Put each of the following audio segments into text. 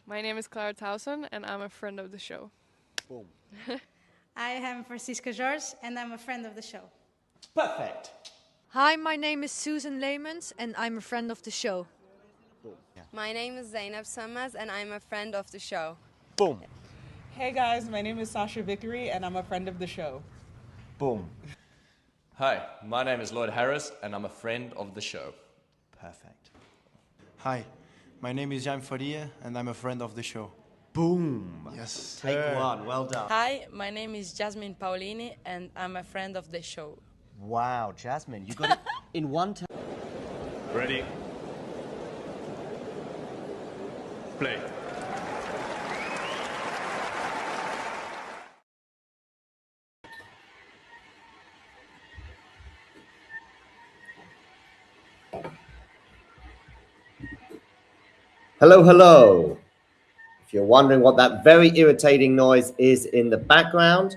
My name is Clara Towson, and I'm a friend of the show. Boom. I am Francisca George, and I'm a friend of the show. Perfect. Hi, my name is Susan Leemans, and I'm a friend of the show. Boom. Yeah. My name is Zainab Samas, and I'm a friend of the show. Boom. Hey guys, my name is Sasha Vickery, and I'm a friend of the show. Boom. Hi, my name is Lloyd Harris, and I'm a friend of the show. Perfect. Hi, my name is Jan Faria, and I'm a friend of the show. Boom. Yes. Take one. Well done. Hi, my name is Jasmine Paulini, and I'm a friend of the show. Wow, Jasmine, you got it in one time. Ready? Play. Hello, hello. If you're wondering what that very irritating noise is in the background,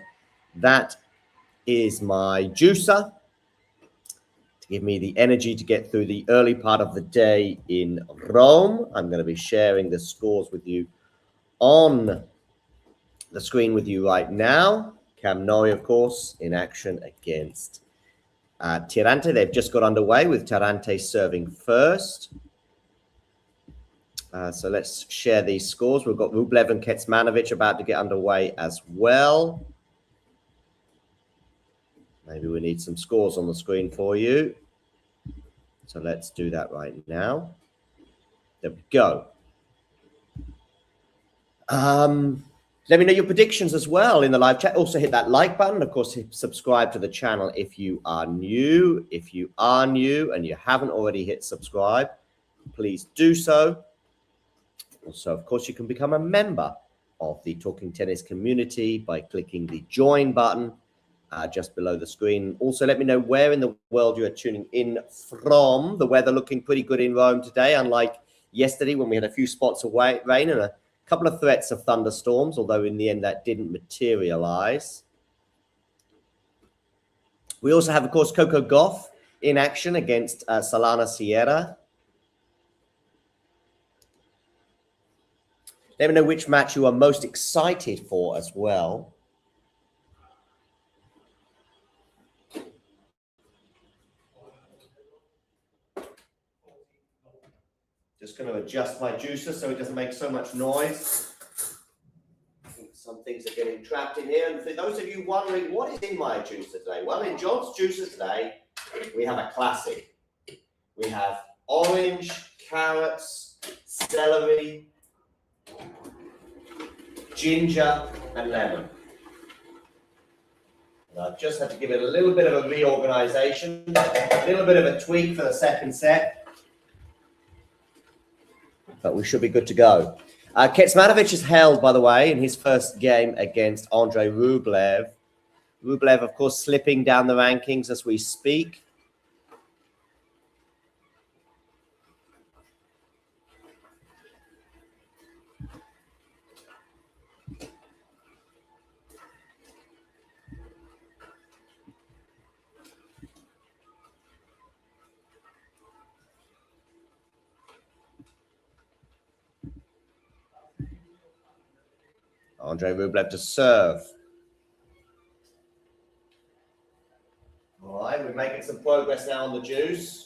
that is my juicer to give me the energy to get through the early part of the day in Rome. I'm going to be sharing the scores with you on the screen with you right now. Kecmanović, of course, in action against Tirante. They've just got underway with Tirante serving first. So let's share these scores. We've got Rublev and Kecmanović about to get underway as well. Maybe we need some scores on the screen for you. So let's do that right now. There we go. Let me know your predictions as well in the live chat. Also hit that like button. Of course, subscribe to the channel if you are new. If you are new and you haven't already hit subscribe, please do so. Also, of course, you can become a member of the Talking Tennis community by clicking the join button just below the screen. Also, let me know where in the world you are tuning in from. The weather looking pretty good in Rome today, unlike yesterday when we had a few spots of rain and a couple of threats of thunderstorms, although in the end that didn't materialize. We also have, of course, Coco Gauff in action against Llamas Sierra. Let me know which match you are most excited for as well. Just going to adjust my juicer so it doesn't make so much noise. I think some things are getting trapped in here. And for those of you wondering what is in my juicer today, well, in John's juicer today, we have a classic. We have orange, carrots, celery, ginger and lemon. And I've just had to give it a little bit of a reorganization, a little bit of a tweak for the second set, but we should be good to go. Kecmanović is held, by the way, in his first game against Andrei Rublev. Rublev, of course, slipping down the rankings as we speak. Andrei Rublev to serve. All right, we're making some progress now on the juice.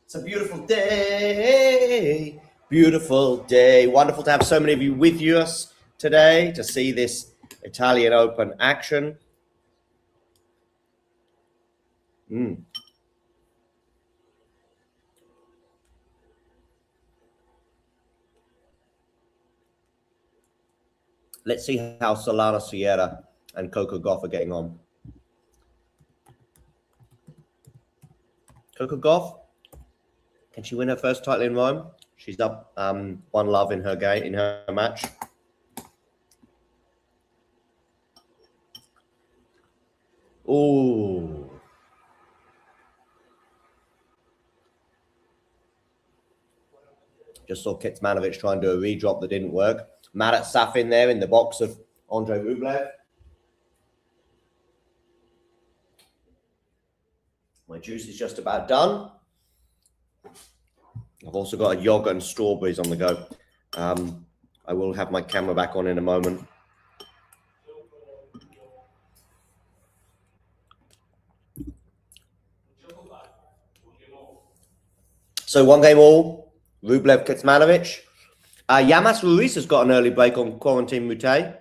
It's a beautiful day, beautiful day. Wonderful to have so many of you with us today to see this Italian Open action. Let's see how Llamas Sierra and Coco Gauff are getting on. Coco Gauff, can she win her first title in Rome? She's up 1-love in her game, in her match. Ooh. Just saw Kecmanović try and do a redrop that didn't work. Mad at Safin there in the box of Andrei Rublev. My juice is just about done. I've also got a yogurt and strawberries on the go. I will have my camera back on in a moment. So 1-game all, Rublev, Kecmanović. Llamas Ruiz has got an early break on quarantine Moutet.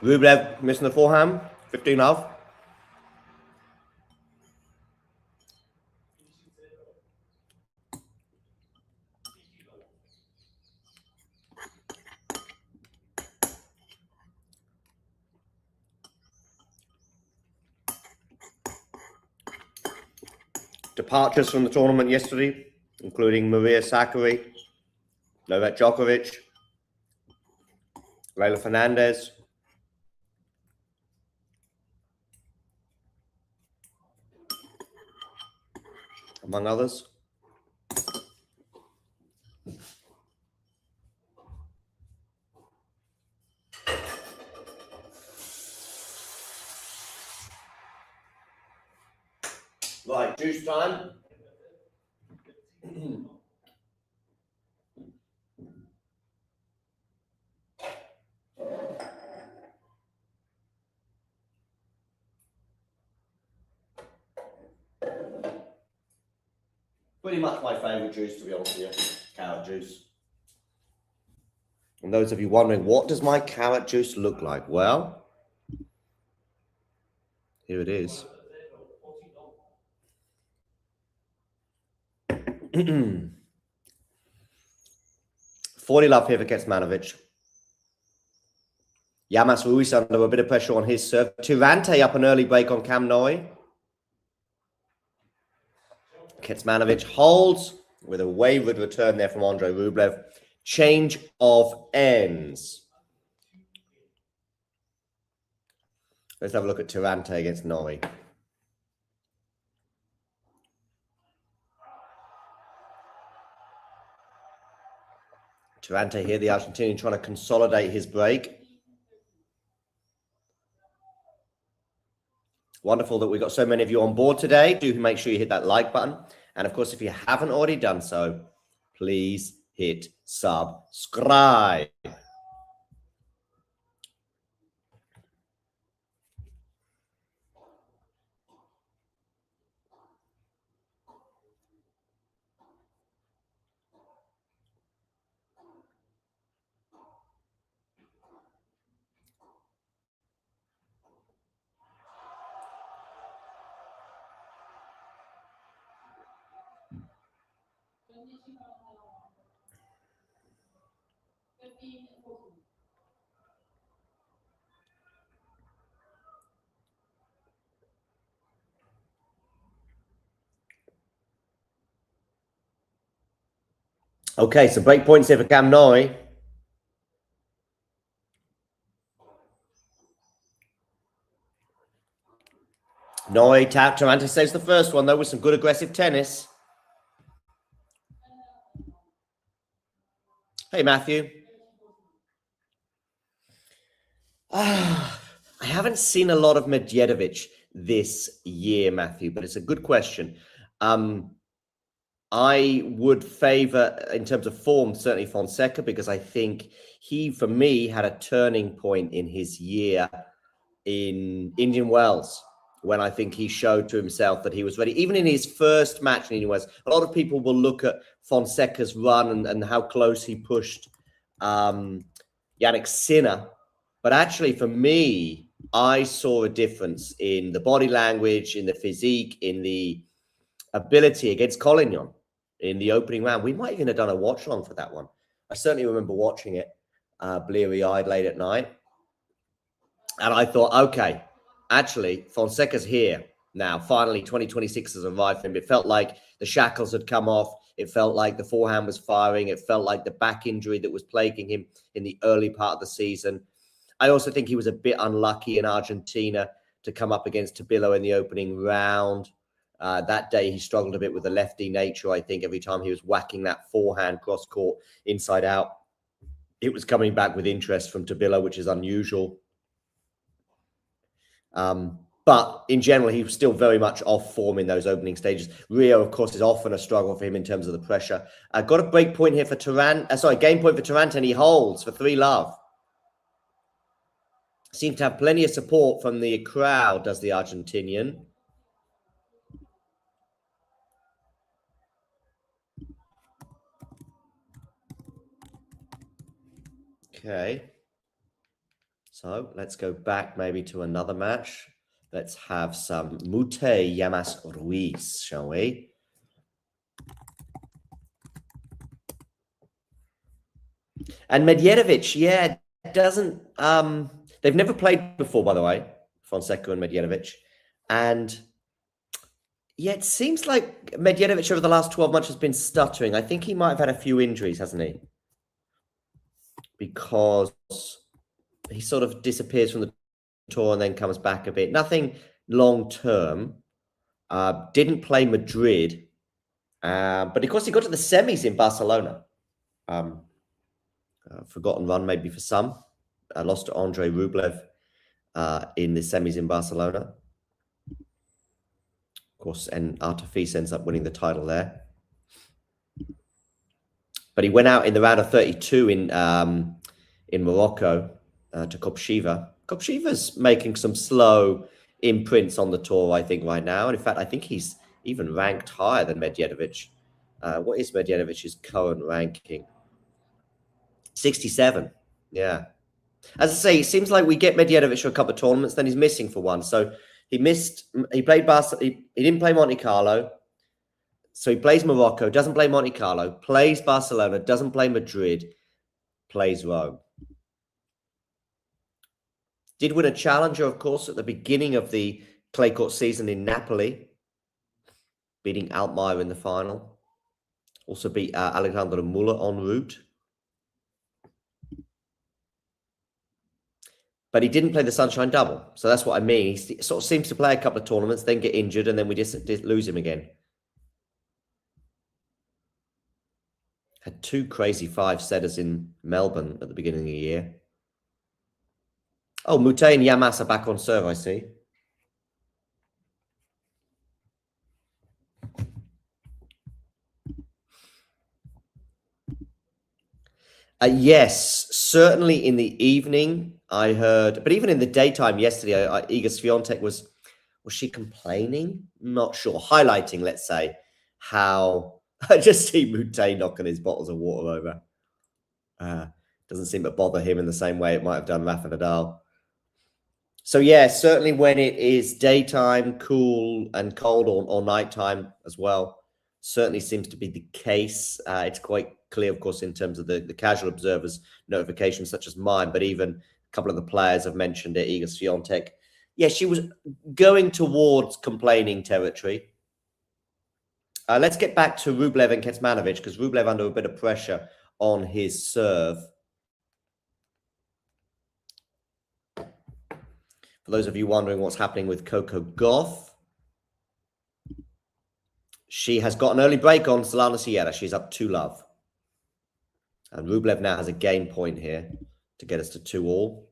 Rublev missing the forehand, 15-love. Departures from the tournament yesterday, including Maria Sakkari, Novak Djokovic, Leylah Fernandez. Among others. Right, juice time. Pretty much my favourite juice, to be honest with you, carrot juice. And those of you wondering, what does my carrot juice look like? Well, here it is. 40-love here for Kecmanović. Llamas Ruiz under a bit of pressure on his serve. Tirante up an early break on Cam Norrie. Kecmanović holds with a wayward return there from Andrei Rublev. Change of ends. Let's have a look at Tirante against Norrie. Tirante here, the Argentinian, trying to consolidate his break. Wonderful that we've got so many of you on board today. Do make sure you hit that like button. And of course, if you haven't already done so, please hit subscribe. Okay, so break points here for Cam Norrie. Norrie tap. Tirante saves the first one, though, with some good aggressive tennis. Hey, Matthew. I haven't seen a lot of Medvedev this year, Matthew, but it's a good question. I would favor, in terms of form, certainly Fonseca, because I think he, for me, had a turning point in his year in Indian Wells, when I think he showed to himself that he was ready. Even in his first match in Indian Wells, a lot of people will look at Fonseca's run and how close he pushed Yannick Sinner. But actually, for me, I saw a difference in the body language, in the physique, in the ability against Collignon in the opening round. We might even have done a watch along for that one. I certainly remember watching it bleary-eyed late at night. And I thought, okay, actually, Fonseca's here now. Finally, 2026 has arrived for him. It felt like the shackles had come off. It felt like the forehand was firing. It felt like the back injury that was plaguing him in the early part of the season. I also think he was a bit unlucky in Argentina to come up against Tabilo in the opening round. That day, he struggled a bit with the lefty nature, I think, every time he was whacking that forehand cross-court inside out. It was coming back with interest from Tabilo, which is unusual. But in general, he was still very much off form in those opening stages. Rio, of course, is often a struggle for him in terms of the pressure. Got a break point here for Tirante. Game point for Tirante, and he holds for 3-love. Seems to have plenty of support from the crowd, does the Argentinian. Okay. So let's go back maybe to another match. Let's have some Moutet Llamas Ruiz, shall we? And Medjedovic, yeah, doesn't they've never played before, by the way, Fonseca and Medjedovic. And yeah, it seems like Medjedovic over the last 12 months has been stuttering. I think he might have had a few injuries, hasn't he? Because he sort of disappears from the tour and then comes back a bit. Nothing long-term. Didn't play Madrid. But of course, he got to the semis in Barcelona. Forgotten run maybe for some. Lost to Andrei Rublev in the semis in Barcelona. Of course, and Artifice ends up winning the title there. But he went out in the round of 32 in Morocco to Kopchiva. Kopchiva's making some slow imprints on the tour, I think, right now. And in fact, I think he's even ranked higher than Medjedovic. What is Medjedovic's current ranking? 67. Yeah. As I say, it seems like we get Medjedovic for a couple of tournaments, then he's missing for one. So he played Barcelona. He didn't play Monte Carlo. So he plays Morocco, doesn't play Monte Carlo, plays Barcelona, doesn't play Madrid, plays Rome. Did win a challenger, of course, at the beginning of the clay court season in Napoli, beating Altmaier in the final. Also beat Alexander Muller en route. But he didn't play the Sunshine Double. So that's what I mean. He sort of seems to play a couple of tournaments, then get injured, and then we just lose him again. Had 2 crazy 5-setters in Melbourne at the beginning of the year. Oh, Moutet and Llamas are back on serve, I see. Yes, certainly in the evening I heard, but even in the daytime yesterday, Iga Swiatek was she complaining? Not sure. Highlighting, let's say, how I just see Moutet knocking his bottles of water over. Doesn't seem to bother him in the same way it might have done Rafa Nadal. So yeah, certainly when it is daytime, cool and cold, or nighttime as well, certainly seems to be the case. It's quite clear, of course, in terms of the casual observers' notifications, such as mine, but even a couple of the players have mentioned it. Iga Swiatek, yeah, she was going towards complaining territory. Let's get back to Rublev and Kecmanović, because Rublev under a bit of pressure on his serve. For those of you wondering what's happening with Coco Gauff, she has got an early break on Llamas Sierra. She's up 2-love. And Rublev now has a game point here to get us to 2-all.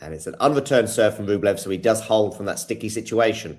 And it's an unreturned serve from Rublev, so he does hold from that sticky situation.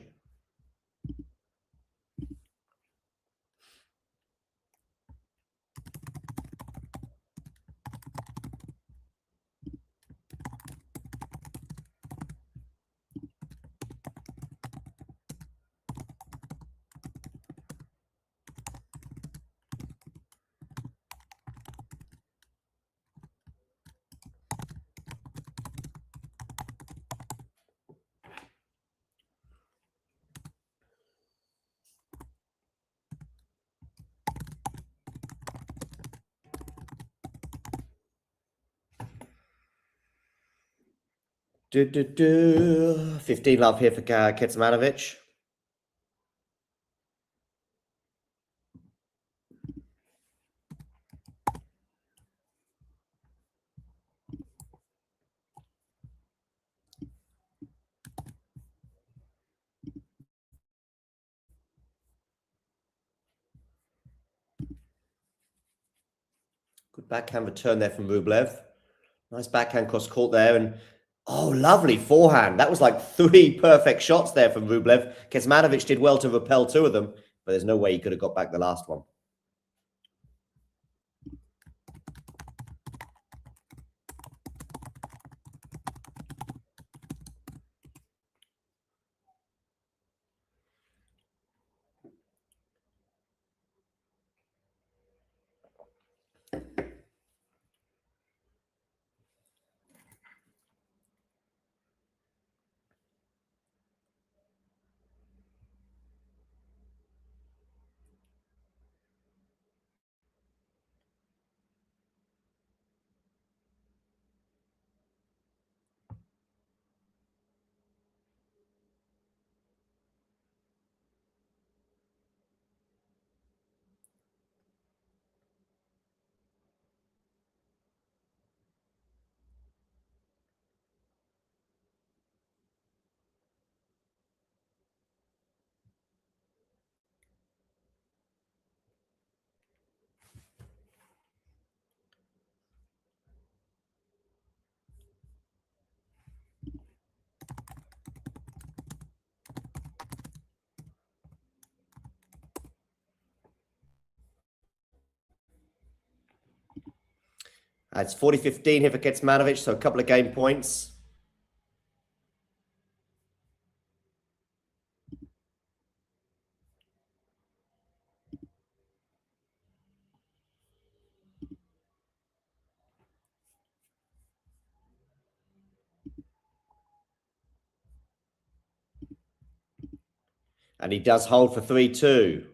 Do, do, do. 15 love here for Kecmanović. Good backhand return there from Rublev. Nice backhand cross court there. And oh, lovely forehand. That was like 3 perfect shots there from Rublev. Kecmanović did well to repel 2 of them, but there's no way he could have got back the last one. It's 40-15 here for Kecmanović, so a couple of game points. And he does hold for 3-2.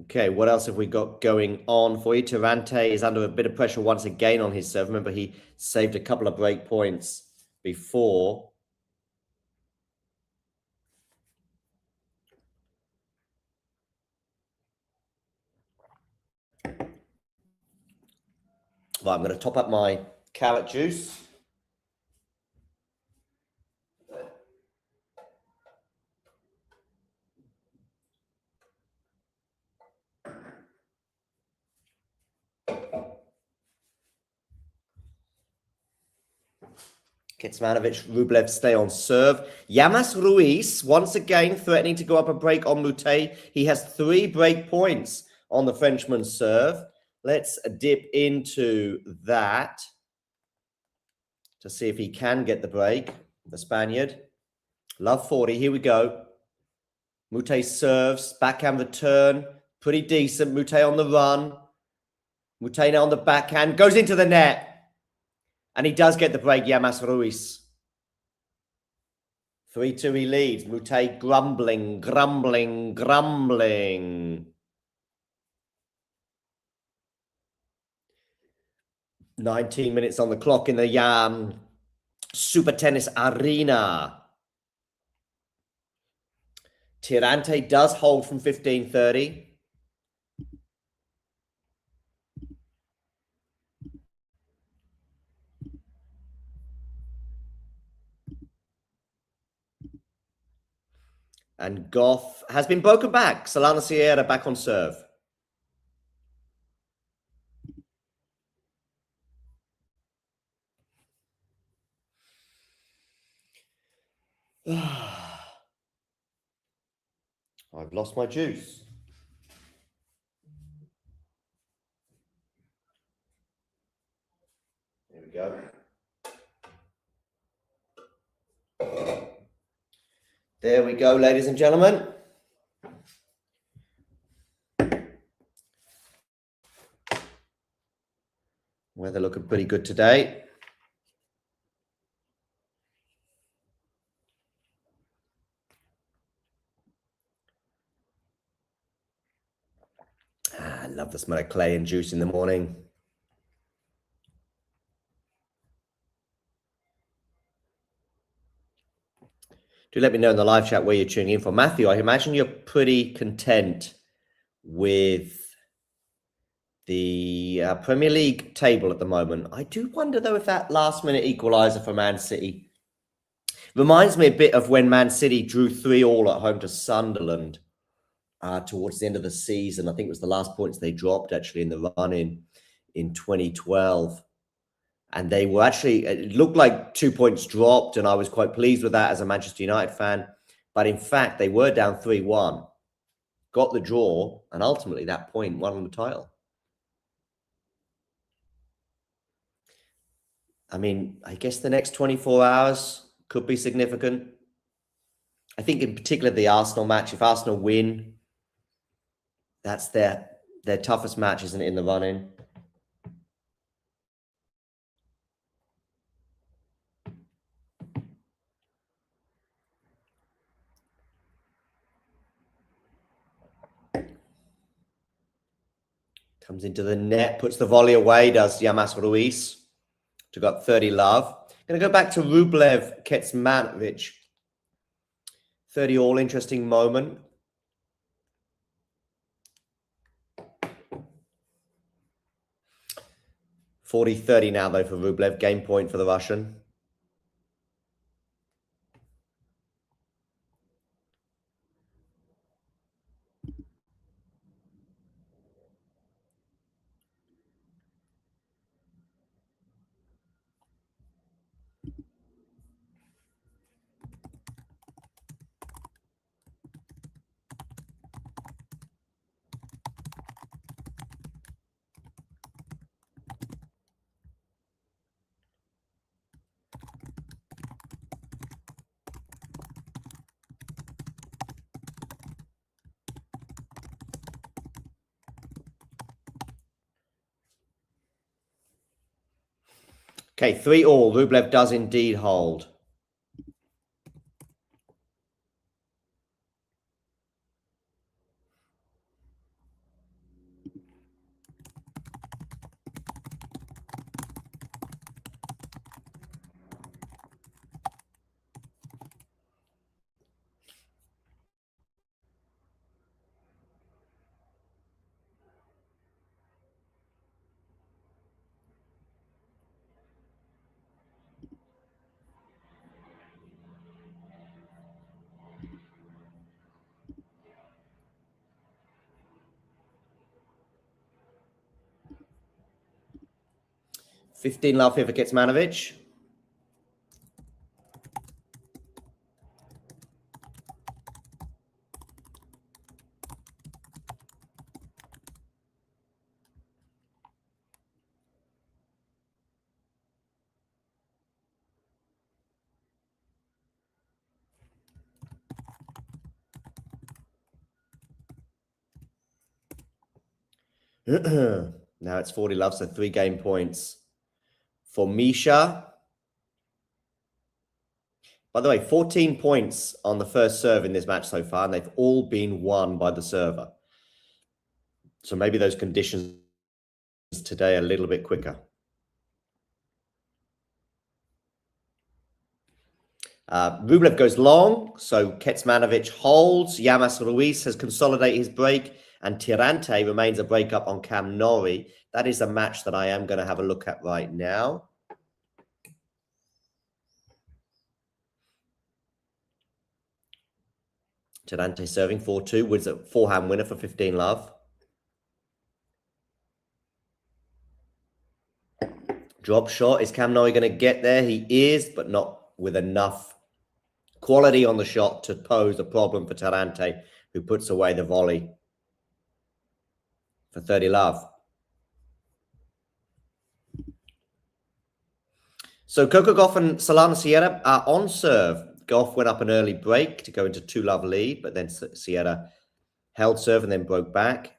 Okay, what else have we got going on for you? Tirante is under a bit of pressure once again on his serve. Remember, he saved a couple of break points before. Right, I'm going to top up my carrot juice. Kecmanović, Rublev stay on serve. Llamas Ruiz, once again, threatening to go up a break on Moutet. He has 3 break points on the Frenchman's serve. Let's dip into that to see if he can get the break. The Spaniard. Love 40. Here we go. Moutet serves. Backhand return. Pretty decent. Moutet on the run. Moutet now on the backhand. Goes into the net. And he does get the break, Llamas Ruiz. 3-2 he leads. Moutet grumbling, grumbling, grumbling. 19 minutes on the clock in the Super Tennis Arena. Tirante does hold from 15-30. And Gauff has been broken back. Llamas Sierra back on serve. I've lost my juice. There we go. There we go, ladies and gentlemen. Weather looking pretty good today. I love the smell of clay and juice in the morning. Do let me know in the live chat where you're tuning in from. Matthew, I imagine you're pretty content with the Premier League table at the moment. I do wonder, though, if that last-minute equaliser for Man City reminds me a bit of when Man City drew 3-3 at home to Sunderland towards the end of the season. I think it was the last points they dropped, actually, in the run-in in 2012. And they were actually, it looked like 2 points dropped, and I was quite pleased with that as a Manchester United fan. But in fact, they were down 3-1, got the draw, and ultimately that point won them the title. I mean, I guess the next 24 hours could be significant. I think in particular the Arsenal match, if Arsenal win, that's their toughest match, isn't it, in the run-in? Comes into the net, puts the volley away, does Llamas Ruiz. To got 30 love. Going to go back to Rublev, Kecmanović. 30 all, interesting moment. $40-30 now, though, for Rublev. Game point for the Russian. Okay, 3 all. Rublev does indeed hold. $15 love here for Kecmanović. Now it's 40 love, so 3 game points for Misha. By the way, 14 points on the first serve in this match so far, and they've all been won by the server. So maybe those conditions today are a little bit quicker. Rublev goes long, so Kecmanović holds. Llamas Ruiz has consolidated his break, and Tirante remains a breakup on Cam Norrie. That is a match that I am going to have a look at right now. Tirante serving 4-2, wins a forehand winner for 15 love. Drop shot. Is Cam Norrie going to get there? He is, but not with enough quality on the shot to pose a problem for Tirante, who puts away the volley for 30 love. So Coco Gauff and Sierra are on serve. Gauff went up an early break to go into 2-love lead, but then Sierra held serve and then broke back.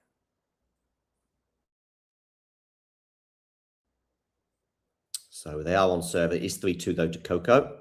So they are on serve. It is 3-2 though to Coco.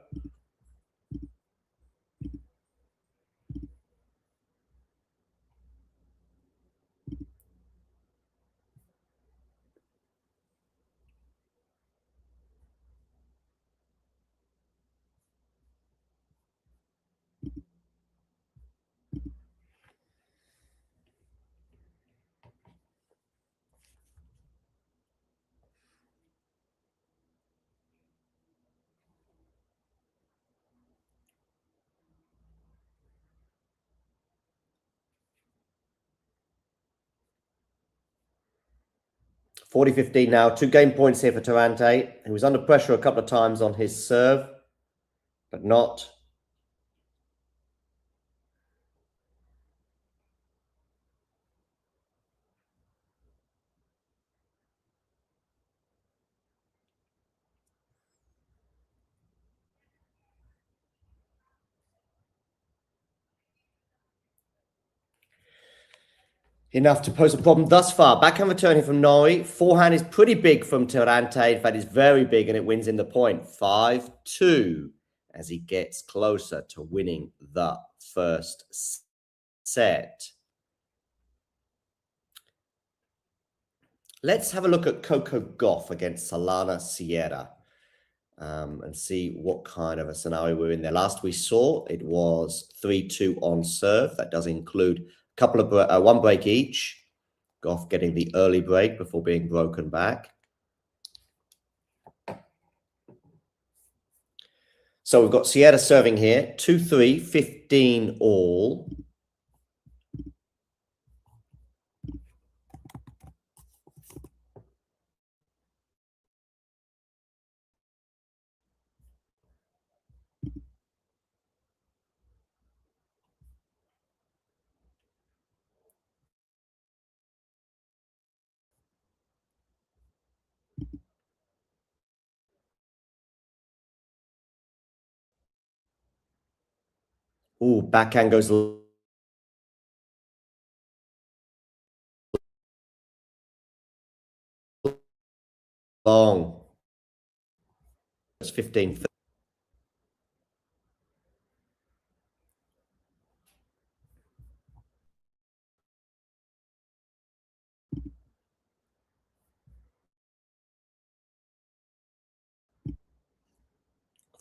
(40-15) now. 2 game points here for Tirante, who was under pressure a couple of times on his serve, but not enough to pose a problem thus far. Backhand return here from Norrie. Forehand is pretty big from Tirante. In fact, it's very big, and it wins in the point. 5-2 as he gets closer to winning the first set. Let's have a look at Coco Gauff against Sierra and see what kind of a scenario we're in there. Last we saw, it was 3-2 on serve. That does include a couple of one break each. Gauff getting the early break before being broken back. So we've got Sierra serving here, 2-3, 15 all. Ooh, backhand goes long. It's 15.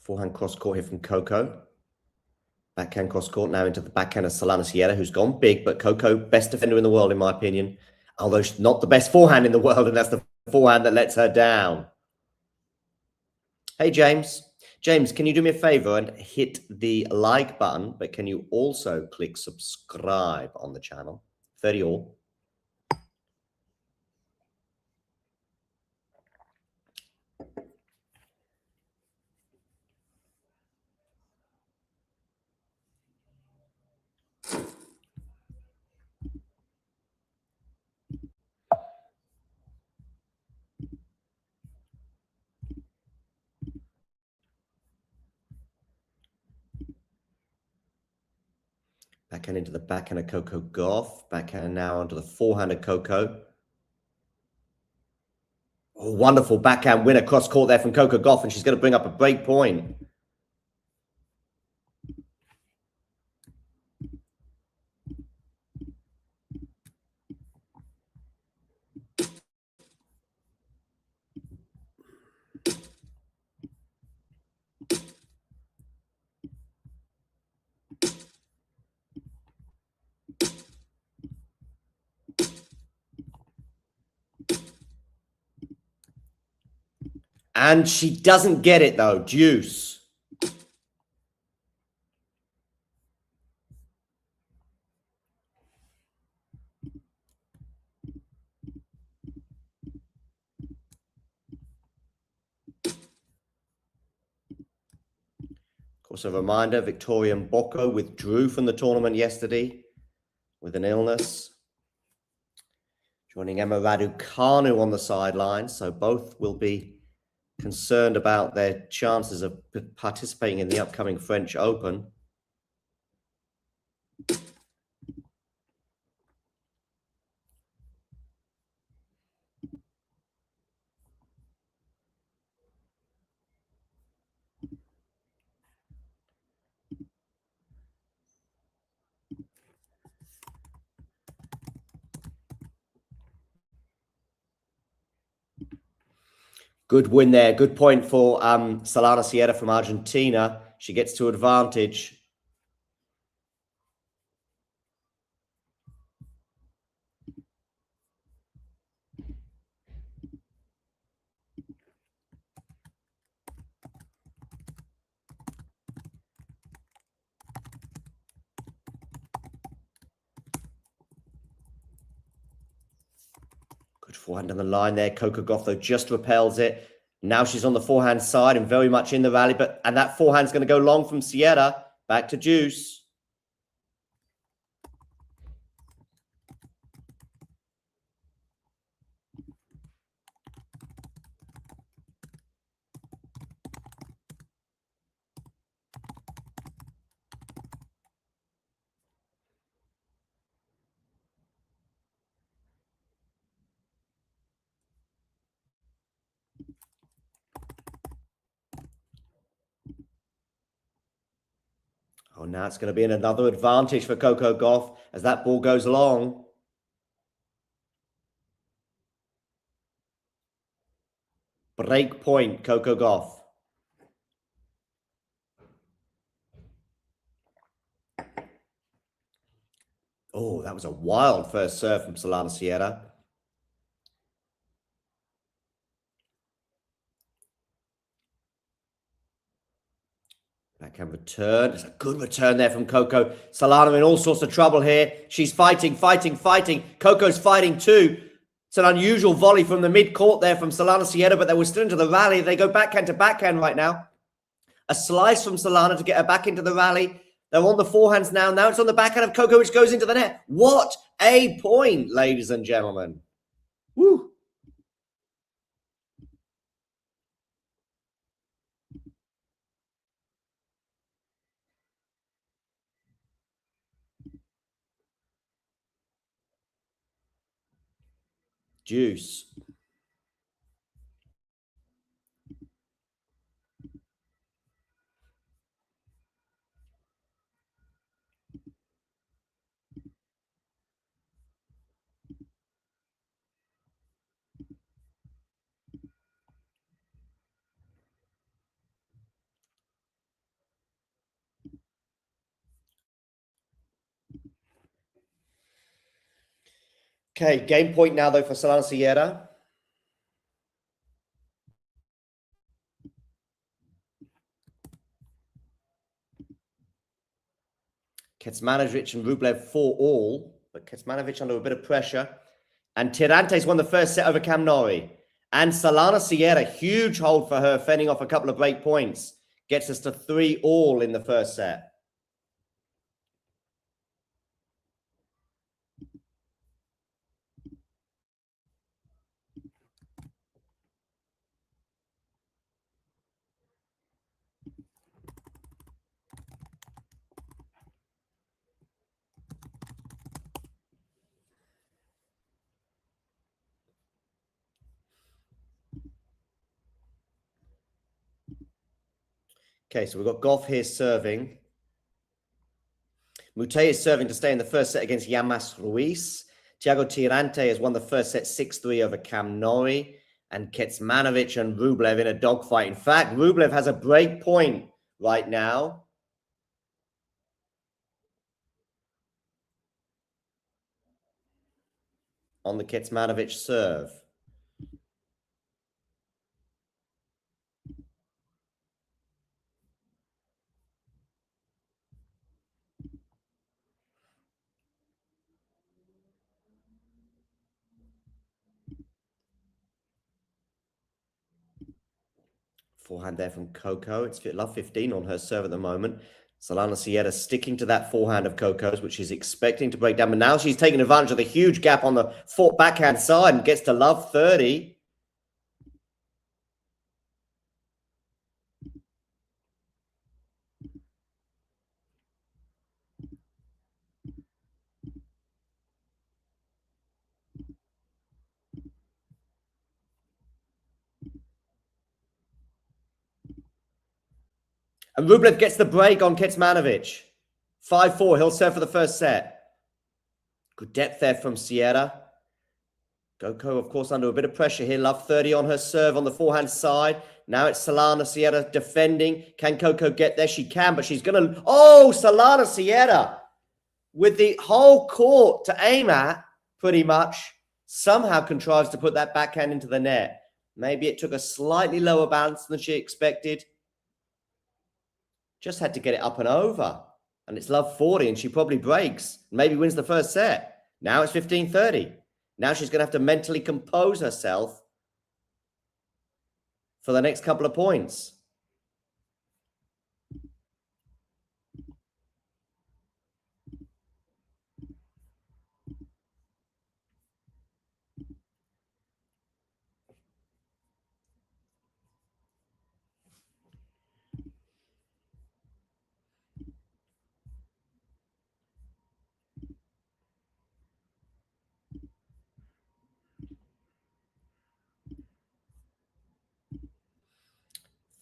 Forehand cross court here from Coco. Backhand cross court now into the backhand of Sierra, who's gone big, but Coco, best defender in the world, in my opinion. Although she's not the best forehand in the world, and that's the forehand that lets her down. Hey, James. James, can you do me a favor and hit the like button, but can you also click subscribe on the channel? 30 all. Backhand into the backhand of Coco Gauff. Backhand now onto the forehand of Coco. Oh, wonderful backhand winner cross court there from Coco Gauff, and she's going to bring up a break point. And she doesn't get it, though. Deuce. Of course, a reminder, Victoria Mboko withdrew from the tournament yesterday with an illness. Joining Emma Raducanu on the sidelines, so both will be concerned about their chances of participating in the upcoming French Open. Good win there. Good point for Solana Sierra from Argentina. She gets to advantage. Good forehand on the line there. Coco Gauff, though, just repels it. Now she's on the forehand side and very much in the rally. And that forehand's going to go long from Sierra. Back to Deuce. Oh, now it's going to be another advantage for Coco Gauff as that ball goes long. Break point, Coco Gauff. Oh, that was a wild first serve from Solana Sierra. Backhand return. It's a good return there from Coco. Solana in all sorts of trouble here. She's fighting. Coco's fighting too. It's an unusual volley from the mid-court there from Solana Sierra, but they were still into the rally. They go backhand to backhand right now. A slice from Solana to get her back into the rally. They're on the forehands now. Now it's on the backhand of Coco, which goes into the net. What a point, ladies and gentlemen. Woo. Deuce. Okay, game point now, though, for Solana Sierra. Kecmanović and Rublev 4-all, but Kecmanović under a bit of pressure. And Tirante's won the first set over Cam Norrie. And Solana Sierra, huge hold for her, fending off a couple of break points. Gets us to 3-all in the first set. Okay, so we've got Gauff here serving. Moutet is serving to stay in the first set against Llamas Ruiz. Thiago Tirante has won the first set 6-3 over Cam Norrie. And Kecmanović and Rublev in a dogfight. In fact, Rublev has a break point right now. On the Kecmanović serve. Forehand there from Coco. It's love 15 on her serve at the moment. Solana Sierra sticking to that forehand of Coco's, which she's expecting to break down. But now she's taking advantage of the huge gap on the backhand side and gets to love 30. And Rublev gets the break on Kecmanović. 5-4. He'll serve for the first set. Good depth there from Sierra. Coco, of course, under a bit of pressure here. Love 30 on her serve on the forehand side. Now it's Solana Sierra defending. Can Coco get there? She can, but she's going to... Oh, Solana Sierra with the whole court to aim at, pretty much, somehow contrives to put that backhand into the net. Maybe it took a slightly lower bounce than she expected. Just had to get it up and over. And it's love 40, and she probably breaks. Maybe wins the first set. Now it's 15-30. Now she's going to have to mentally compose herself for the next couple of points.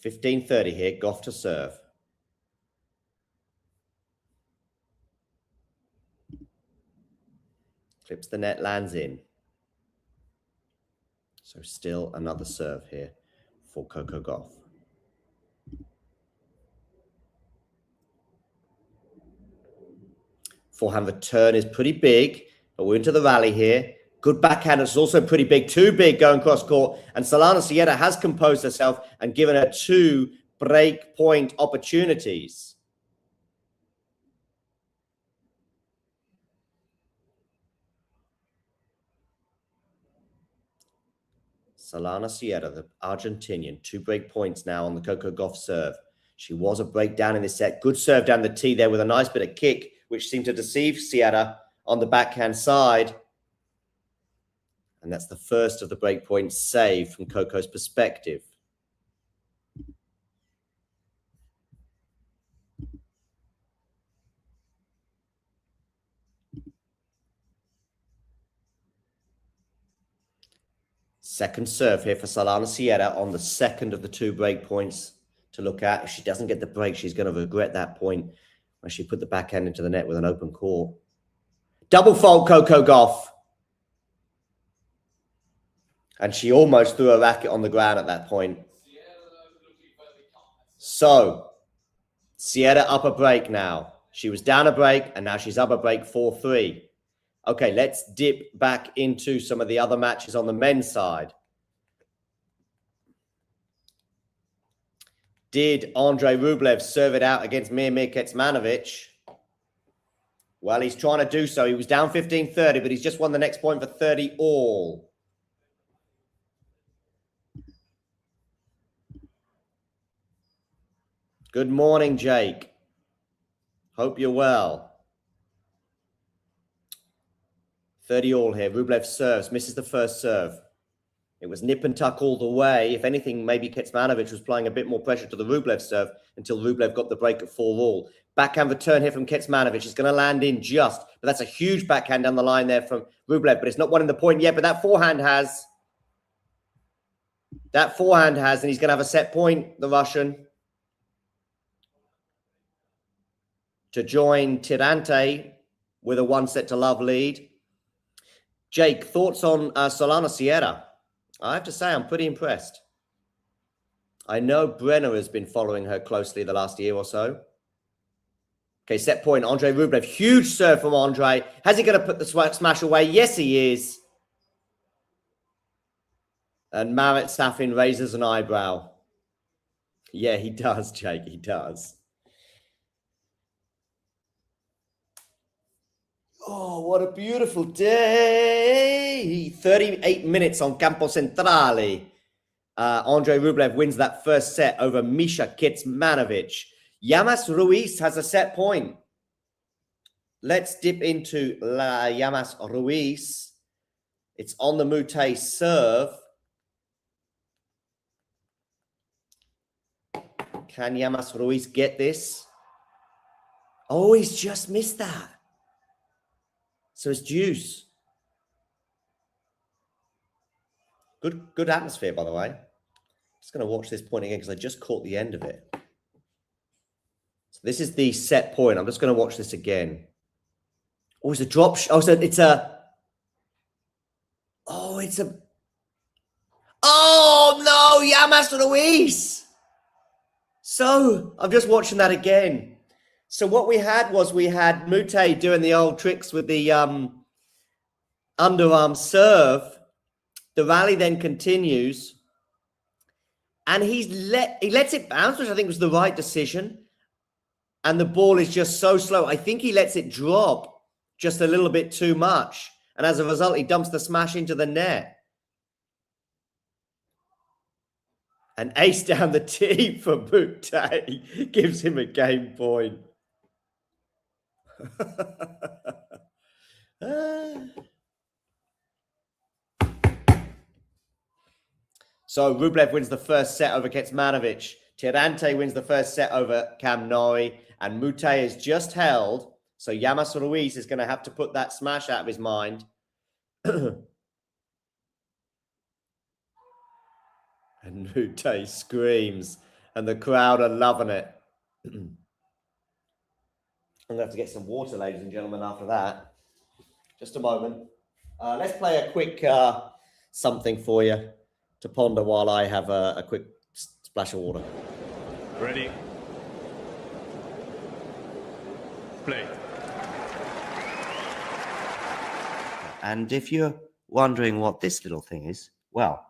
$15-30 here. Gauff to serve. Clips the net, lands in. So still another serve here for Coco Gauff. Forehand return is pretty big, but we're into the rally here. Good backhand is also pretty big, too big going cross court. And Solana Sierra has composed herself and given her 2 break point opportunities. Solana Sierra, the Argentinian, 2 break points now on the Coco Gauff serve. She was a breakdown in this set. Good serve down the tee there with a nice bit of kick, which seemed to deceive Sierra on the backhand side. And that's the first of the break points saved from Coco's perspective. Second serve here for Solana Sierra on the second of the 2 break points to look at. If she doesn't get the break, she's going to regret that point when she put the backhand into the net with an open court. Double fault Coco Gauff. And she almost threw a racket on the ground at that point. So, Sierra up a break now. She was down a break, and now she's up a break 4-3. Okay, let's dip back into some of the other matches on the men's side. Did Andrei Rublev serve it out against Mirmir Kecmanović? Well, he's trying to do so. He was down 15-30, but he's just won the next point for 30 all. Good morning, Jake. Hope you're well. 30 all here. Rublev serves, misses the first serve. It was nip and tuck all the way. If anything, maybe Kecmanović was applying a bit more pressure to the Rublev serve until Rublev got the break at 4 all. Backhand return here from Kecmanović. It's going to land in just, but that's a huge backhand down the line there from Rublev, but it's not winning the point yet, but that forehand has. That forehand has, and he's going to have a set point, the Russian, to join Tirante with a 1-set-to-love lead. Jake, thoughts on Solana Sierra? I have to say, I'm pretty impressed. I know Brenner has been following her closely the last year or so. Okay, set point, Andrei Rublev. Huge serve from Andrei. Has he going to put the smash away? Yes, he is. And Marat Safin raises an eyebrow. Yeah, he does, Jake, he does. Oh, what a beautiful day. 38 minutes on Campo Centrale. Andrei Rublev wins that first set over Misha Kecmanović. Llamas Ruiz has a set point. Let's dip into Llamas Ruiz. It's on the Moutet serve. Can Llamas Ruiz get this? Oh, he's just missed that. So it's deuce. Good atmosphere, by the way. Just going to watch this point again because I just caught the end of it. So this is the set point. I'm just going to watch this again. Oh, it's a drop. Oh, so it's a. Oh, it's a. Oh, no, Llamas Ruiz. So I'm just watching that again. So what we had Moutet doing the old tricks with the underarm serve. The rally then continues. And he lets it bounce, which I think was the right decision. And the ball is just so slow. I think he lets it drop just a little bit too much. And as a result, he dumps the smash into the net. An ace down the tee for Moutet gives him a game point. So Rublev wins the first set over Kecmanović. Tirante wins the first set over Kecmanović. And Moutet is just held. So Llamas Ruiz is going to have to put that smash out of his mind. And Moutet screams. And the crowd are loving it. I'm going to have to get some water, ladies and gentlemen, after that. Just a moment. Let's play a quick something for you to ponder while I have a quick splash of water. Ready. Play. And if you're wondering what this little thing is, well,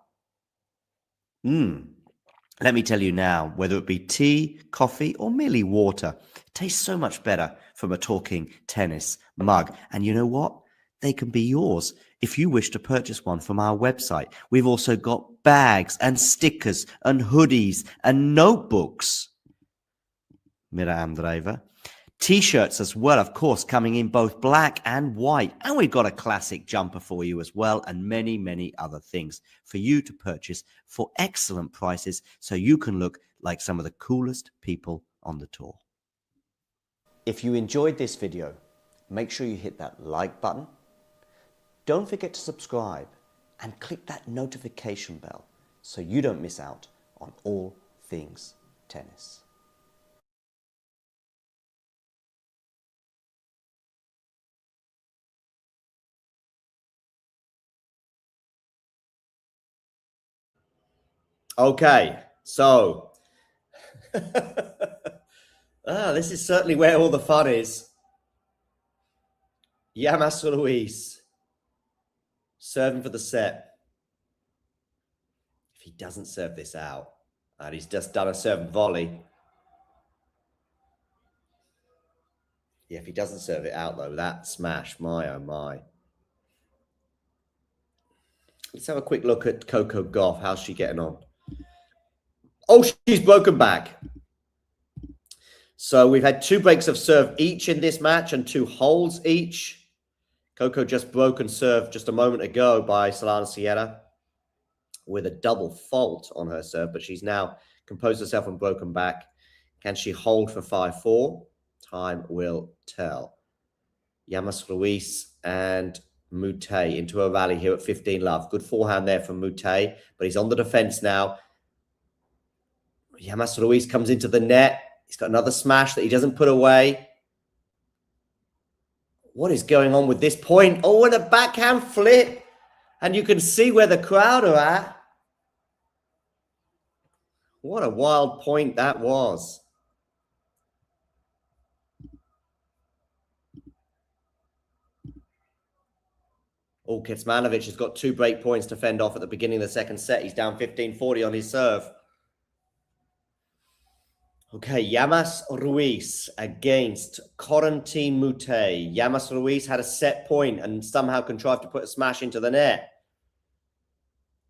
let me tell you now, whether it be tea, coffee, or merely water, it tastes so much better from a talking tennis mug. And you know what? They can be yours if you wish to purchase one from our website. We've also got bags and stickers and hoodies and notebooks. Mira Andreeva. T-shirts as well, of course, coming in both black and white. And we've got a classic jumper for you as well, and many, many other things for you to purchase for excellent prices so you can look like some of the coolest people on the tour. If you enjoyed this video, make sure you hit that like button. Don't forget to subscribe and click that notification bell so you don't miss out on all things tennis. Okay, so this is certainly where all the fun is. Llamas Ruiz serving for the set. If he doesn't serve this out, and he's just done a serve volley. Yeah, if he doesn't serve it out though, that smash, my oh my. Let's have a quick look at Coco Gauff. How's she getting on? Oh, she's broken back. So we've had 2 breaks of serve each in this match and 2 holds each. Coco just broken serve just a moment ago by Gauff and Sierra with a double fault on her serve, but she's now composed herself and broken back. Can she hold for 5-4? Time will tell. Llamas Ruiz and Moutet into a rally here at 15 love. Good forehand there from Moutet, but he's on the defense now. Llamas Ruiz comes into the net. He's got another smash that he doesn't put away. What is going on with this point? Oh, and a backhand flip. And you can see where the crowd are at. What a wild point that was. Oh, Kecmanović has got 2 break points to fend off at the beginning of the second set. He's down 15-40 on his serve. Okay, Llamas Ruiz against Corentin Moutet. Llamas Ruiz had a set point and somehow contrived to put a smash into the net.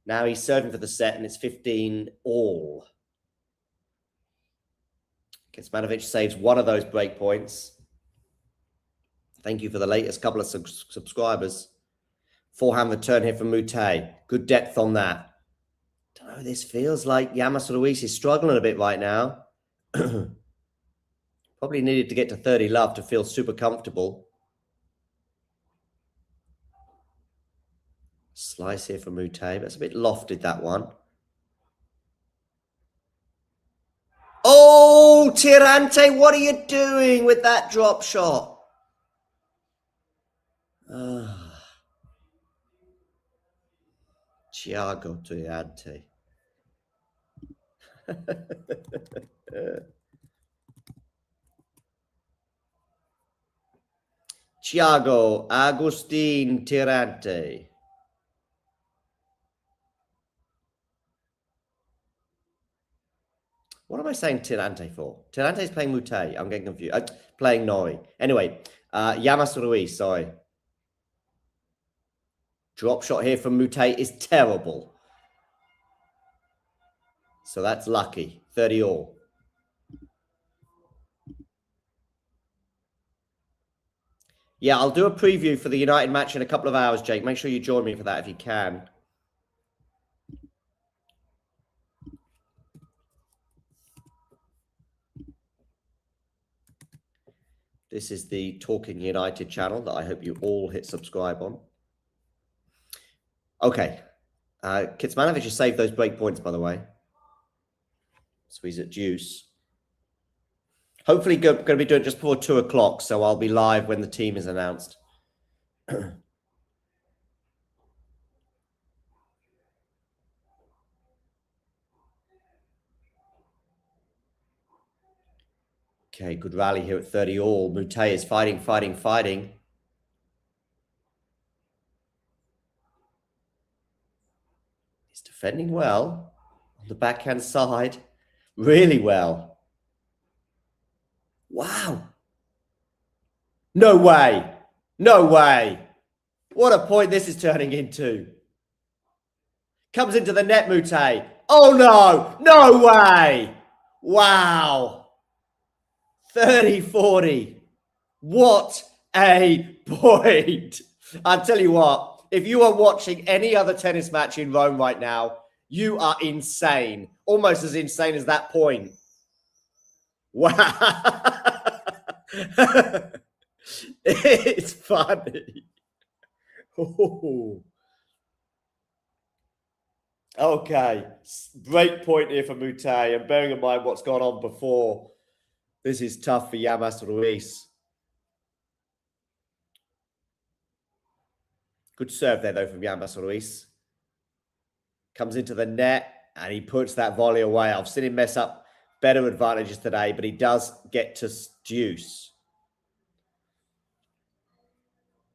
Now he's serving for the set, and it's 15 all. Kecmanović saves one of those break points. Thank you for the latest couple of subscribers. Forehand return here from Moutet. Good depth on that. Don't know, this feels like Llamas Ruiz is struggling a bit right now. Probably needed to get to 30 love to feel super comfortable. Slice here from Moutet. That's a bit lofted, that one. Oh, Tirante, what are you doing with that drop shot? Thiago Tirante. Thiago Agustin Tirante. What am I saying Tirante for? Tirante is playing Moutet. I'm getting confused. Playing Norrie. Anyway, Llamas Ruiz, sorry. Drop shot here from Moutet is terrible. So that's lucky. 30 all. Yeah, I'll do a preview for the United match in a couple of hours, Jake. Make sure you join me for that if you can. This is the Talking United channel that I hope you all hit subscribe on. Okay. Kecmanović has saved those break points, by the way. So he's at deuce. Hopefully going to be doing it just before 2 o'clock, so I'll be live when the team is announced. Okay, good rally here at 30 all. Moutet is fighting. He's defending well on the backhand side. Really well. Wow. No way. No way. What a point this is turning into. Comes into the net, Moutet. Oh, no. No way. Wow. 30-40. What a point. I'll tell you what, if you are watching any other tennis match in Rome right now, you are insane. Almost as insane as that point. Wow. It's funny. Ooh. Okay. Great point here for Moutet. And bearing in mind what's gone on before, this is tough for Llamas Ruiz. Good serve there, though, from Llamas Ruiz. Comes into the net, and he puts that volley away. I've seen him mess up better advantages today, but he does get to deuce.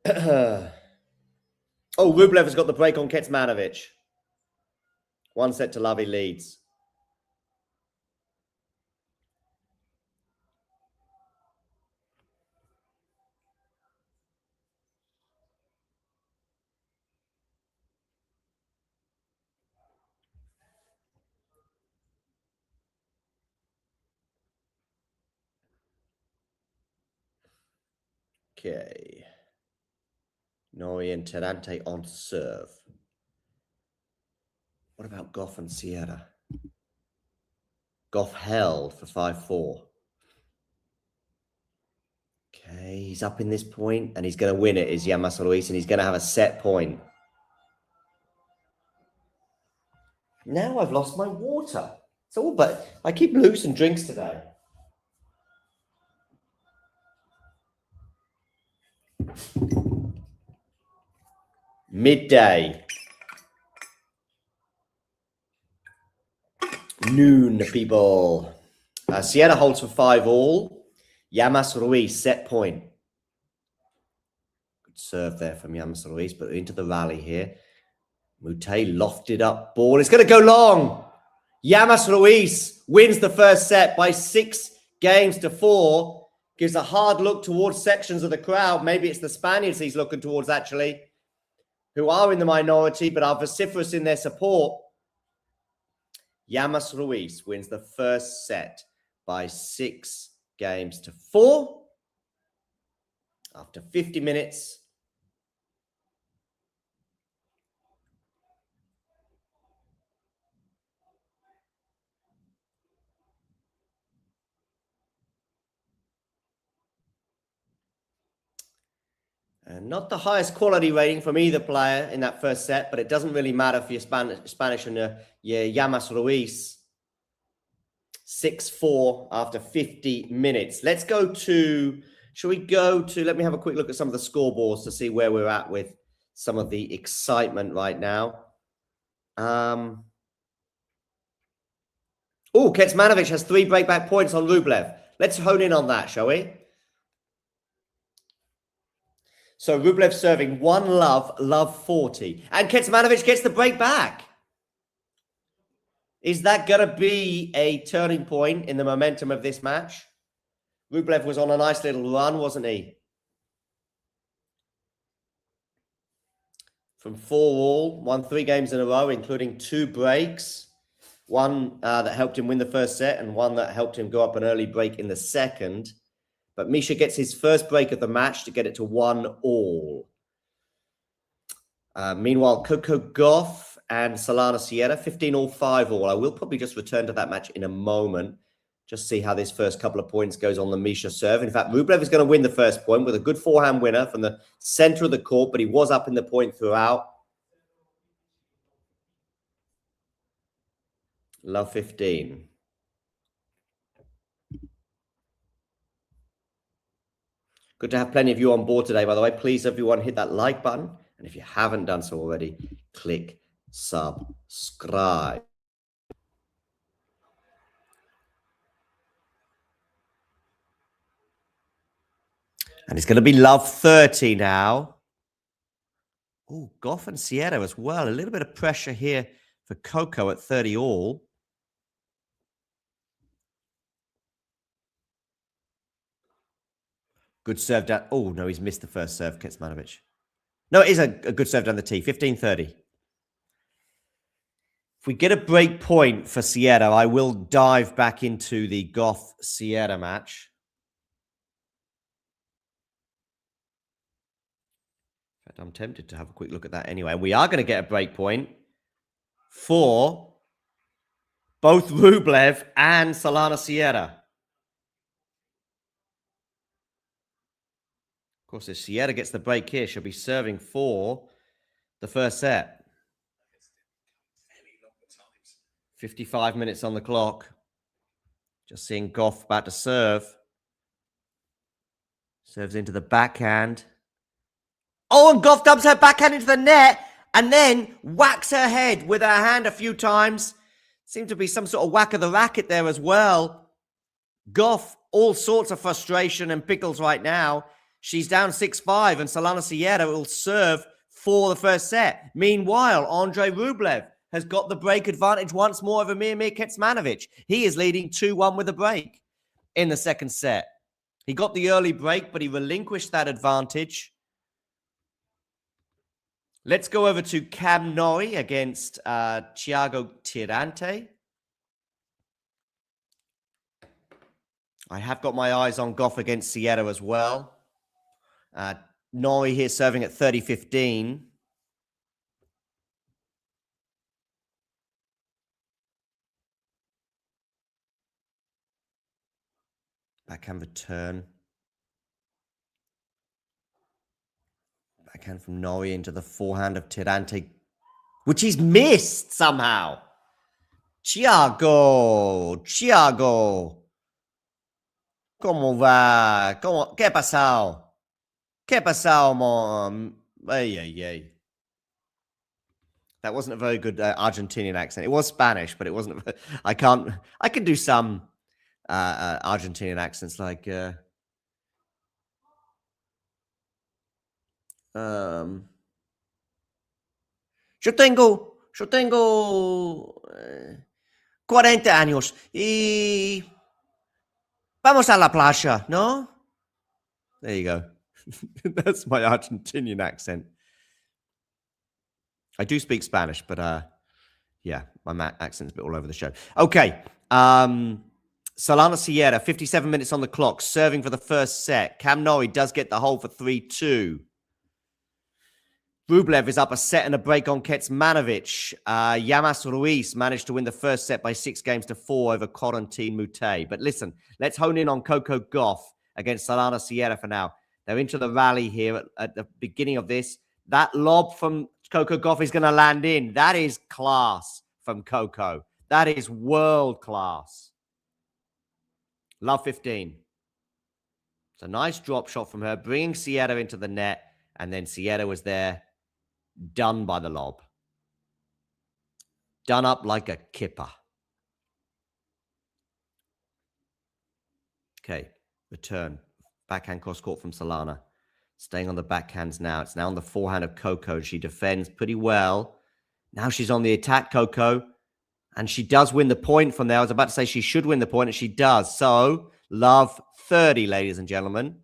Oh, Rublev has got the break on Kecmanović. 1 set to love, he leads. Okay. Norrie and Tirante on serve. What about Gauff and Sierra? Gauff held for 5-4. Okay, he's up in this point, and he's going to win it, is Llamas Ruiz, and he's going to have a set point. Now I've lost my water. It's all but I keep losing drinks today. Midday. Noon, people. Sierra holds for 5 all. Llamas Ruiz, set point. Good serve there from Llamas Ruiz, but into the rally here. Moutet lofted up ball. It's going to go long. Llamas Ruiz wins the first set by 6 games to 4. Gives a hard look towards sections of the crowd. Maybe it's the Spaniards he's looking towards, actually, who are in the minority but are vociferous in their support. Llamas Ruiz wins the first set by 6-4 after 50 minutes. And not the highest quality rating from either player in that first set, but it doesn't really matter for your Spanish and your Llamas Ruiz. 6-4 after 50 minutes. Let's go to, shall we go to, let me have a quick look at some of the scoreboards to see where we're at with some of the excitement right now. Oh, Kecmanović has 3 breakback points on Rublev. Let's hone in on that, shall we? So Rublev serving 1 love 40. And Kecmanović gets the break back. Is that going to be a turning point in the momentum of this match? Rublev was on a nice little run, wasn't he? From 4-all, won 3 games in a row, including 2 breaks. One that helped him win the first set and one that helped him go up an early break in the second. But Misha gets his first break of the match to get it to 1-all. Meanwhile, Coco Gauff and Llamas Sierra, 15-all, 5-all. I will probably just return to that match in a moment. Just see how this first couple of points goes on the Misha serve. In fact, Rublev is going to win the first point with a good forehand winner from the center of the court, but he was up in the point throughout. Love 15. Good to have plenty of you on board today, by the way. Please, everyone, hit that like button. And if you haven't done so already, click subscribe. And it's going to be love 30 now. Oh, Gauff and Sierra as well. A little bit of pressure here for Coco at 30-all. Good serve down. Oh, no, he's missed the first serve, Kecmanović. No, it is a good serve down the tee. 15-30. If we get a break point for Sierra, I will dive back into the Gauff-Sierra match. In fact, I'm tempted to have a quick look at that anyway. We are going to get a break point for both Rublev and Llamas Sierra. Of course, if Sierra gets the break here, she'll be serving for the first set. 55 minutes on the clock. Just seeing Gauff about to serve. Serves into the backhand. Oh, and Gauff dumps her backhand into the net and then whacks her head with her hand a few times. Seemed to be some sort of whack of the racket there as well. Gauff, all sorts of frustration and pickles right now. She's down 6-5 and Llamas Sierra will serve for the first set. Meanwhile, Andrei Rublev has got the break advantage once more over Mir Kecmanović. He is leading 2-1 with a break in the second set. He got the early break, but he relinquished that advantage. Let's go over to Kecmanović against Thiago Tirante. I have got my eyes on Gauff against Sierra as well. Norrie here serving at 30-15. Backhand return. Backhand from Norrie into the forehand of Tirante, which he's missed somehow. Thiago. ¿Cómo va? ¿Qué ha pasado? ¿Qué pasado, mon? Ay. That wasn't a very good Argentinian accent. It was Spanish, but it wasn't. I can do some Argentinian accents like. Yo tengo 40 años y vamos a la playa, ¿no? There you go. That's my Argentinian accent. I do speak Spanish, but yeah, my accent's a bit all over the show. Okay. Solana Sierra, 57 minutes on the clock, serving for the first set. Cam Norrie does get the hold for 3-2. Rublev is up a set and a break on Kecmanović. Llamas Ruiz managed to win the first set by 6-4 over Tirante Moutet. But listen, let's hone in on Coco Gauff against Solana Sierra for now. They're into the rally here at the beginning of this. That lob from Coco Gauff is going to land in. That is class from Coco. That is world class. Love 15. It's a nice drop shot from her, bringing Sierra into the net. And then Sierra was there, done by the lob. Done up like a kipper. Okay, return. Backhand cross court from Solana. Staying on the backhands now. It's now on the forehand of Coco. She defends pretty well. Now she's on the attack, Coco. And she does win the point from there. I was about to say she should win the point, and she does. So, love 30, ladies and gentlemen.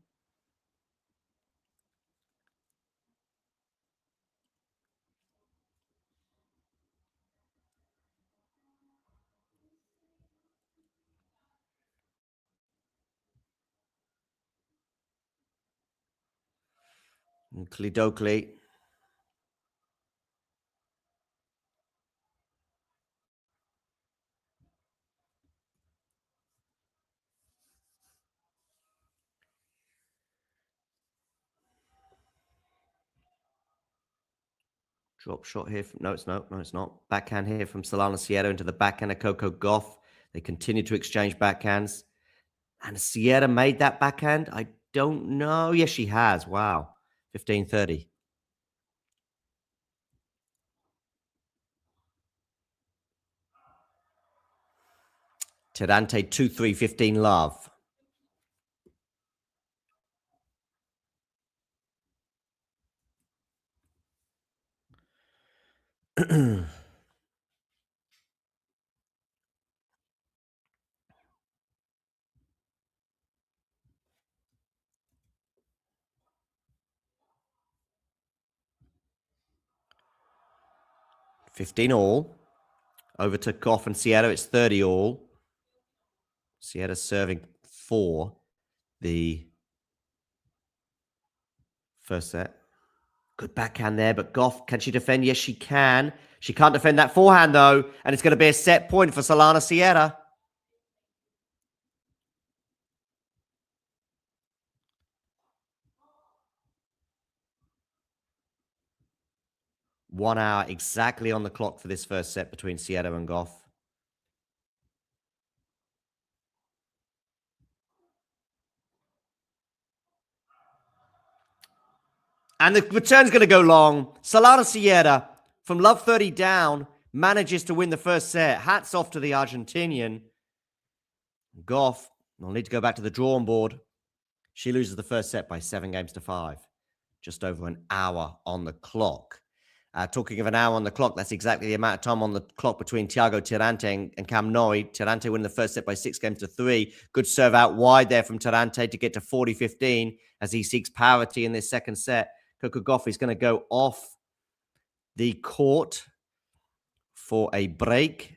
Oakley. Drop shot here. No, it's not. No, it's not. Backhand here from Solana Sierra into the backhand of Coco Gauff. They continue to exchange backhands. And Sierra made that backhand? I don't know. Yes, she has. Wow. 15-30. Tirante 2-3, 15 love. $15 over to Gauff and Sierra. It's 30 Sierra serving for the first set. Good backhand there, but Gauff, can she defend? Yes, she can. She can't defend that forehand, though, and it's going to be a set point for Solana Sierra. One hour exactly on the clock for this first set between Sierra and Gauff. And the return's going to go long. Solana Sierra, from love 30 down, manages to win the first set. Hats off to the Argentinian. Gauff will need to go back to the drawing board. She loses the first set by 7-5. Just over an hour on the clock. Talking of an hour on the clock, that's exactly the amount of time on the clock between Thiago Tirante and Cam Norrie. Tirante winning the first set by 6-3. Good serve out wide there from Tirante to get to 40-15 as he seeks parity in this second set. Coco Gauff is going to go off the court for a break.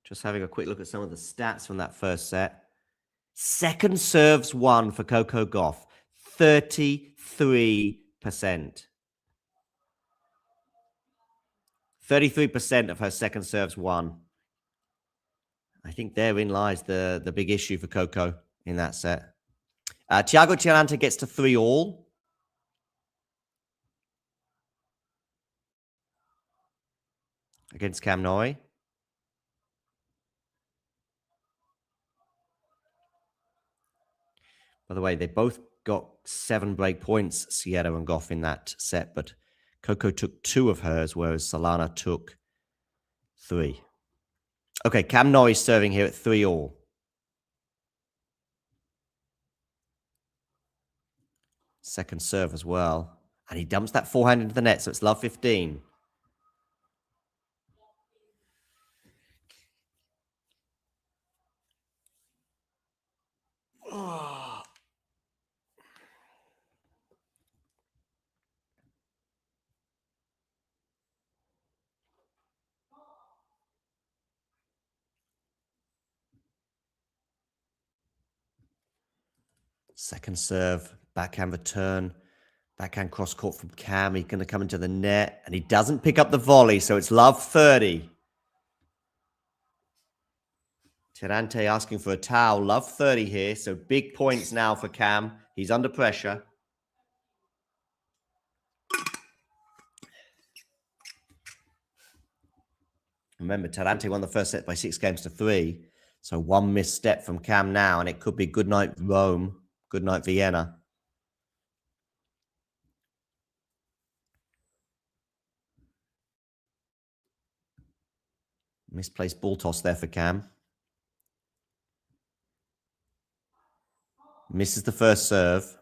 Just having a quick look at some of the stats from that first set. Second serves won for Coco Gauff, 33%. 33% of her second serves won. I think therein lies the big issue for Coco in that set. Thiago Tirante gets to 3-all. Against Cam Norrie. By the way, they both got 7 break points, Sierra and Gauff, in that set, but Coco took 2 of hers, whereas Solana took 3. Okay, Cam Norrie serving here at 3-all. Second serve as well. And he dumps that forehand into the net, so it's love 15. Second serve, backhand return, backhand cross court from Cam. He's going to come into the net, and he doesn't pick up the volley, so it's love 30. Tirante asking for a towel. Love 30 here, so big points now for Cam. He's under pressure. Remember, Tirante won the first set by 6-3. So one misstep from Cam now, and it could be good night Rome, good night Vienna. Misplaced ball toss there for Cam. Misses the first serve.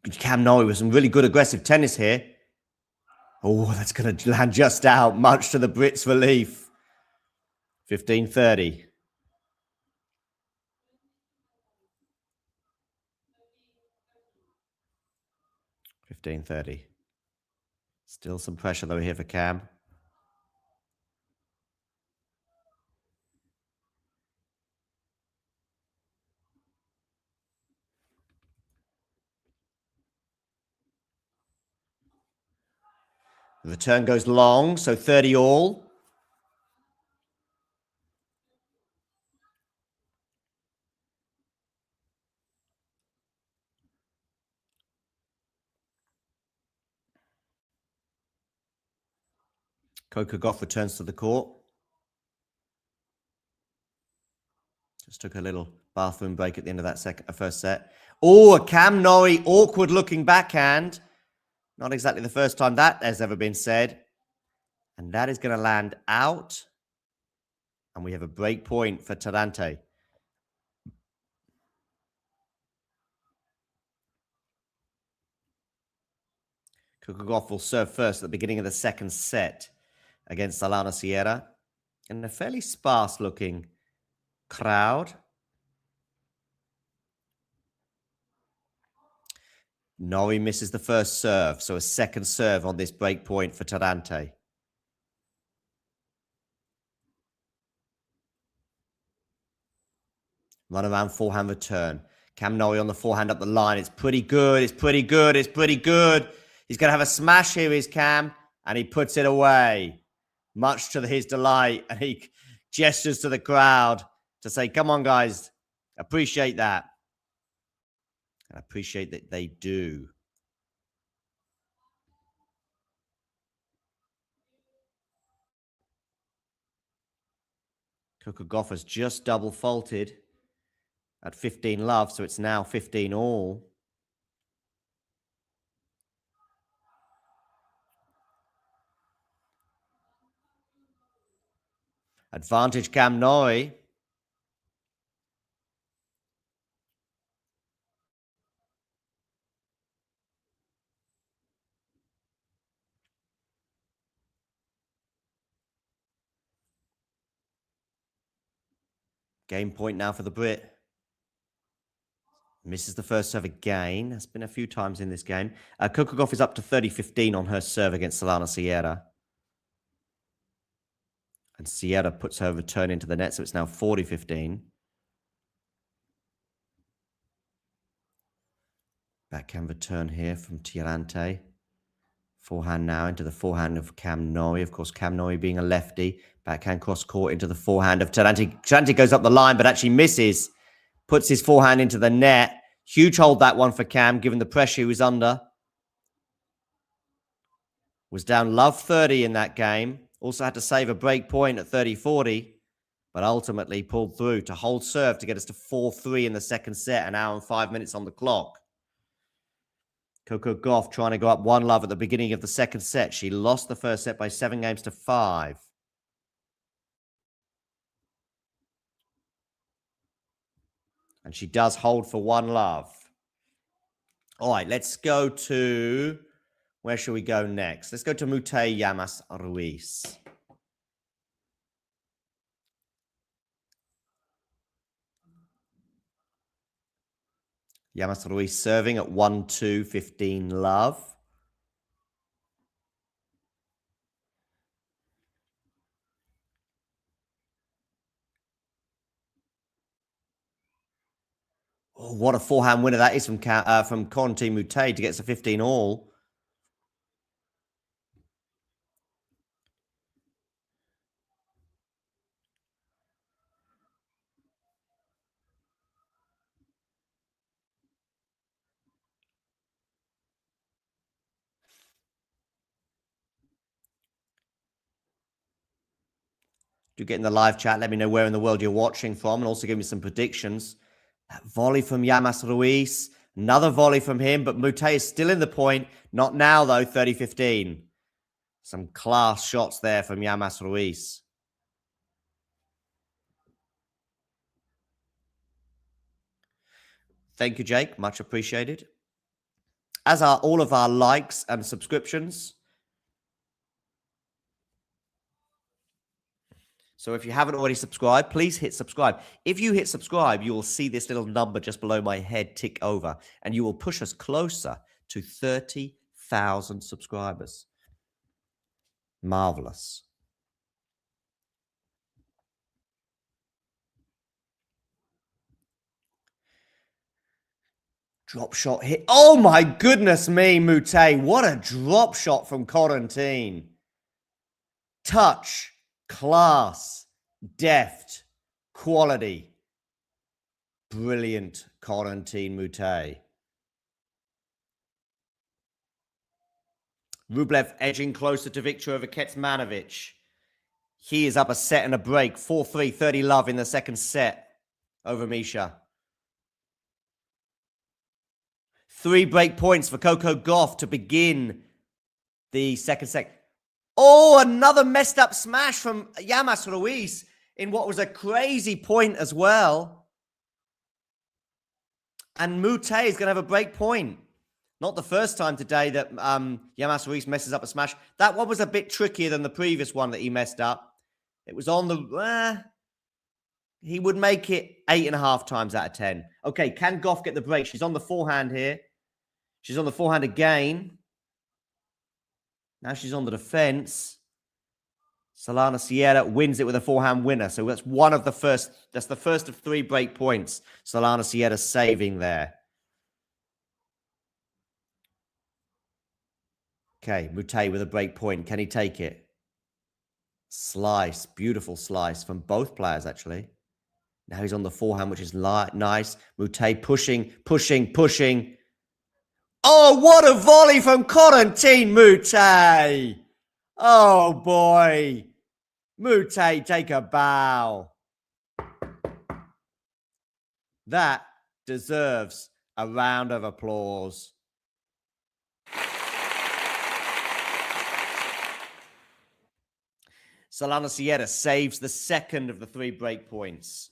Kecmanović with some really good aggressive tennis here. Oh, that's going to land just out, much to the Brits' relief. 15-30. Still some pressure though here for Cam. The return goes long, so 30 all. Gauff returns to the court. Just took a little bathroom break at the end of that first set. Oh, a Kecmanović awkward looking backhand. Not exactly the first time that has ever been said. And that is going to land out. And we have a break point for Tirante. Gauff will serve first at the beginning of the second set against Llamas Sierra. And a fairly sparse-looking crowd. Norrie misses the first serve, so a second serve on this break point for Tirante. Run around forehand return. Kecmanović on the forehand up the line. It's pretty good. It's pretty good. It's pretty good. He's going to have a smash here, is Cam, and he puts it away, much to his delight. And he gestures to the crowd to say, come on, guys, appreciate that. I appreciate that they do. Gauff has just double faulted at 15 love, so it's now 15 all. Advantage Kecmanović. Game point now for the Brit. Misses the first serve again. That's been a few times in this game. Gauff is up to 30-15 on her serve against Llamas Sierra. And Sierra puts her return into the net, so it's now 40-15. Backhand return here from Tirante. Forehand now into the forehand of Kecmanović. Of course, Kecmanović being a lefty. Backhand cross court into the forehand of Tirante. Tirante goes up the line, but actually misses. Puts his forehand into the net. Huge hold that one for Cam, given the pressure he was under. Was down love 30 in that game. Also had to save a break point at 30-40. But ultimately pulled through to hold serve to get us to 4-3 in the second set. An hour and 5 minutes on the clock. Gauff trying to go up 1 love at the beginning of the second set. She lost the first set by 7-5. And she does hold for 1 love. All right, let's go to Where shall we go next? Let's go to Moutet, Llamas Ruiz. Llamas Ruiz serving at 1-2, 15 love. Oh, what a forehand winner that is from Corentin Moutet to get to 15 all. Do get in the live chat. Let me know where in the world you're watching from, and also give me some predictions. That volley from Llamas Ruiz. Another volley from him, but Moutet is still in the point. Not now, though, 30-15. Some class shots there from Llamas Ruiz. Thank you, Jake. Much appreciated. As are all of our likes and subscriptions. So if you haven't already subscribed, please hit subscribe. If you hit subscribe, you will see this little number just below my head tick over, and you will push us closer to 30,000 subscribers. Marvelous. Drop shot hit. Oh my goodness me, Moutet. What a drop shot from Corentin. Touch, class, deft, quality. Brilliant Corentin Moutet. Rublev edging closer to victory over Kecmanović. He is up a set and a break. 4-3, 30 love in the second set over Misha. 3 break points for Coco Gauff to begin the second set. Oh, another messed up smash from Llamas Ruiz in what was a crazy point as well. And Moutet is going to have a break point. Not the first time today that Llamas Ruiz messes up a smash. That one was a bit trickier than the previous one that he messed up. It was on the... he would make it 8.5 times out of 10. Okay, can Gauff get the break? She's on the forehand here. She's on the forehand again. Now she's on the defense. Llamas Sierra wins it with a forehand winner. So that's one of the first. That's the first of 3 break points. Llamas Sierra saving there. Okay, Moutet with a break point. Can he take it? Slice. Beautiful slice from both players, actually. Now he's on the forehand, which is nice. Moutet pushing, pushing, pushing. Oh, what a volley from Corentin Moutet. Oh, boy. Moutet, take a bow. That deserves a round of applause. Llamas Sierra saves the second of the 3 break points.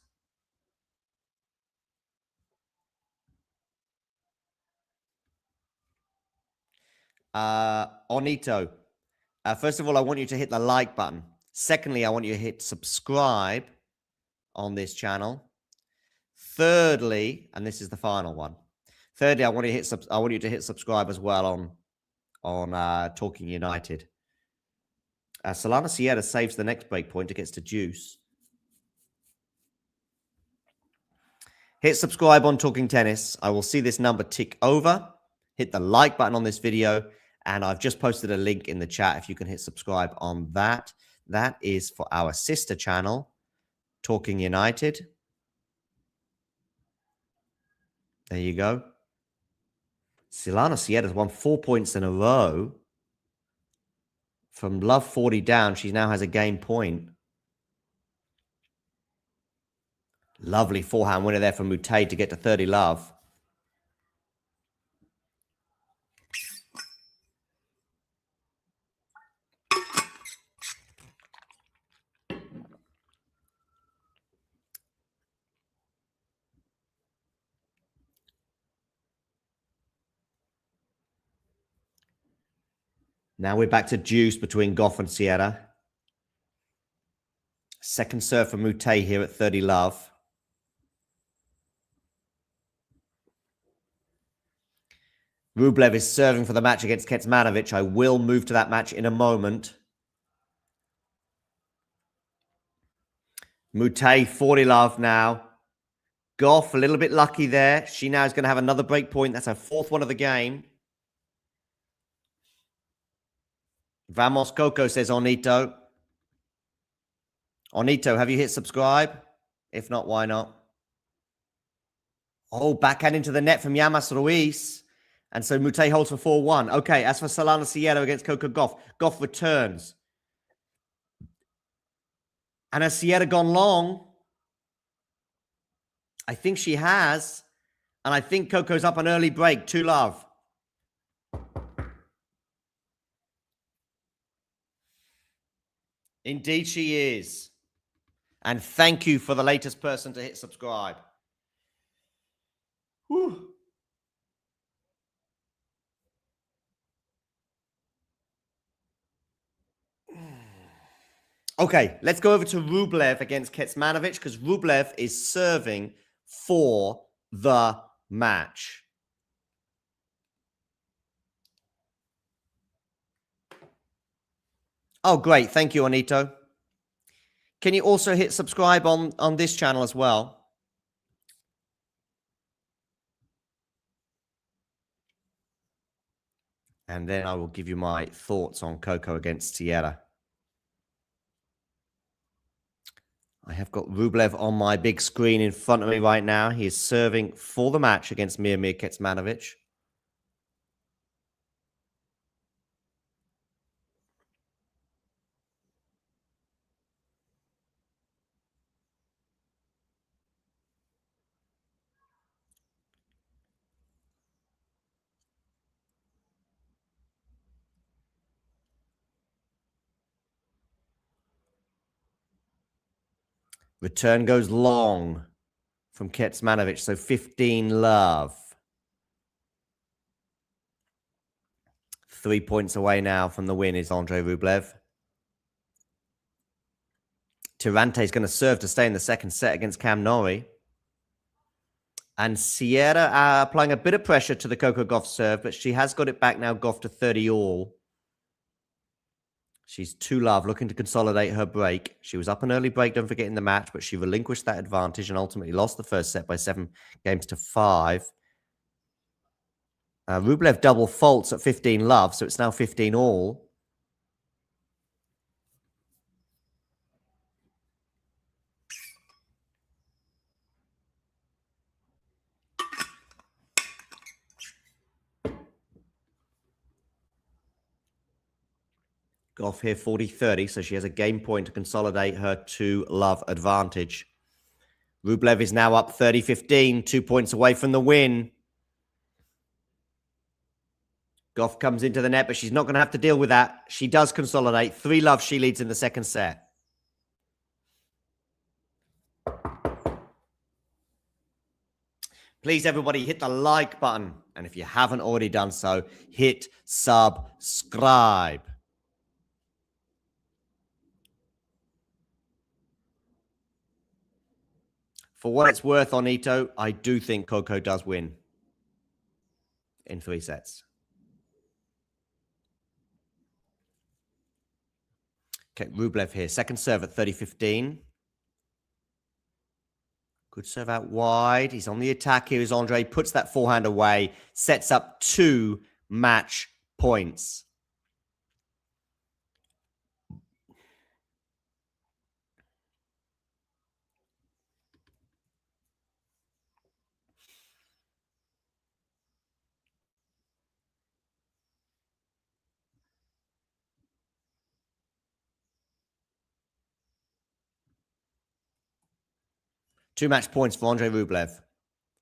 Onito, first of all, I want you to hit the like button. Secondly, I want you to hit subscribe on this channel. Thirdly, and this is the final one. Thirdly, I want you to hit subscribe as well on Talking United. Llamas Sierra saves the next break point. It gets to juice. Hit subscribe on Talking Tennis. I will see this number tick over. Hit the like button on this video. And I've just posted a link in the chat if you can hit subscribe on that. That is for our sister channel, Talking United. There you go. Llamas Sierra's won 4 points in a row. From love 40 down, she now has a game point. Lovely forehand winner there from Moutet to get to 30 love. Now we're back to deuce between Gauff and Sierra. Second serve for Moutet here at 30 love. Rublev is serving for the match against Kecmanović. I will move to that match in a moment. Moutet, 40 love now. Gauff, a little bit lucky there. She now is going to have another break point. That's her fourth one of the game. Vamos Coco, says Onito. Onito, have you hit subscribe? If not, why not? Oh, backhand into the net from Llamas Ruiz. And so Moutet holds for 4-1. Okay, as for Solana Sierra against Coco Gauff, Gauff returns. And has Sierra gone long? I think she has. And I think Coco's up an early break. 2 love. Indeed she is. And thank you for the latest person to hit subscribe. Whew. Okay, let's go over to Rublev against Kecmanović because Rublev is serving for the match. Oh, great. Thank you, Anito. Can you also hit subscribe on this channel as well? And then I will give you my thoughts on Coco against Sierra. I have got Rublev on my big screen in front of me right now. He is serving for the match against Miomir Kecmanović. Return goes long from Kecmanović, so 15 love. 3 points away now from the win is Andrei Rublev. Tirante is going to serve to stay in the second set against Norrie. And Sierra applying a bit of pressure to the Coco Gauff serve, but she has got it back now, Gauff to 30 all. She's 2 love, looking to consolidate her break. She was up an early break, don't forget, in the match, but she relinquished that advantage and ultimately lost the first set by 7 games to 5. Rublev double faults at 15 love, so it's now 15 all. Gauff here 40-30, so she has a game point to consolidate her 2 love advantage. Rublev is now up 30-15, 2 points away from the win. Gauff comes into the net, but she's not going to have to deal with that. She does consolidate. 3 love, she leads in the second set. Please, everybody, hit the like button. And if you haven't already done so, hit subscribe. For what it's worth, Onito, I do think Coco does win in 3 sets. Okay, Rublev here. Second serve at 30-15. Good serve out wide. He's on the attack here as Andre puts that forehand away, sets up 2 match points. Two match points for Andrei Rublev.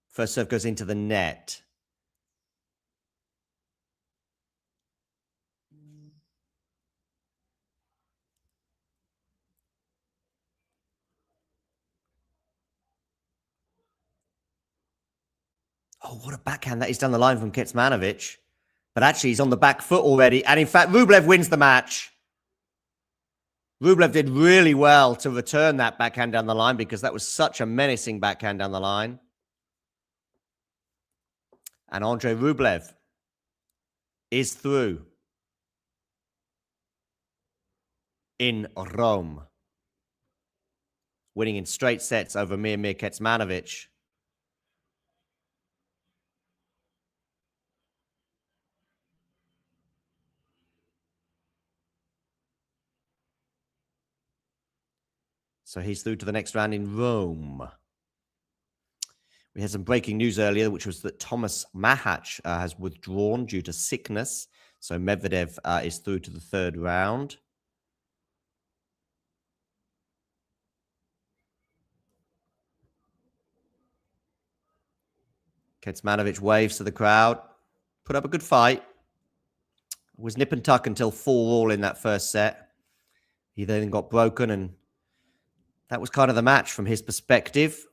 First serve goes into the net. Oh, what a backhand that is down the line from Kecmanović. But actually, he's on the back foot already. And in fact, Rublev wins the match. Rublev did really well to return that backhand down the line because that was such a menacing backhand down the line. And Andrei Rublev is through in Rome, winning in straight sets over Mir Kecmanović. So he's through to the next round in Rome. We had some breaking news earlier, which was that Thomas Mahach has withdrawn due to sickness. So Medvedev is through to the third round. Kecmanović waves to the crowd. Put up a good fight. It was nip and tuck until 4-all in that first set. He then got broken, and that was kind of the match from his perspective.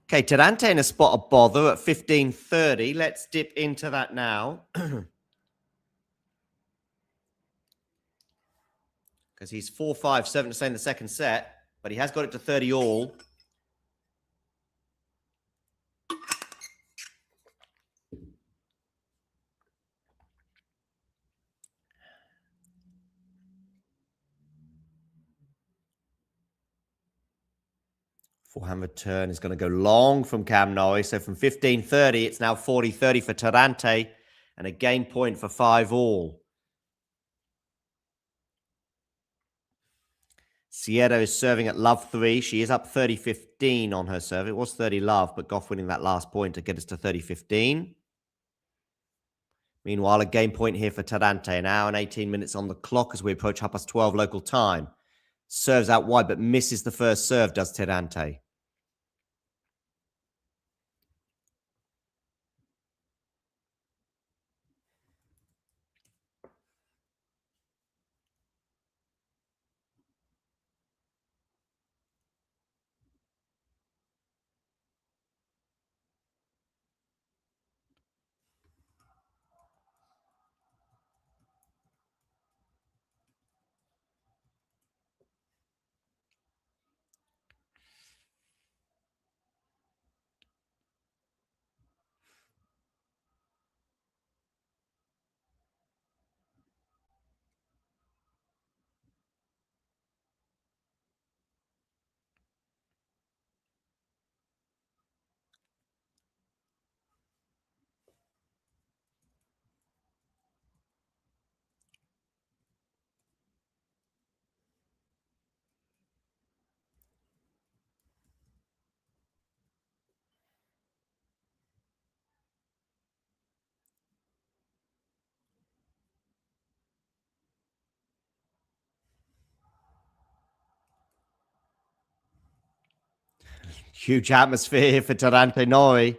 Okay, Tirante in a spot of bother at 15:30. Let's dip into that now. Because he's 4-5-7 to stay in the second set, but he has got it to 30-all. Forehand return is going to go long from Cam Norrie. So from 15:30, it's now 40-30 for Tirante and a game point for 5-all. Sierra is serving at love 3. She is up 30-15 on her serve. It was 30 love, but Gauff winning that last point to get us to 30-15. Meanwhile, a game point here for Tirante. An hour and 18 minutes on the clock as we approach 12:30 local time. Serves out wide, but misses the first serve, does Tirante. Huge atmosphere here for Tirante Norrie.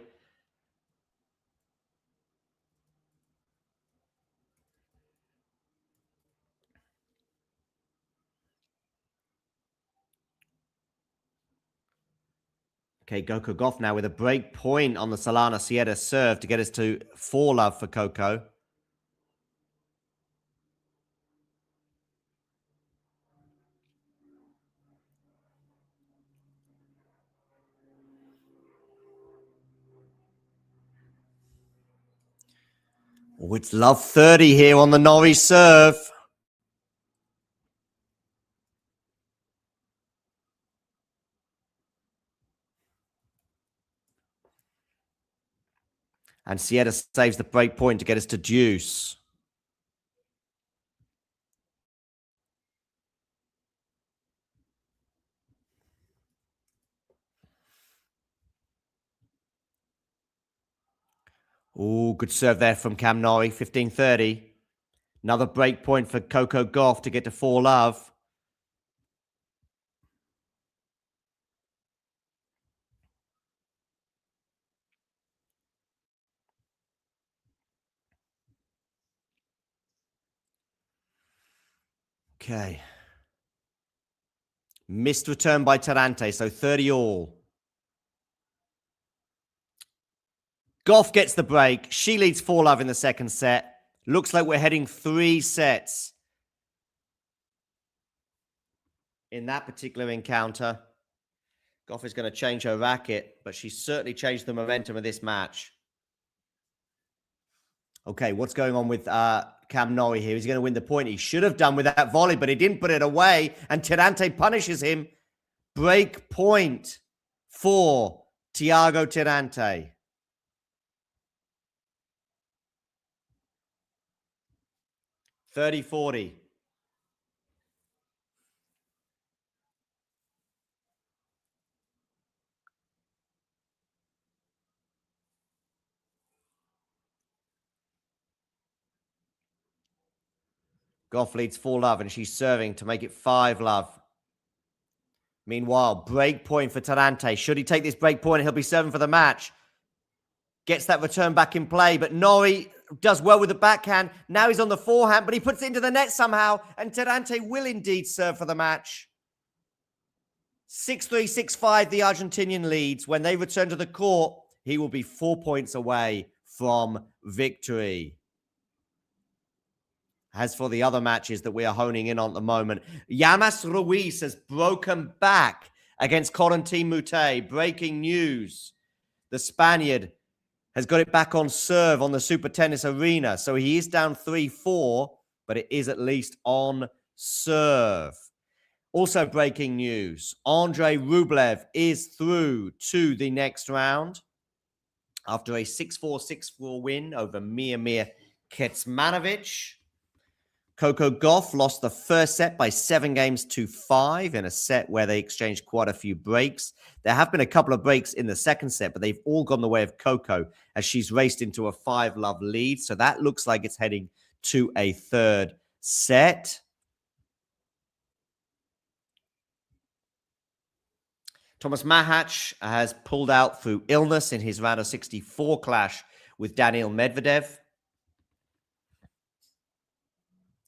Okay, Coco Gauff now with a break point on the Solana Sierra serve to get us to 4-love for Coco. Oh, it's love 30 here on the Norrie serve. And Sierra saves the break point to get us to deuce. Oh, good serve there from Cam Norrie, 15:30. Another break point for Coco Gauff to get to 4-love. Okay. Missed return by Tirante, so 30-all. Gauff gets the break. She leads 4-love in the second set. Looks like we're heading 3 sets in that particular encounter. Gauff is going to change her racket, but she's certainly changed the momentum of this match. Okay, what's going on with Cam Norrie here? He's going to win the point. He should have done with that volley, but he didn't put it away, and Tirante punishes him. Break point for Thiago Tirante. (30-40). Gauff leads 4-love, and she's serving to make it 5-love. Meanwhile, break point for Tirante. Should he take this break point, he'll be serving for the match. Gets that return back in play, but Norrie does well with the backhand. Now he's on the forehand, but he puts it into the net somehow, and Tirante will indeed serve for the match. 6-3, 6-5, the Argentinian leads. When they return to the court, he will be 4 points away from victory. As for the other matches that we are honing in on at the moment, Llamas Ruiz has broken back against Corentin Moutet. Breaking news. The Spaniard has got it back on serve on the Super Tennis Arena. So he is down 3-4, but it is at least on serve. Also breaking news. Andrei Rublev is through to the next round after a 6-4, 6-4 win over Miomir Kecmanović. Coco Gauff lost the first set by 7-5 in a set where they exchanged quite a few breaks. There have been a couple of breaks in the second set, but they've all gone the way of Coco as she's raced into a 5-love lead. So that looks like it's heading to a third set. Thomas Mahach has pulled out through illness in his round of 64 clash with Daniil Medvedev.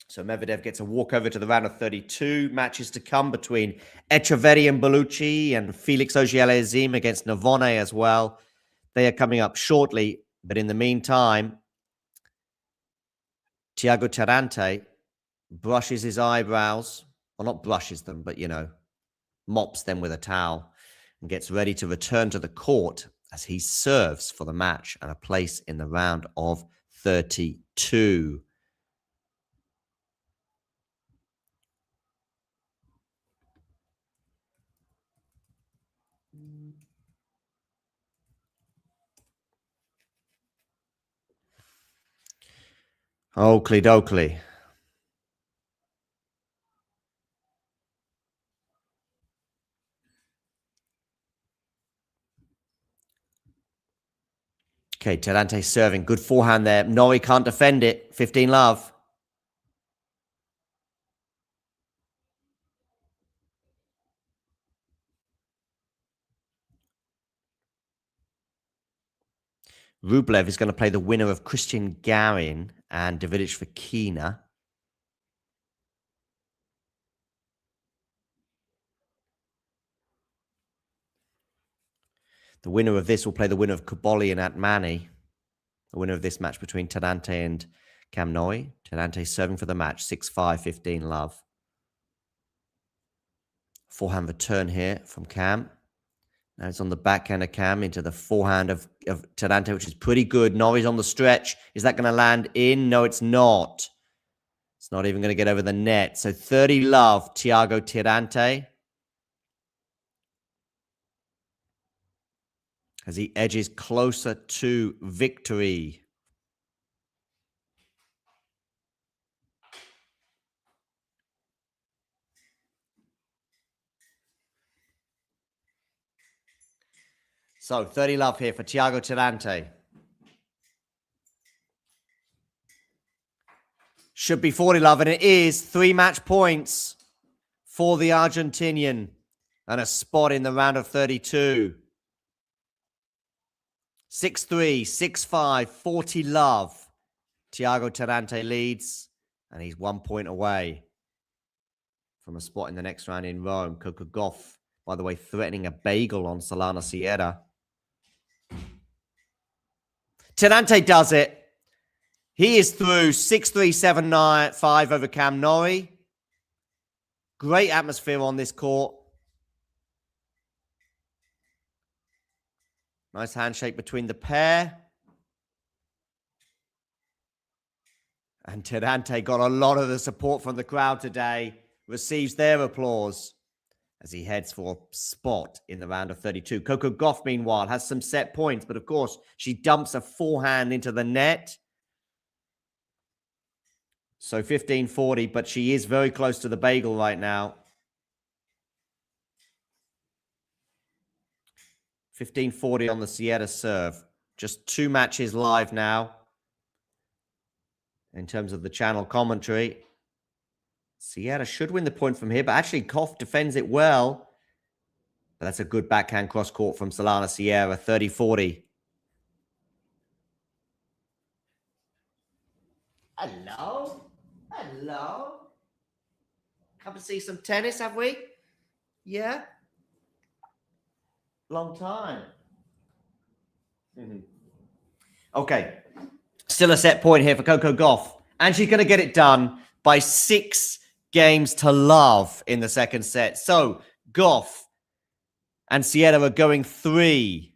So Medvedev gets a walkover to the round of 32. Matches to come between Echeverri and Bellucci and Felix Auger-Aliassime against Navone as well. They are coming up shortly. But in the meantime, Thiago Tirante brushes his eyebrows. Well, not brushes them, but, mops them with a towel and gets ready to return to the court as he serves for the match and a place in the round of 32. Oakley dokley. Okay, Tirante serving. Good forehand there. Norrie can't defend it. 15-love. Rublev is going to play the winner of Christian Garin and Davidovich Fokina. The winner of this will play the winner of Kuboli and Atmani. The winner of this match between Tirante and Cam Norrie. Tirante serving for the match. 6-5, 15-love. Forehand return here from Cam. Now it's on the backhand of Cam into the forehand of Tirante, which is pretty good. Norrie's on the stretch. Is that going to land in? No, it's not. It's not even going to get over the net. So 30-love, Thiago Tirante. As he edges closer to victory. So 30-love here for Thiago Tirante. Should be 40-love, and it is 3 match points for the Argentinian and a spot in the round of 32. 6-3, 6-5, 40-love. Thiago Tirante leads, and he's 1 point away from a spot in the next round in Rome. Coco Gauff, by the way, threatening a bagel on Llamas Sierra. Tirante does it. He is through 6-3, 7-9, 5 over Kecmanović. Great atmosphere on this court. Nice handshake between the pair. And Tirante got a lot of the support from the crowd today. Receives their applause as he heads for a spot in the round of 32. Coco Gauff, meanwhile, has some set points, but of course, she dumps a forehand into the net. So 15-40, but she is very close to the bagel right now. 15-40 on the Sierra serve. Just 2 matches live now in terms of the channel commentary. Sierra should win the point from here, but actually Gauff defends it well. But that's a good backhand cross court from Solana Sierra, 30-40. Hello? Hello? Come to see some tennis, have we? Yeah? Long time. Okay. Still a set point here for Coco Gauff. And she's going to get it done by 6 games to love in the second set. So, Gauff and Sierra are going 3.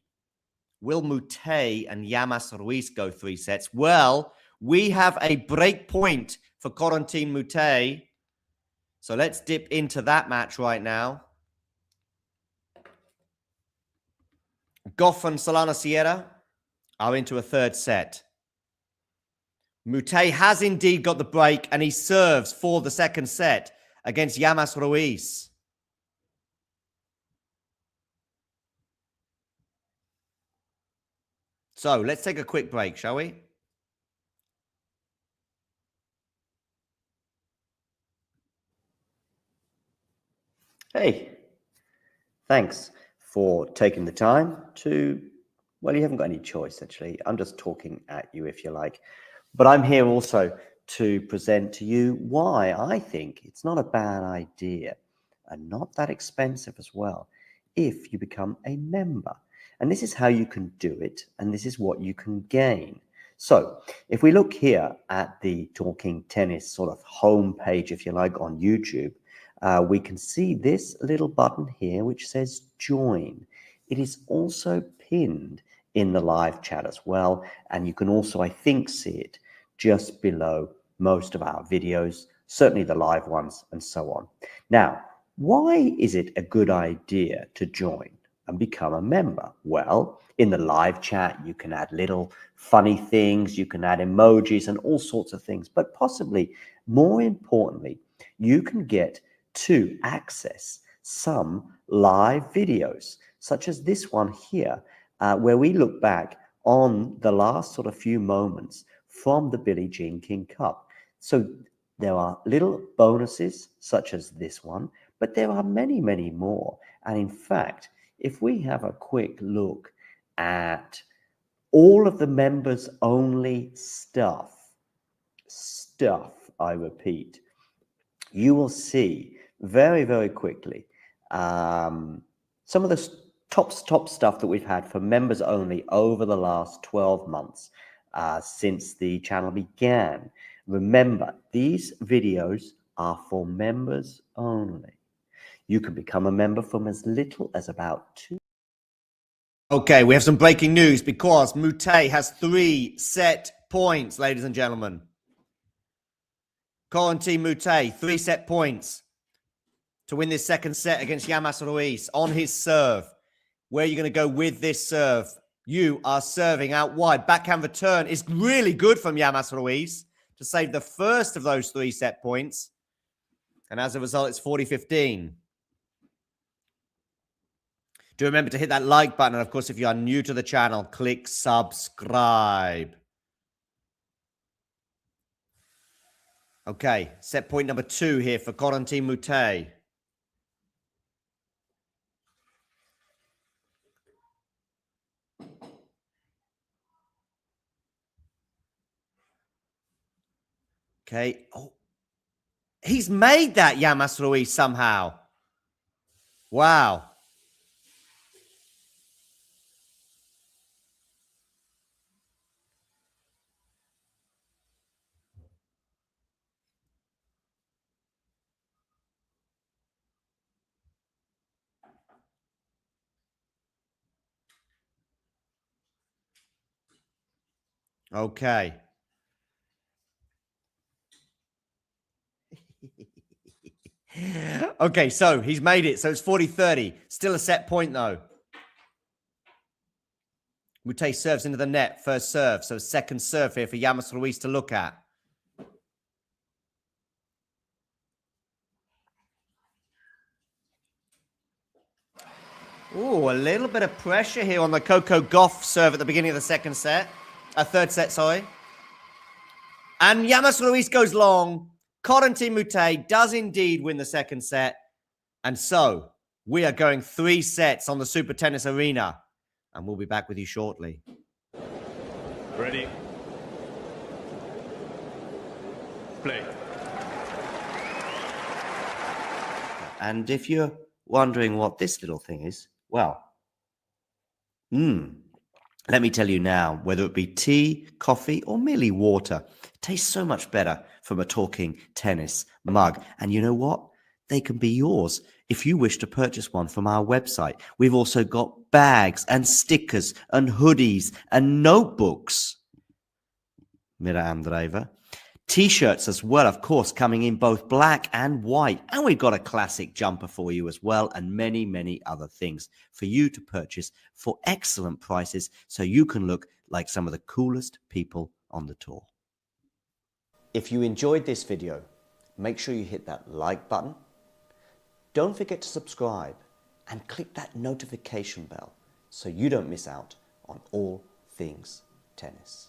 Will Moutet and Llamas Ruiz go 3 sets? Well, we have a break point for Corentin Moutet. So let's dip into that match right now. Gauff and Solana Sierra are into a 3rd set. Moutet has indeed got the break, and he serves for the 2nd set against Llamas Ruiz. So let's take a quick break, shall we? Hey, thanks for taking the time to, well, you haven't got any choice, actually. I'm just talking at you, if you like. But I'm here also to present to you why I think it's not a bad idea and not that expensive as well if you become a member. And this is how you can do it, and this is what you can gain. So if we look here at the Talking Tennis sort of homepage, if you like, on YouTube, we can see this little button here which says join. It is also pinned in the live chat as well, and you can also, I think, see it just below most of our videos, certainly the live ones and so on. Now, why is it a good idea to join and become a member? Well, in the live chat, you can add little funny things, you can add emojis and all sorts of things, but possibly more importantly, you can get to access some live videos, such as this one here, where we look back on the last sort of few moments from the Billie Jean King Cup. So there are little bonuses such as this one, but there are many, many more. And in fact, if we have a quick look at all of the members only stuff, I repeat, you will see very, very quickly some of the top stuff that we've had for members only over the last 12 months since the channel began. Remember, these videos are for members only. You can become a member from as little as about 2. Okay, we have some breaking news because Moutet has 3 set points, ladies and gentlemen. Corentin Moutet, 3 set points to win this second set against Llamas Ruiz on his serve. Where are you going to go with this serve? You are serving out wide. Backhand return is really good from Llamas Ruiz to save the first of those 3 set points. And as a result, it's 40-15. Do remember to hit that like button. And of course, if you are new to the channel, click subscribe. Okay, set point number 2 here for Corentin Moutet. Okay. Oh, he's made that Llamas Ruiz somehow. Wow. Okay. Okay, so he's made it. So it's 40-30. Still a set point, though. Moutet serves into the net. First serve. So second serve here for Llamas Ruiz to look at. Ooh, a little bit of pressure here on the Gauff serve at the beginning of the second set. Third set, sorry. And Llamas Ruiz goes long. Corentin Moutet does indeed win the second set. And so we are going 3 sets on the Super Tennis Arena. And we'll be back with you shortly. Ready. Play. And if you're wondering what this little thing is, well, let me tell you now, whether it be tea, coffee, or merely water, it tastes so much better from a talking tennis mug. And you know what? They can be yours if you wish to purchase one from our website. We've also got bags and stickers and hoodies and notebooks. Mira Andreeva. T-shirts as well, of course, coming in both black and white. And we've got a classic jumper for you as well, and many, many other things for you to purchase for excellent prices so you can look like some of the coolest people on the tour. If you enjoyed this video, make sure you hit that like button. Don't forget to subscribe and click that notification bell so you don't miss out on all things tennis.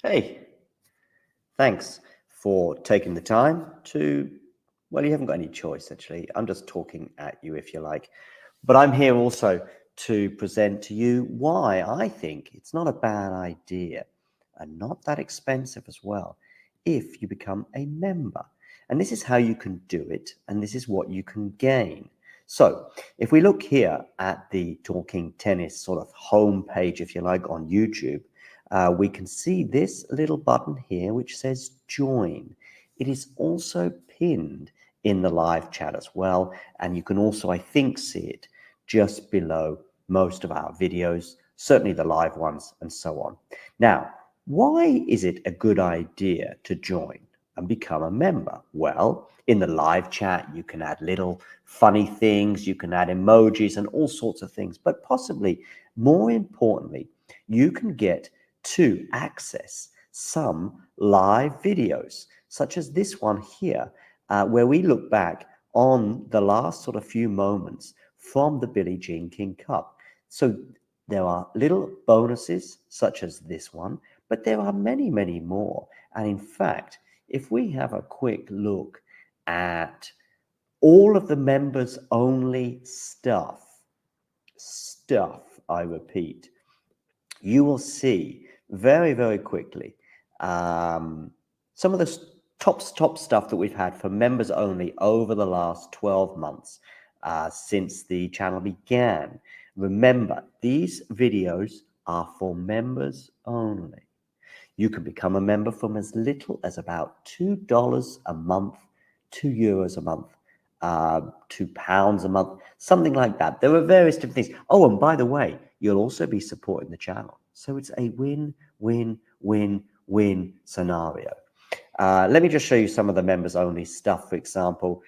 Hey, thanks for taking the time to, well, you haven't got any choice actually. I'm just talking at you if you like. But I'm here also to present to you why I think it's not a bad idea and not that expensive as well if you become a member. And this is how you can do it, and this is what you can gain. So if we look here at the Talking Tennis sort of home page, if you like, on YouTube, we can see this little button here which says join. It is also pinned in the live chat as well, and you can also, I think, see it just below most of our videos, certainly the live ones and so on. Now, why is it a good idea to join and become a member? Well, in the live chat, you can add little funny things, you can add emojis and all sorts of things, but possibly more importantly, you can get to access some live videos, such as this one here, where we look back on the last sort of few moments from the Billie Jean King Cup. So there are little bonuses such as this one, but there are many, many more. And in fact, if we have a quick look at all of the members only stuff, I repeat, you will see very, very quickly some of the top stuff that we've had for members only over the last 12 months since the channel began. Remember, these videos are for members only. You can become a member from as little as about $2 a month, €2 a month, £2 a month, something like that. There are various different things. Oh, and by the way, you'll also be supporting the channel. So it's a win-win-win-win scenario. Let me just show you some of the members only stuff. For example,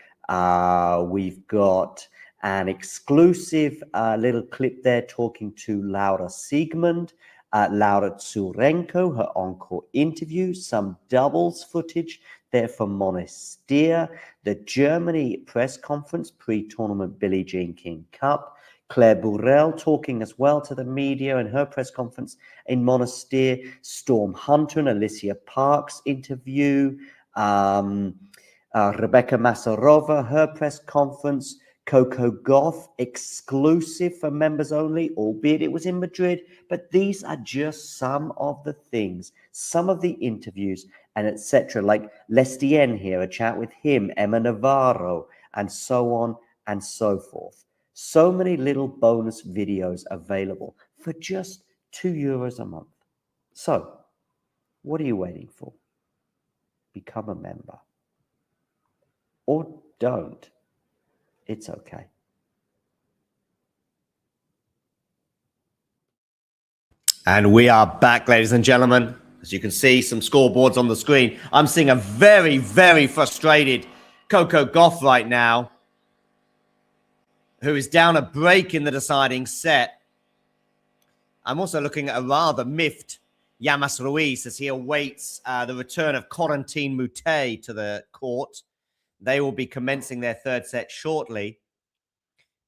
we've got an exclusive little clip there talking to Laura Siegmund, Laura Tsurenko, her encore interview, some doubles footage there from Monastir, the Germany press conference pre-tournament Billie Jean King Cup, Claire Burrell talking as well to the media in her press conference in Monastir, Storm Hunter and Alicia Parks interview, Rebecca Masarova, her press conference, Coco Gauff exclusive for members only, albeit it was in Madrid, but these are just some of the things, some of the interviews and etc. Like Lestien here, a chat with him, Emma Navarro, and so on and so forth. So many little bonus videos available for just €2 a month. So, what are you waiting for? Become a member. Or don't. It's okay. And we are back, ladies and gentlemen. As you can see, some scoreboards on the screen. I'm seeing a very, very frustrated Coco Gauff right now, who is down a break in the deciding set. I'm also looking at a rather miffed Llamas Ruiz as he awaits the return of Corentin Moutet to the court. They will be commencing their third set shortly.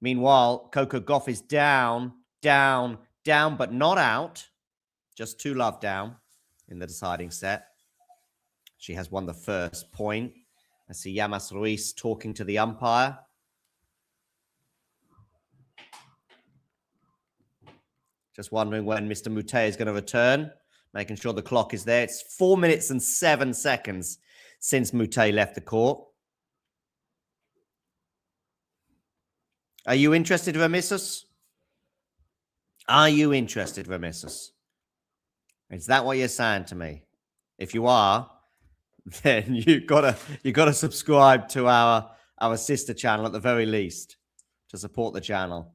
Meanwhile, Coco Gauff is down, but not out. Just 2-love down in the deciding set. She has won the first point. I see Llamas Ruiz talking to the umpire. Just wondering when Mr. Moutet is going to return, making sure the clock is there. It's 4 minutes and 7 seconds since Moutet left the court. Are you interested, Remissus? Are you interested, Remissus? Is that what you're saying to me? If you are, then you gotta subscribe to our sister channel at the very least to support the channel.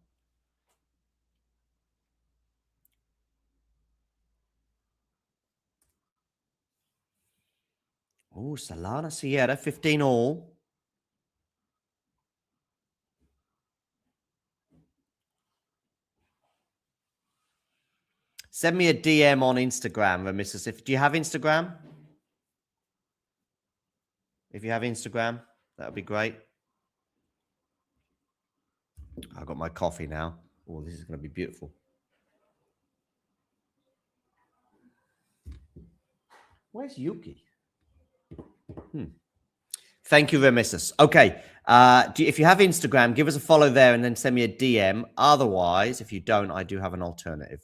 Oh, Solana Sierra, 15 all. Send me a DM on Instagram, Mrs. Do you have Instagram? If you have Instagram, that would be great. I've got my coffee now. Oh, this is going to be beautiful. Where's Yuki? Thank you, Remissus. Okay. If you have Instagram, give us a follow there and then send me a DM. Otherwise, if you don't, I do have an alternative.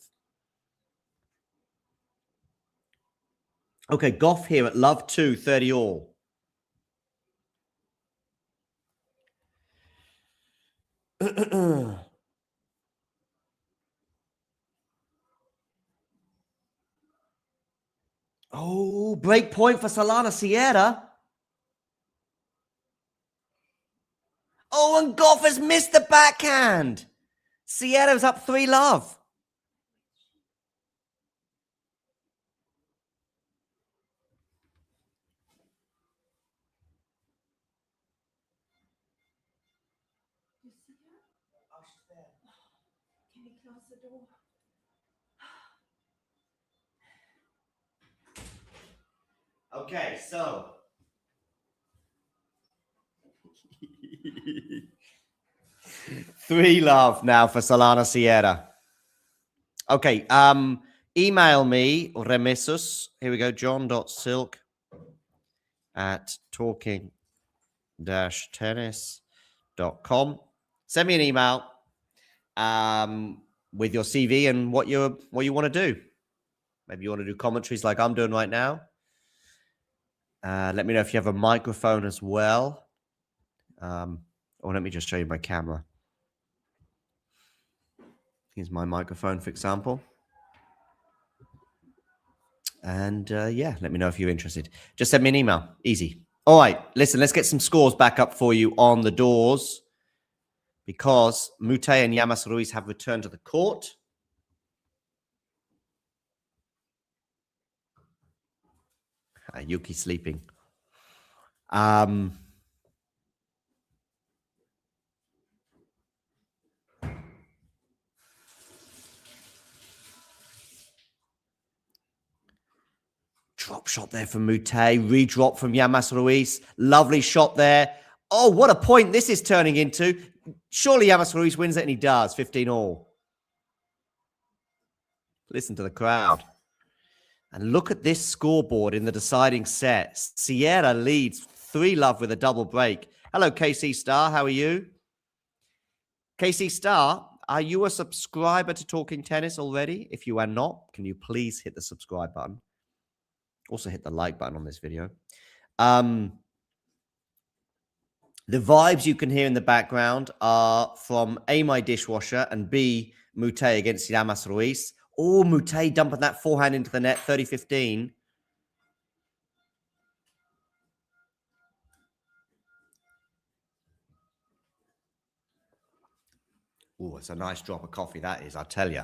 Okay, Gauff here at love 2, 30 all. Oh, break point for Solana Sierra. Oh, and Gauff has missed the backhand. Sierra's up 3-love. Can you close the door? Okay, so 3-love now for Solana Sierra. Okay, email me, Remissus. Here we go, john.silk@talking-tennis.com. Send me an email with your CV and what you want to do. Maybe you want to do commentaries like I'm doing right now. Let me know if you have a microphone as well. Or let me just show you my camera. Here's my microphone, for example. And yeah, let me know if you're interested. Just send me an email. Easy. All right, listen, let's get some scores back up for you on the doors because Moutet and Llamas Ruiz have returned to the court. Yuki sleeping. Drop shot there from Moutet. Redrop from Llamas Ruiz. Lovely shot there. Oh, what a point this is turning into. Surely Llamas Ruiz wins it, and he does. 15 all. Listen to the crowd. And look at this scoreboard in the deciding set. Sierra leads 3-love with a double break. Hello, KC Star. How are you? KC Star, are you a subscriber to Talking Tennis already? If you are not, can you please hit the subscribe button? Also hit the like button on this video. The vibes you can hear in the background are from A, my dishwasher, and B, Moutet against Llamas Ruiz. Oh, Moutet dumping that forehand into the net, 30-15. Oh, it's a nice drop of coffee, that is, I tell you.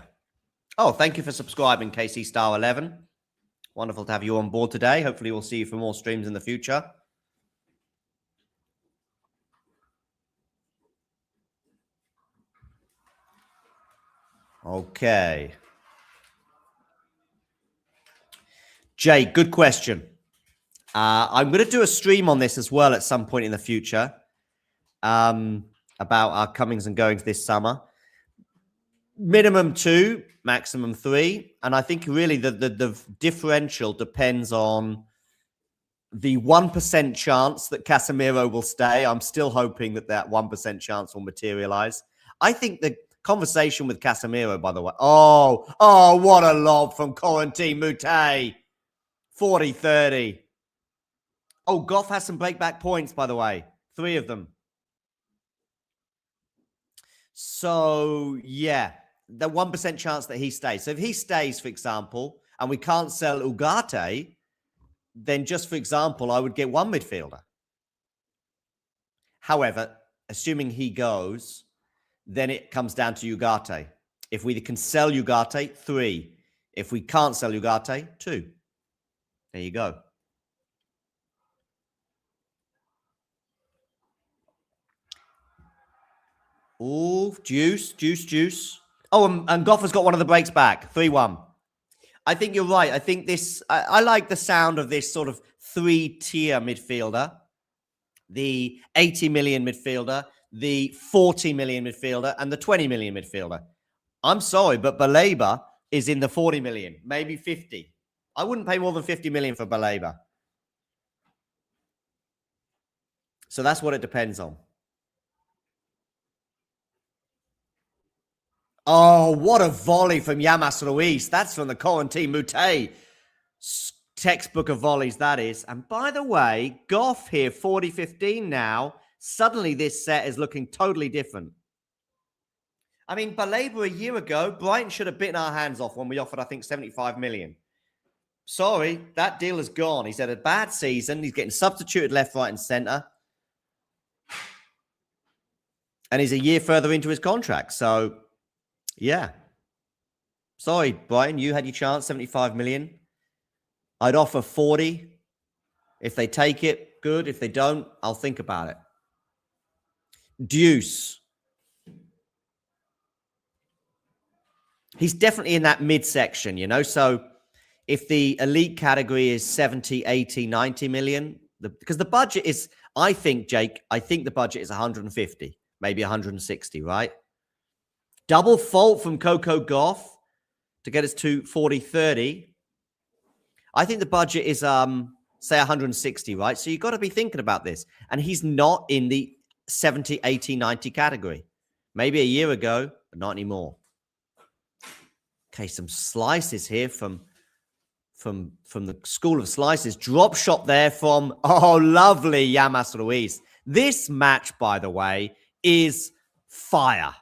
Oh, thank you for subscribing, KC Star 11. Wonderful to have you on board today. Hopefully we'll see you for more streams in the future. Okay. Jay, good question. I'm going to do a stream on this as well at some point in the future about our comings and goings this summer. Minimum 2, maximum 3. And I think really the differential depends on the 1% chance that Casemiro will stay. I'm still hoping that 1% chance will materialize. I think the conversation with Casemiro, by the way. Oh, what a lob from Corentin Moutet. 40-30. Oh, Gauff has some breakback points, by the way. 3 of them. So, yeah, the 1% chance that he stays. So if he stays, for example, and we can't sell Ugarte, then just for example, I would get 1 midfielder. However, assuming he goes, then it comes down to Ugarte. If we can sell Ugarte, 3. If we can't sell Ugarte, 2. There you go. Oh, juice. Oh, and Gauff has got one of the breaks back. 3-1. I think you're right. I think this... I like the sound of this sort of 3-tier midfielder. The 80 million midfielder, the 40 million midfielder, and the 20 million midfielder. I'm sorry, but Baleba is in the 40 million, maybe 50. I wouldn't pay more than 50 million for Baleba. So that's what it depends on. Oh, what a volley from Llamas Ruiz. That's from the Corentin Moutet. Textbook of volleys, that is. And by the way, Gauff here, 40-15 now. Suddenly this set is looking totally different. I mean, Baleba a year ago, Brighton should have bitten our hands off when we offered, I think, 75 million. Sorry, that deal is gone. He's had a bad season. He's getting substituted left, right, and centre. And he's a year further into his contract. So, yeah. Sorry, Brighton, you had your chance, 75 million. I'd offer 40. If they take it, good. If they don't, I'll think about it. Deuce. He's definitely in that midsection, you know. So if the elite category is 70, 80, 90 million, because the budget is, I think, Jake, I think the budget is 150, maybe 160, right? Double fault from Coco Gauff to get us to 40-30. I think the budget is, say, 160, right? So you've got to be thinking about this. And he's not in the 70, 80, 90 category. Maybe a year ago, but not anymore. Okay, some slices here from the School of Slices. Drop shot there from, oh, lovely Llamas Ruiz. This match, by the way, is fire.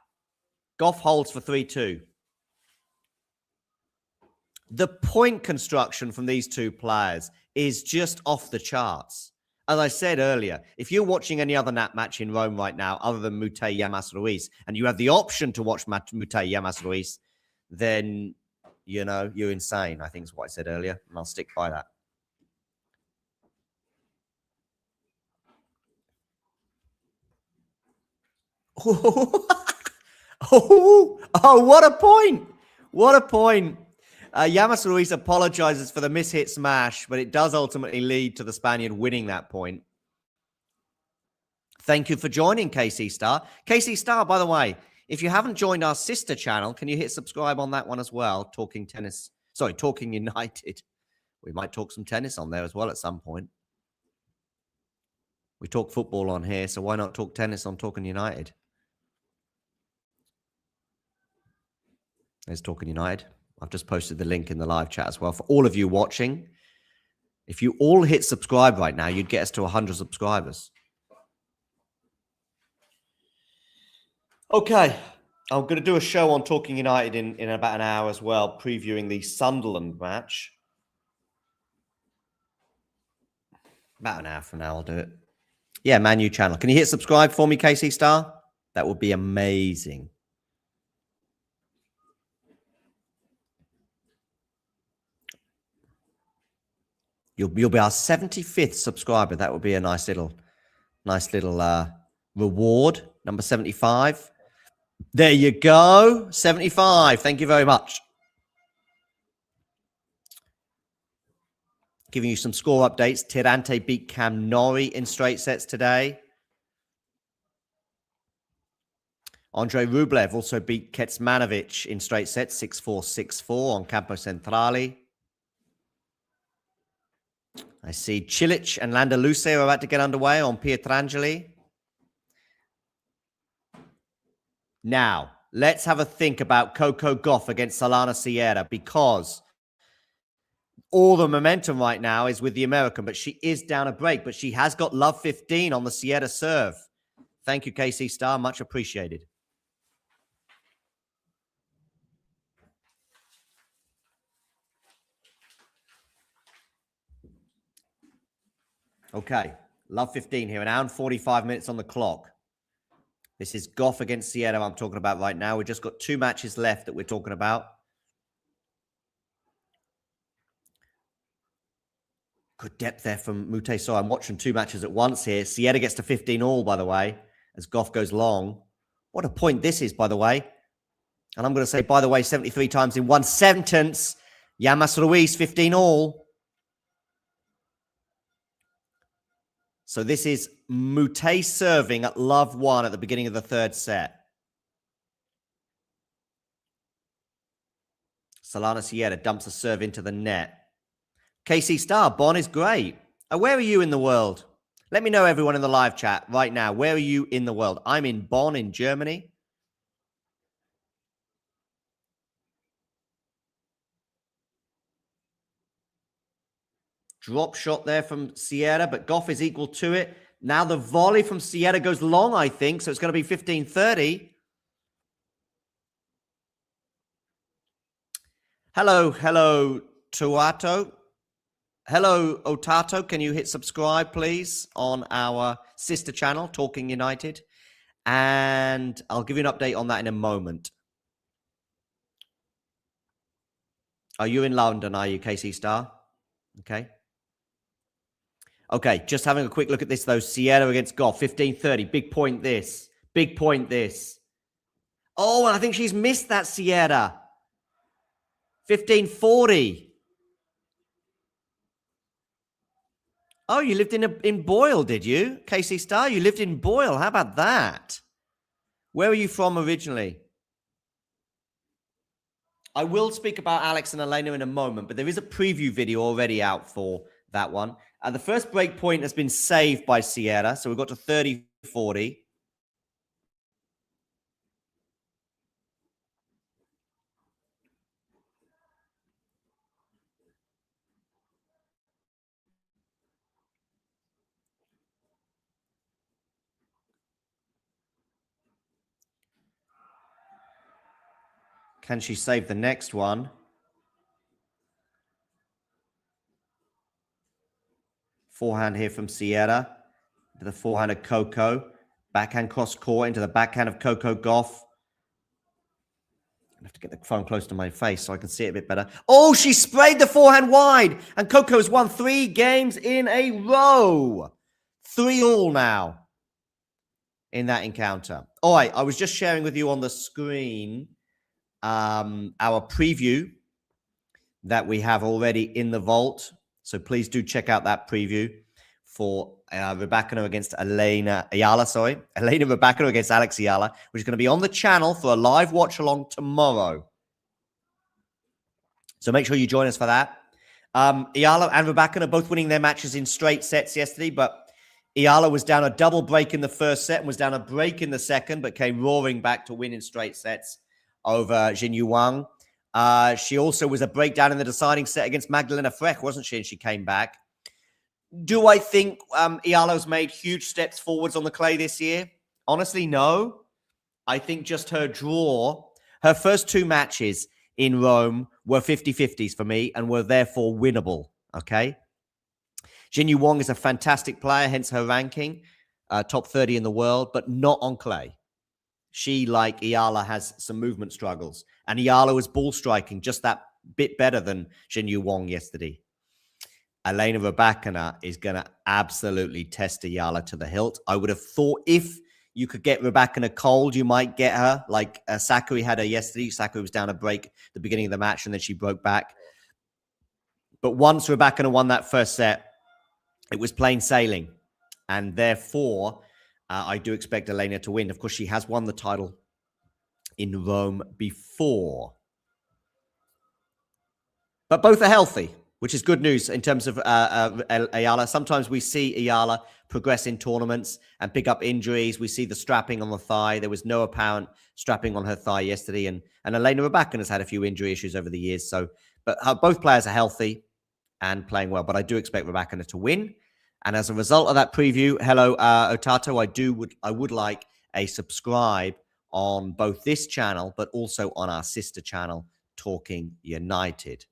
Gauff holds for 3-2. The point construction from these two players is just off the charts. As I said earlier, if you're watching any other match in Rome right now, other than Moutet Llamas Ruiz, and you have the option to watch Moutet Llamas Ruiz, then, you know, you're insane, I think is what I said earlier, and I'll stick by that. Oh, what a point. What a point. Llamas Ruiz apologizes for the mishit smash, but it does ultimately lead to the Spaniard winning that point. Thank you for joining, KC Star. KC Star, by the way, if you haven't joined our sister channel, can you hit subscribe on that one as well? Talking Tennis. Sorry, Talking United. We might talk some tennis on there as well at some point. We talk football on here, so why not talk tennis on Talking United? There's Talking United. I've just posted the link in the live chat as well. For all of you watching, if you all hit subscribe right now, you'd get us to 100 subscribers. Okay. I'm going to do a show on Talking United in about an hour as well, previewing the Sunderland match. About an hour from now, I'll do it. Yeah, Man U channel. Can you hit subscribe for me, KC Star? That would be amazing. You'll be our 75th subscriber. That would be a nice little reward. Number 75. There you go. 75. Thank you very much. Giving you some score updates. Tirante beat Kecmanović in straight sets today. Andrei Rublev also beat Kecmanović in straight sets, 6-4, 6-4 on Campo Centrale. I see Cilic and Landaluce are about to get underway on Pietrangeli. Now, let's have a think about Coco Gauff against Solana Sierra, because all the momentum right now is with the American, but she is down a break, but she has got love 15 on the Sierra serve. Thank you, KC Star. Much appreciated. Okay, love 15 here, an hour and 45 minutes on the clock. This is Gauff against Sierra I'm talking about right now. We've just got 2 matches left that we're talking about. Good depth there from Moutet. So I'm watching 2 matches at once here. Sierra gets to 15 all, by the way, as Gauff goes long. What a point this is, by the way. And I'm going to say, by the way, 73 times in one sentence. Llamas Ruiz, 15 all. So this is Moutet serving at love 1 at the beginning of the 3rd set. Solana Sierra dumps a serve into the net. KC Star, Bonn is great. Where are you in the world? Let me know, everyone in the live chat right now. Where are you in the world? I'm in Bonn in Germany. Drop shot there from Sierra, but Gauff is equal to it. Now the volley from Sierra goes long, I think, so it's going to be 15-30. Hello, Tuato. Hello, Otato. Can you hit subscribe, please, on our sister channel, Talking United? And I'll give you an update on that in a moment. Are you in London, are you, KC Star? Okay. Okay, just having a quick look at this, though. Sierra against Gauff, 15-30. Big point this. Big point this. Oh, and I think she's missed that, Sierra. 15-40. Oh, you lived in Boyle, did you? KC Star, you lived in Boyle. How about that? Where are you from originally? I will speak about Alex and Elena in a moment, but there is a preview video already out for that one. The first break point has been saved by Sierra, so we've got to 30-40. Can she save the next one? Forehand here from Sierra. To the forehand of Coco. Backhand cross court into the backhand of Coco Gauff. I have to get the phone close to my face so I can see it a bit better. Oh, she sprayed the forehand wide. And Coco's won 3 games in a row. 3 all now in that encounter. All right, I was just sharing with you on the screen our preview that we have already in the vault. So please do check out that preview for Rybakina against Elena Rybakina against Alex Ayala, which is going to be on the channel for a live watch along tomorrow. So make sure you join us for that. Ayala and Rybakina both winning their matches in straight sets yesterday, but Ayala was down a double break in the first set and was down a break in the second, but came roaring back to win in straight sets over Jinyu Wang. She also was a breakdown in the deciding set against Magdalena Frech, wasn't she? And she came back. Do I think Ayala's made huge steps forwards on the clay this year? Honestly, no. I think just her draw, her first 2 matches in Rome were 50-50s for me and were therefore winnable, okay? Jinyu Wang is a fantastic player, hence her ranking, top 30 in the world, but not on clay. She, like Ayala, has some movement struggles. And Ayala was ball striking just that bit better than Jinyu Wang yesterday. Elena Rybakina is going to absolutely test Ayala to the hilt. I would have thought if you could get Rybakina cold, you might get her. Like Sakkari had her yesterday. Sakkari was down a break at the beginning of the match, and then she broke back. But once Rybakina won that first set, it was plain sailing. And therefore, I do expect Elena to win. Of course, she has won the title in Rome before. But both are healthy, which is good news in terms of Ayala. Sometimes we see Ayala progress in tournaments and pick up injuries. We see the strapping on the thigh. There was no apparent strapping on her thigh yesterday. And Elena Rybakina has had a few injury issues over the years. But both players are healthy and playing well. But I do expect Rybakina to win. And as a result of that preview, hello, Otato, I would like a subscribe on both this channel, but also on our sister channel, Talking United.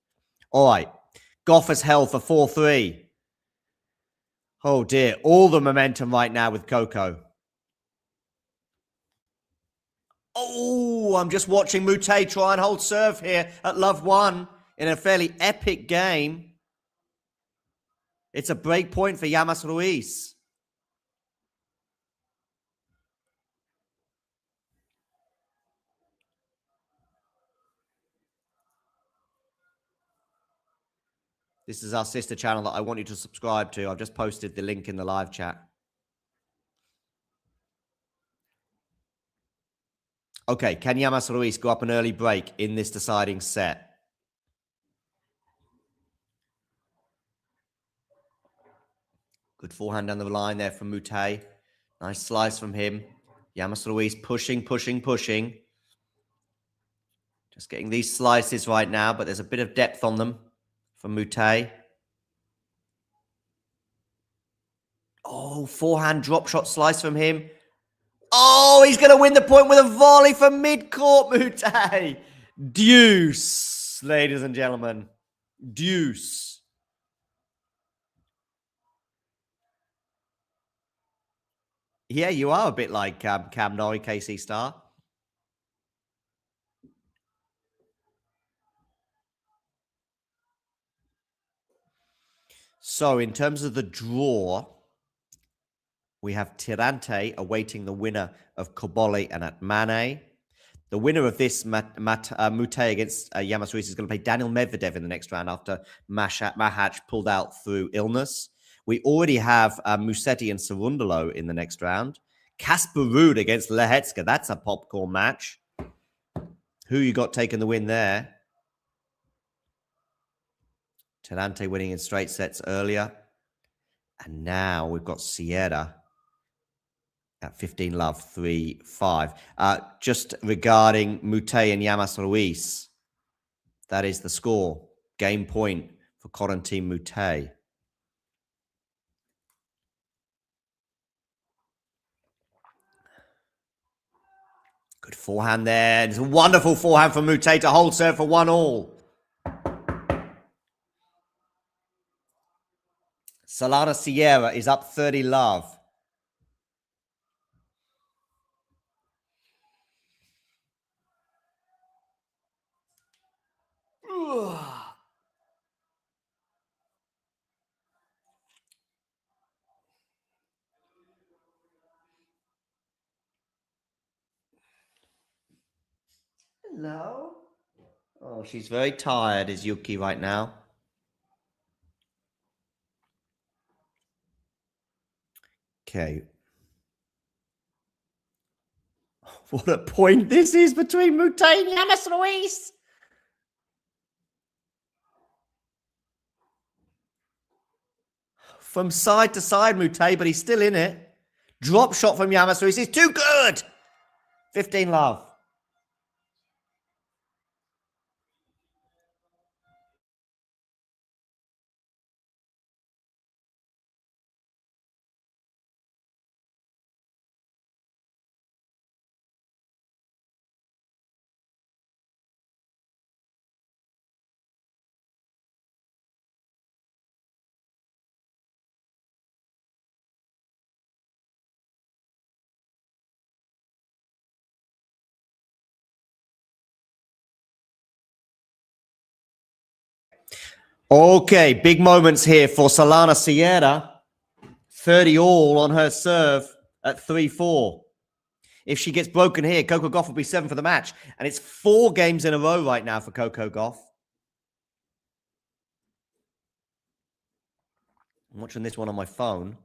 All right. Gauff has held for 4-3. Oh, dear. All the momentum right now with Coco. Oh, I'm just watching Moutet try and hold serve here at Love 1 in a fairly epic game. It's a break point for Llamas Ruiz. This is our sister channel that I want you to subscribe to. I've just posted the link in the live chat. Okay, can Llamas Ruiz go up an early break in this deciding set? Good forehand down the line there from Moutet. Nice slice from him. Llamas Ruiz pushing. Just getting these slices right now, but there's a bit of depth on them from Moutet. Oh, forehand drop shot slice from him. Oh, he's going to win the point with a volley from mid-court, Moutet. Deuce, ladies and gentlemen. Deuce. Yeah, you are a bit like Cam Norrie, KC Star. So, in terms of the draw, we have Tirante awaiting the winner of Kobole and Atmane. The winner of this, Moutet against Llamas Ruiz, is going to play Daniel Medvedev in the next round after Mahac pulled out through illness. We already have Musetti and Cerundolo in the next round. Casper Ruud against Lehecka. That's a popcorn match. Who you got taking the win there? Tirante winning in straight sets earlier. And now we've got Sierra at 15 love, 3-5. Just regarding Moutet and Llamas Ruiz, that is the score. Game point for Corentin Moutet. Good forehand there. It's a wonderful forehand from Moutet to hold serve for 1-1. Solana Sierra is up 30 love. Hello? Oh, she's very tired, is Yuki right now. Okay. What a point this is between Moutet and Llamas Ruiz. From side to side, Moutet, but he's still in it. Drop shot from Llamas Ruiz is too good. 15 love. Okay, big moments here for Solana Sierra. 30 all on her serve at 3-4. If she gets broken here, Coco Gauff will be 7 for the match. And it's 4 games in a row right now for Coco Gauff. I'm watching this one on my phone.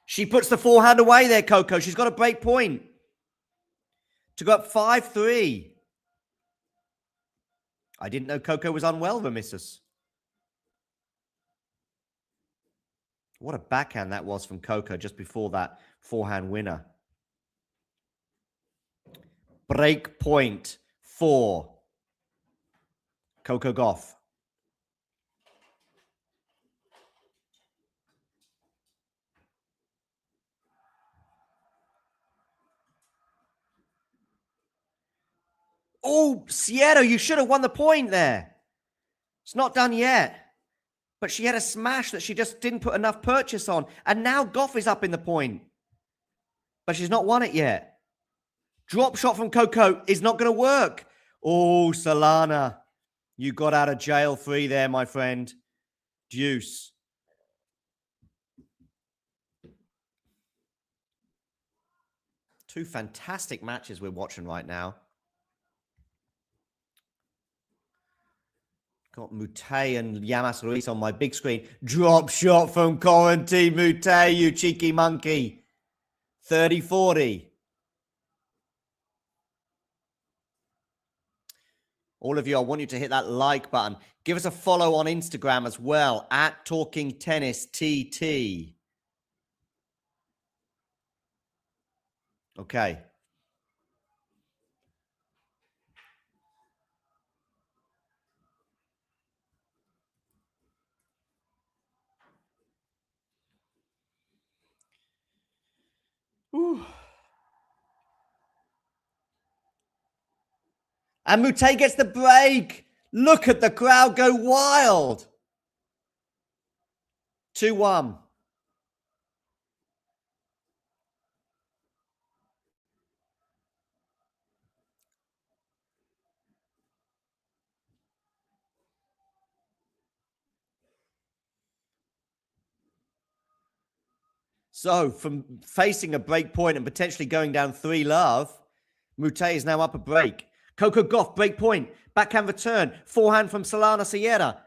She puts the forehand away there, Coco. She's got a break point to go up 5-3. I didn't know Coco was unwell, Remissus. What a backhand that was from Coco just before that forehand winner. Break point for Coco Gauff. Oh, Sierra, you should have won the point there. It's not done yet. But she had a smash that she just didn't put enough purchase on. And now Gauff is up in the point. But she's not won it yet. Drop shot from Coco is not going to work. Oh, Solana, you got out of jail free there, my friend. Deuce. Two fantastic matches we're watching right now. Got Moutet and Llamas Ruiz on my big screen. Drop shot from Quarantine Moutet, you cheeky monkey. 30-40. All of you, I want you to hit that like button. Give us a follow on Instagram as well, at Talking Tennis TT. Okay. Ooh. And Moutet gets the break. Look at the crowd go wild. 2-1. So, from facing a break point and potentially going down 3-love, Moutet is now up a break. Coco Gauff, break point. Backhand return. Forehand from Solana Sierra.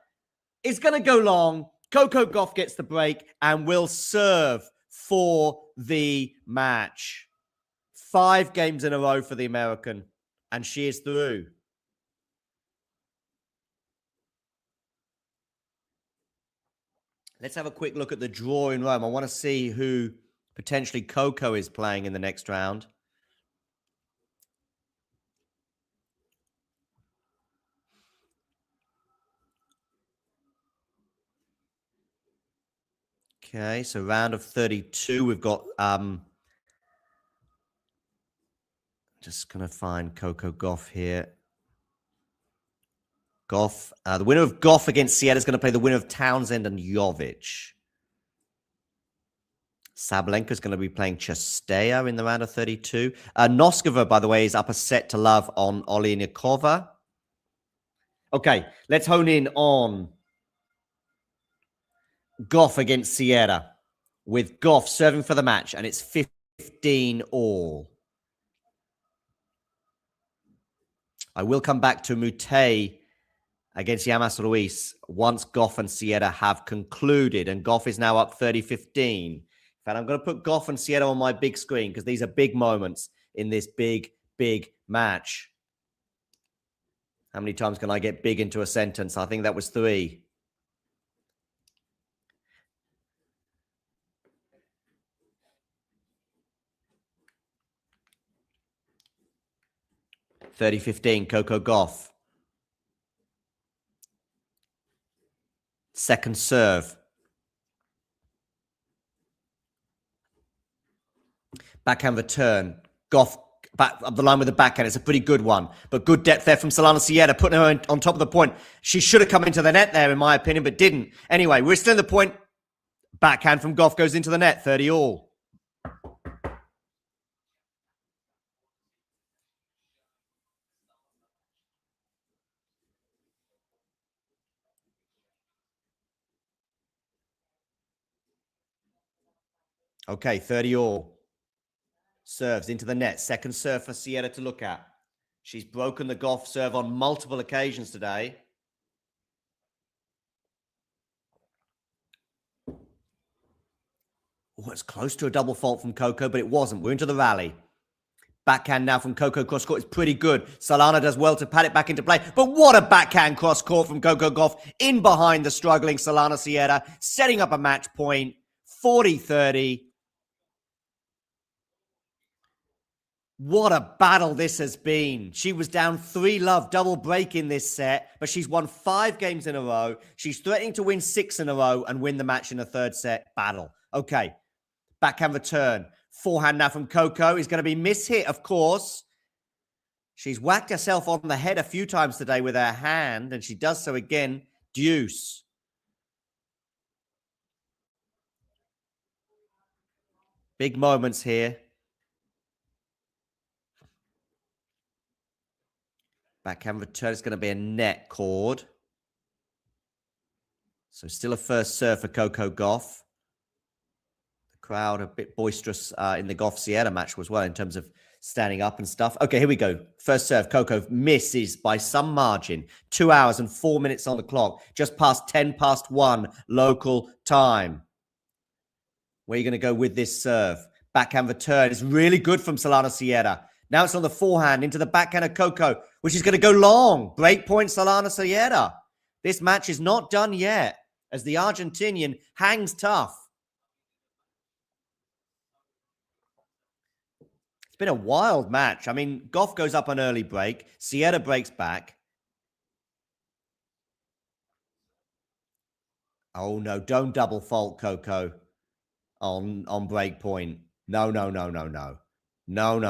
It's going to go long. Coco Gauff gets the break and will serve for the match. 5 games in a row for the American. And she is through. Let's have a quick look at the draw in Rome. I want to see who potentially Coco is playing in the next round. Okay, so round of 32, we've got just going to find Coco Gauff here. Gauff, the winner of Gauff against Sierra is going to play the winner of Townsend and Jovic. Sabalenka is going to be playing Chastea in the round of 32. Noskova, by the way, is up a set to love on Oleynikova. Okay, let's hone in on Gauff against Sierra, with Gauff serving for the match, and it's 15 all. I will come back to Moutet against Llamas Ruiz once Gauff and Sierra have concluded, and Gauff is now up 30-15. In fact, I'm going to put Gauff and Sierra on my big screen because these are big moments in this big, big match. How many times can I get big into a sentence? I think that was 3. (30-15) Coco Gauff. Second serve. Backhand return. Gauff back up the line with the backhand. It's a pretty good one. But good depth there from Solana Sierra, putting her on top of the point. She should have come into the net there, in my opinion, but didn't. Anyway, we're still in the point. Backhand from Gauff goes into the net. 30 all. Okay, 30 all. Serves into the net. Second serve for Sierra to look at. She's broken the Gauff serve on multiple occasions today. Oh, it's close to a double fault from Coco, but it wasn't. We're into the rally. Backhand now from Coco cross court is pretty good. Solana does well to pat it back into play. But what a backhand cross court from Coco Gauff in behind the struggling Solana Sierra, setting up a match point. 40-30. What a battle this has been. She was down 3-love, double break in this set, but she's won 5 games in a row. She's threatening to win 6 in a row and win the match in a third set battle. Okay, backhand return. Forehand now from Coco is going to be mishit, of course. She's whacked herself on the head a few times today with her hand, and she does so again. Deuce. Big moments here. Backhand return is going to be a net cord. So still a first serve for Coco Gauff. The crowd a bit boisterous in the Gauff Sierra match as well in terms of standing up and stuff. Okay, here we go. First serve. Coco misses by some margin. 2 hours and 4 minutes on the clock. Just past 10 past 1 local time. Where are you going to go with this serve? Backhand return is really good from Solana Sierra. Now it's on the forehand into the backhand of Coco, which is going to go long. Break point Solana Sierra. This match is not done yet as the Argentinian hangs tough. It's been a wild match. I mean, Gauff goes up an early break. Sierra breaks back. Oh, no. Don't double fault Coco on break point. No. No,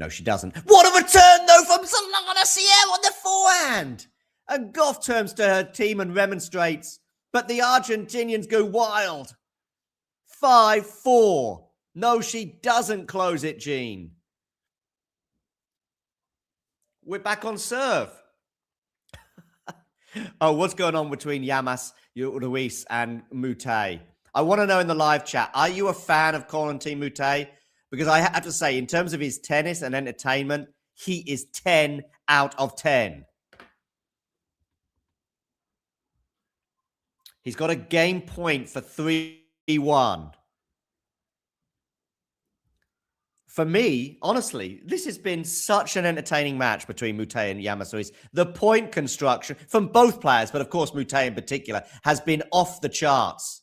she doesn't. What a return, though, from Solana Sierra on the forehand. And Gauff turns to her team and remonstrates. But the Argentinians go wild. 5-4. No, she doesn't close it, Jean. We're back on serve. Oh, what's going on between Llamas Ruiz and Moutet? I want to know in the live chat, are you a fan of Corentin Moutet? Because I have to say, in terms of his tennis and entertainment, he is 10 out of 10. He's got a game point for 3-1. For me, honestly, this has been such an entertaining match between Moutet and Llamas Ruiz. The point construction from both players, but of course Moutet in particular, has been off the charts.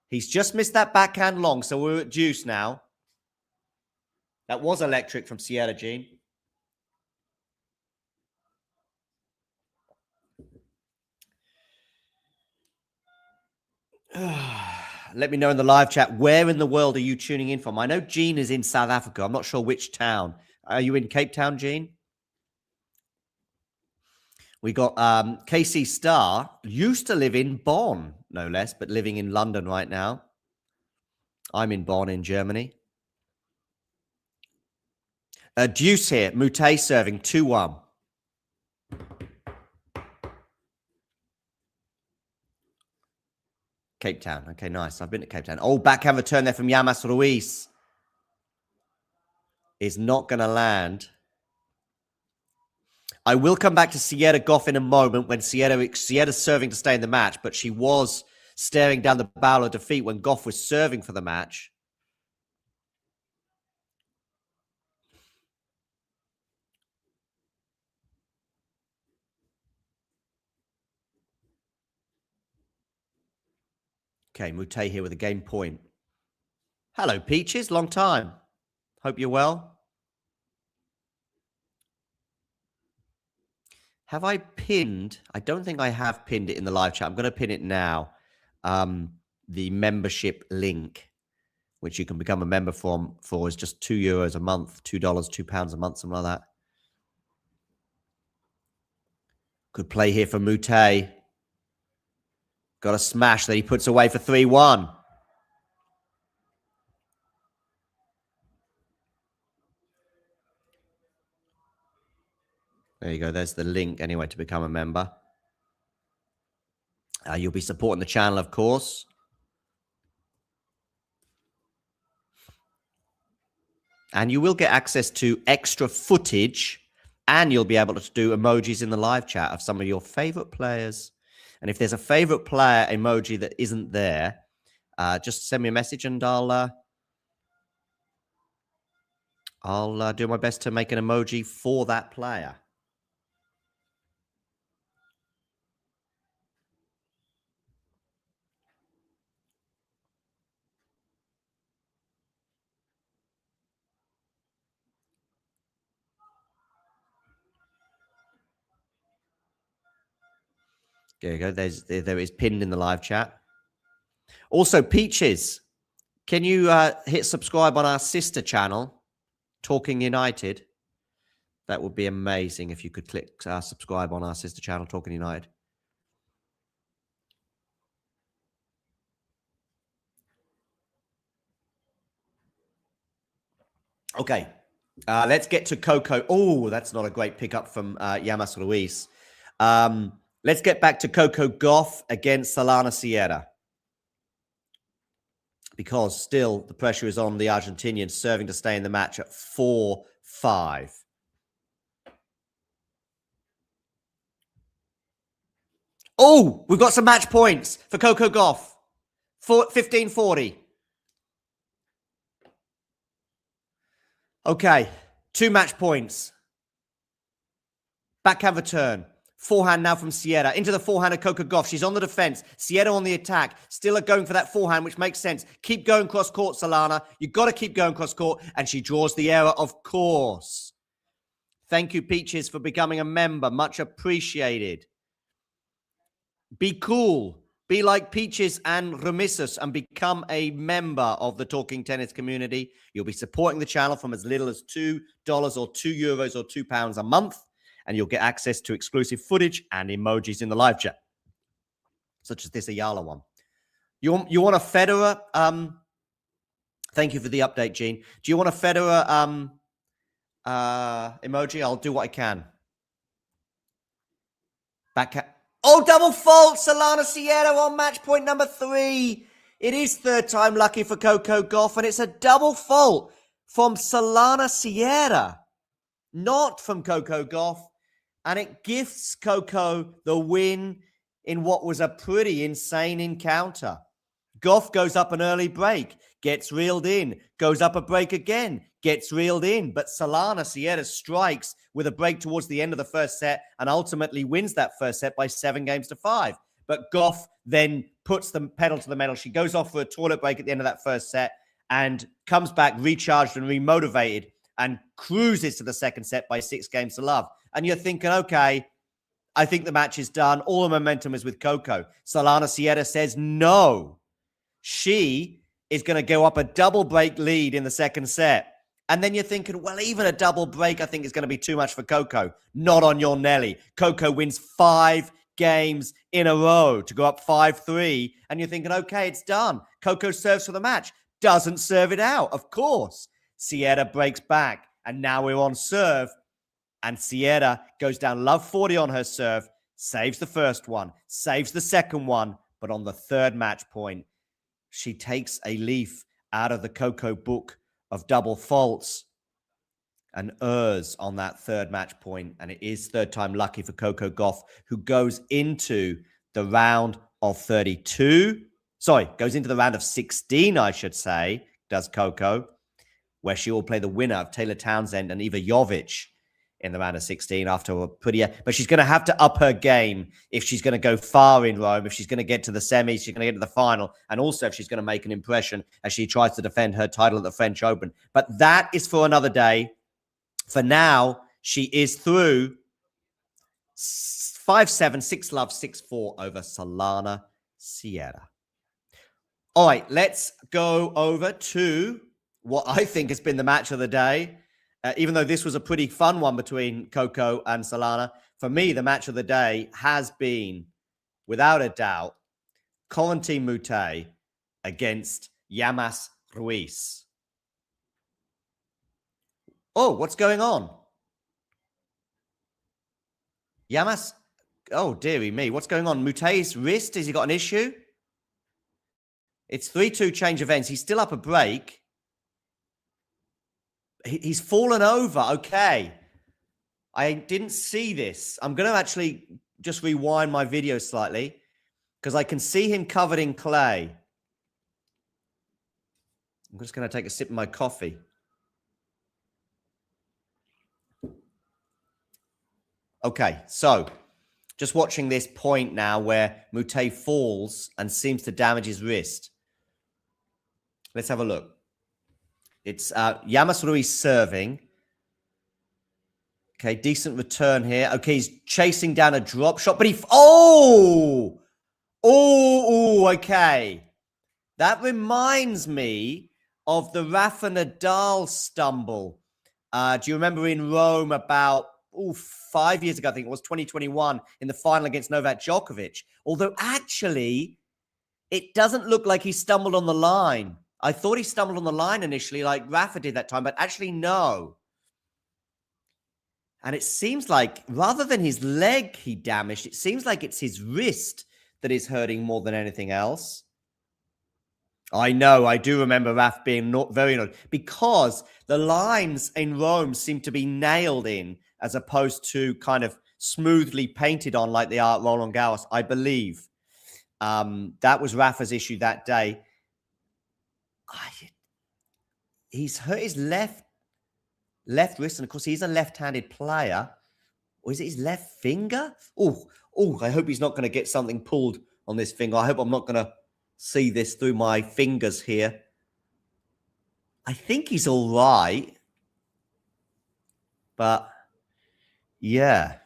He's just missed that backhand long, so we're at deuce now. That was electric from Sierra, Jean. Let me know in the live chat, where in the world are you tuning in from? I know Jean is in South Africa. I'm not sure which town. Are you in Cape Town, Jean? We got KC Star, used to live in Bonn, no less, but living in London right now. I'm in Bonn in Germany. Deuce here. Moutet serving 2-1. Cape Town. Okay, nice. I've been to Cape Town. Oh, backhand return there from Llamas Ruiz. Is not going to land. I will come back to Sierra Gauff in a moment when Sierra's serving to stay in the match, but she was staring down the barrel of defeat when Gauff was serving for the match. Okay, Moutet here with a game point. Hello, Peaches. Long time. Hope you're well. Have I pinned? I don't think I have pinned it in the live chat. I'm going to pin it now. The membership link, which you can become a member for is just €2 a month, $2, £2 a month, something like that. Good play here for Moutet. Got a smash that he puts away for 3-1. There you go. There's the link anyway to become a member. You'll be supporting the channel, of course. And you will get access to extra footage, and you'll be able to do emojis in the live chat of some of your favorite players. And if there's a favorite player emoji that isn't there, just send me a message and I'll do my best to make an emoji for that player. There you go. There is pinned in the live chat. Also, Peaches, can you hit subscribe on our sister channel, Talking United? That would be amazing if you could click subscribe on our sister channel, Talking United. Okay, let's get to Coco. Oh, that's not a great pickup from Llamas Ruiz. Let's get back to Coco Gauff against Solana Sierra. Because still the pressure is on the Argentinians serving to stay in the match at 4-5. Oh, we've got some match points for Coco Gauff. 15-40. Okay, 2 match points. Backhand return. Forehand now from Sierra. Into the forehand of Coco Gauff. She's on the defense. Sierra on the attack. Still going for that forehand, which makes sense. Keep going cross court, Solana. You've got to keep going cross court. And she draws the error, of course. Thank you, Peaches, for becoming a member. Much appreciated. Be cool. Be like Peaches and Remisus and become a member of the Talking Tennis community. You'll be supporting the channel from as little as $2 or €2 or £2 a month. And you'll get access to exclusive footage and emojis in the live chat, such as this Ayala one. You want a Federer? Thank you for the update, Gene. Do you want a Federer emoji? I'll do what I can. Oh, double fault! Solana Sierra on match point number 3. It is third time lucky for Coco Gauff, and it's a double fault from Solana Sierra, not from Coco Gauff. And it gifts Coco the win in what was a pretty insane encounter. Gauff goes up an early break, gets reeled in, goes up a break again, gets reeled in. But Solana Sierra strikes with a break towards the end of the first set and ultimately wins that first set by 7-5. But Gauff then puts the pedal to the metal. She goes off for a toilet break at the end of that first set and comes back recharged and remotivated and cruises to the second set by 6-love. And you're thinking, okay, I think the match is done. All the momentum is with Coco. Solana Sierra says no. She is going to go up a double break lead in the second set. And then you're thinking, well, even a double break, I think, is going to be too much for Coco. Not on your Nelly. Coco wins 5 games in a row to go up 5-3. And you're thinking, okay, it's done. Coco serves for the match. Doesn't serve it out, of course. Sierra breaks back. And now we're on serve. And Sierra goes down love 40 on her serve, saves the first one, saves the second one. But on the third match point, she takes a leaf out of the Coco book of double faults and errs on that third match point. And it is third time lucky for Coco Gauff, who goes into the round of 32. Sorry, goes into the round of 16, I should say, does Coco, where she will play the winner of Taylor Townsend and Iva Jovic in the round of 16 after a pretty... But she's going to have to up her game if she's going to go far in Rome, if she's going to get to the semis, she's going to get to the final, and also if she's going to make an impression as she tries to defend her title at the French Open. But that is for another day. For now, she is through 5-7, 6-love, 6-4 over Solana Sierra. All right, let's go over to what I think has been the match of the day. Even though this was a pretty fun one between Coco and Solana, for me, the match of the day has been, without a doubt, Corentin Moutet against Llamas Ruiz. Oh, what's going on? Llamas? Oh, dearie me. What's going on? Moutet's wrist? Has he got an issue? It's 3-2 change of ends. He's still up a break. He's fallen over. Okay. I didn't see this. I'm going to actually just rewind my video slightly because I can see him covered in clay. I'm just going to take a sip of my coffee. Okay, so just watching this point now where Moutet falls and seems to damage his wrist. Let's have a look. It's Llamas Ruiz serving. Okay, decent return here. Okay, he's chasing down a drop shot, but okay. That reminds me of the Rafa Nadal stumble. Do you remember in Rome about 5 years ago, I think it was 2021, in the final against Novak Djokovic? Although actually, it doesn't look like he stumbled on the line. I thought he stumbled on the line initially, like Rafa did that time, but actually, no. And it seems like rather than his leg he damaged, it seems like it's his wrist that is hurting more than anything else. I know, I do remember Raf being very annoyed because the lines in Rome seem to be nailed in as opposed to kind of smoothly painted on like they are at Roland Garros, I believe. That was Rafa's issue that day. He's hurt his left wrist, and of course he's a left-handed player. Or is it his left finger? I hope he's not going to get something pulled on this finger. I hope I'm not going to see this through my fingers here. I think he's all right. But yeah.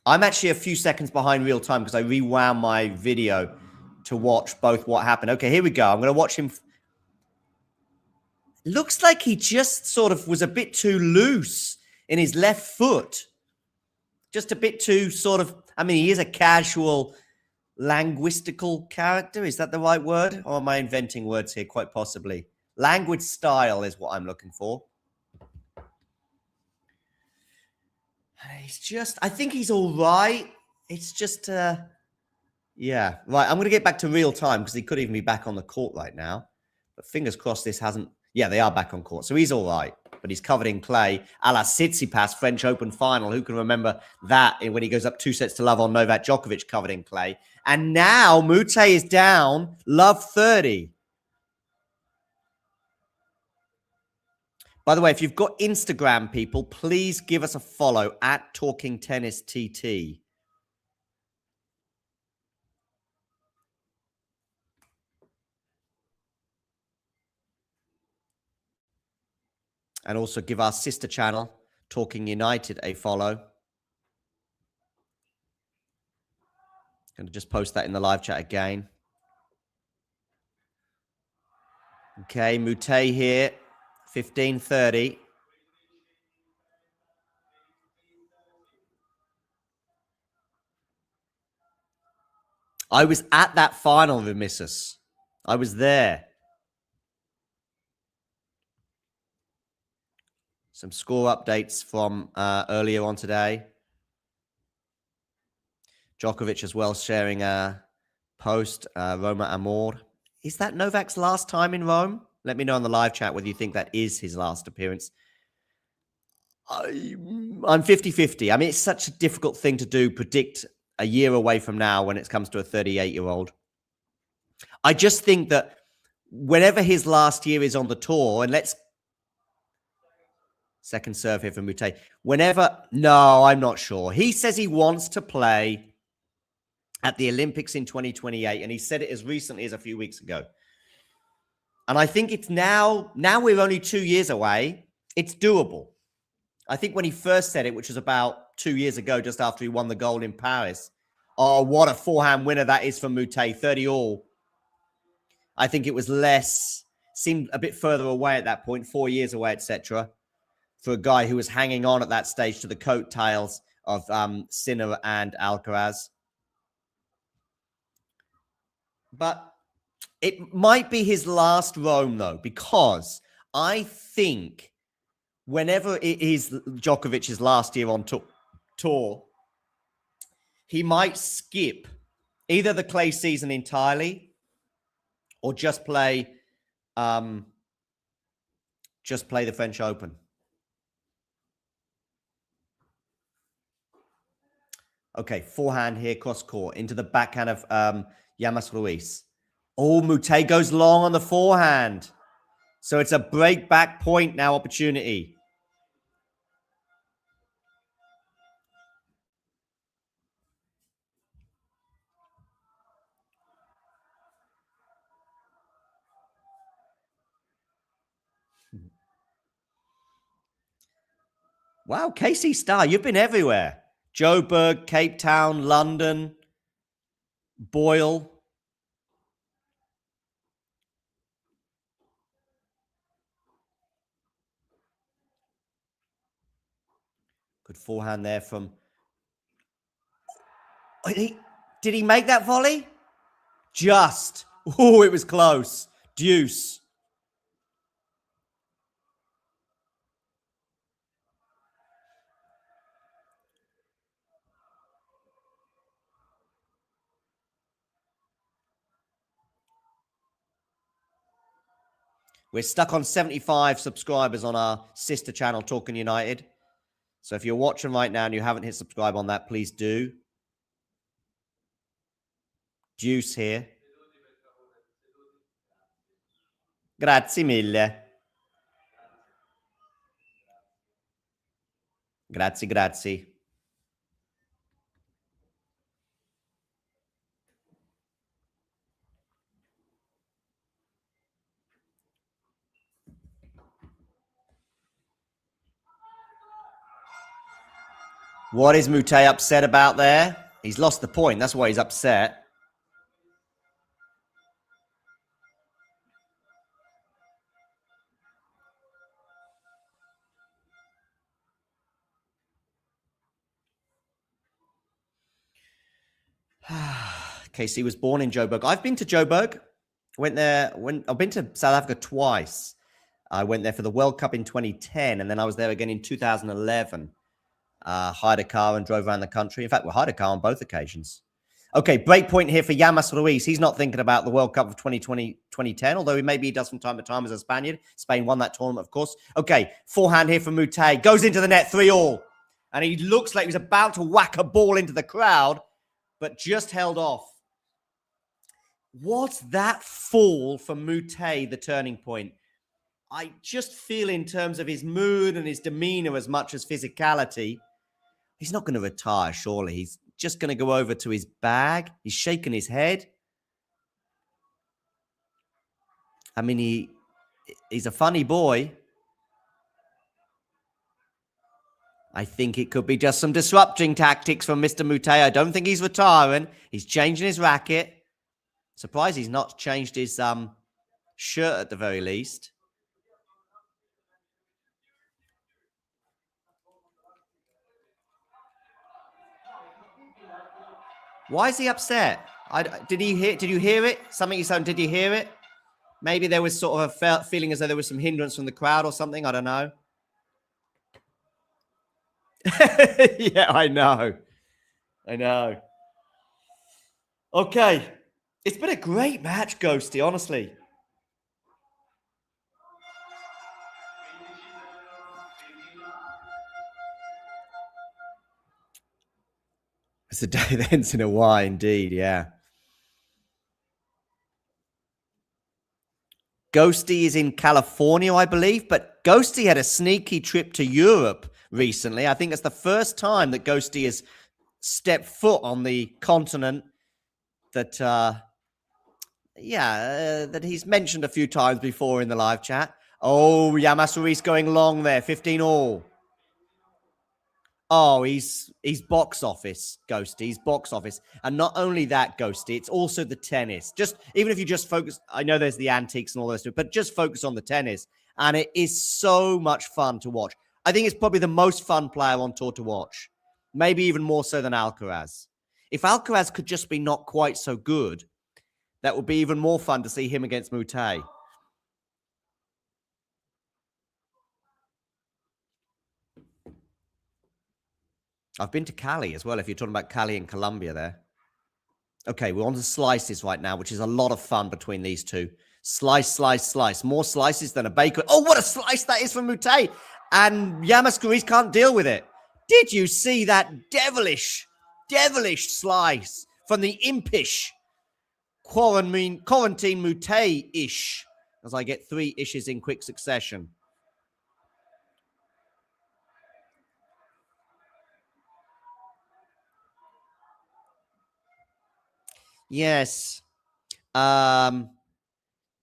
I'm actually a few seconds behind real time because I rewound my video to watch both what happened. Okay, here we go. I'm going to watch him. Looks like he just sort of was a bit too loose in his left foot. Just a bit too sort of, I mean, he is a casual, linguistical character. Is that the right word? Or am I inventing words here? Quite possibly. Language style is what I'm looking for. He's just, I think he's all right. It's just, yeah. Right, I'm going to get back to real time because he could even be back on the court right now. But fingers crossed this hasn't. Yeah, they are back on court. So he's all right. But he's covered in clay. A la Tsitsipas, French Open final. Who can remember that when he goes up 2-0 on Novak Djokovic covered in clay? And now Moutet is down. Love 30. By the way, if you've got Instagram, people, please give us a follow at Talking Tennis TT. And also give our sister channel, Talking United, a follow. Going to just post that in the live chat again. Okay, Moutet here, 15:30. I was at that final, Remissus. I was there. Some score updates from earlier on today. Djokovic as well sharing a post, Roma Amor. Is that Novak's last time in Rome? Let me know in the live chat whether you think that is his last appearance. I'm 50-50. I mean, it's such a difficult thing to do, predict a year away from now when it comes to a 38-year-old. I just think that whenever his last year is on the tour, and let's second serve here for Moutet. No, I'm not sure. He says he wants to play at the Olympics in 2028, and he said it as recently as a few weeks ago. And I think it's now we're only 2 years away. It's doable. I think when he first said it, which was about 2 years ago, just after he won the gold in Paris, oh, what a forehand winner that is for Moutet, 30 all. I think it was seemed a bit further away at that point, 4 years away, etc., for a guy who was hanging on at that stage to the coattails of Sinner and Alcaraz. But it might be his last Rome, though, because I think whenever it is Djokovic's last year on tour, he might skip either the clay season entirely or just play just play the French Open. Okay, forehand here, cross court, into the backhand of Llamas Ruiz. Oh, Moutet goes long on the forehand. So it's a break back point now opportunity. Wow, Casey Starr, you've been everywhere. Joburg, Cape Town, London, Boyle. Good forehand there from... Did he make that volley? Just. Oh, it was close. Deuce. We're stuck on 75 subscribers on our sister channel, Talking United. So if you're watching right now and you haven't hit subscribe on that, please do. Deuce here. Grazie mille. Grazie, grazie. What is Moutet upset about there? He's lost the point. That's why he's upset. Casey was born in Joburg. I've been to Joburg. Went there I've been to South Africa twice. I went there for the World Cup in 2010, and then I was there again in 2011. Hired a car and drove around the country. In fact, we hired a car on both occasions. Okay, break point here for Llamas Ruiz. He's not thinking about the World Cup of 2010, although maybe he does from time to time as a Spaniard. Spain won that tournament, of course. Okay, forehand here from Moutet. Goes into the net, 3-all. And he looks like he was about to whack a ball into the crowd, but just held off. Was that fall from Moutet the turning point? I just feel in terms of his mood and his demeanor as much as physicality, he's not going to retire, surely. He's just going to go over to his bag. He's shaking his head. I mean, he's a funny boy. I think it could be just some disrupting tactics from Mr. Moutet. I don't think he's retiring. He's changing his racket. Surprised he's not changed his shirt at the very least. Why is he upset? Did you hear it? Something he said, did you hear it? Maybe there was sort of a feeling as though there was some hindrance from the crowd or something. I don't know. Yeah, I know. Okay. It's been a great match, Ghosty, honestly. It's a day that ends in a Y, indeed, yeah. Ghosty is in California, I believe, but Ghosty had a sneaky trip to Europe recently. I think it's the first time that Ghosty has stepped foot on the continent that, that he's mentioned a few times before in the live chat. Oh, Llamas Ruiz going long there, 15-all. Oh, he's box office, Ghosty. He's box office. And not only that, Ghosty, it's also the tennis. Even if you just focus, I know there's the antiques and all this, but just focus on the tennis. And it is so much fun to watch. I think it's probably the most fun player on tour to watch. Maybe even more so than Alcaraz. If Alcaraz could just be not quite so good, that would be even more fun to see him against Moutet. I've been to Cali as well, if you're talking about Cali and Colombia there. Okay, we're on to slices right now, which is a lot of fun between these two. Slice, slice, slice. More slices than a baker. Oh, what a slice that is from Moutet. And Llamas Ruiz can't deal with it. Did you see that devilish slice from the impish quarantine Moutet-ish? As I get 3 ishes in quick succession. Yes.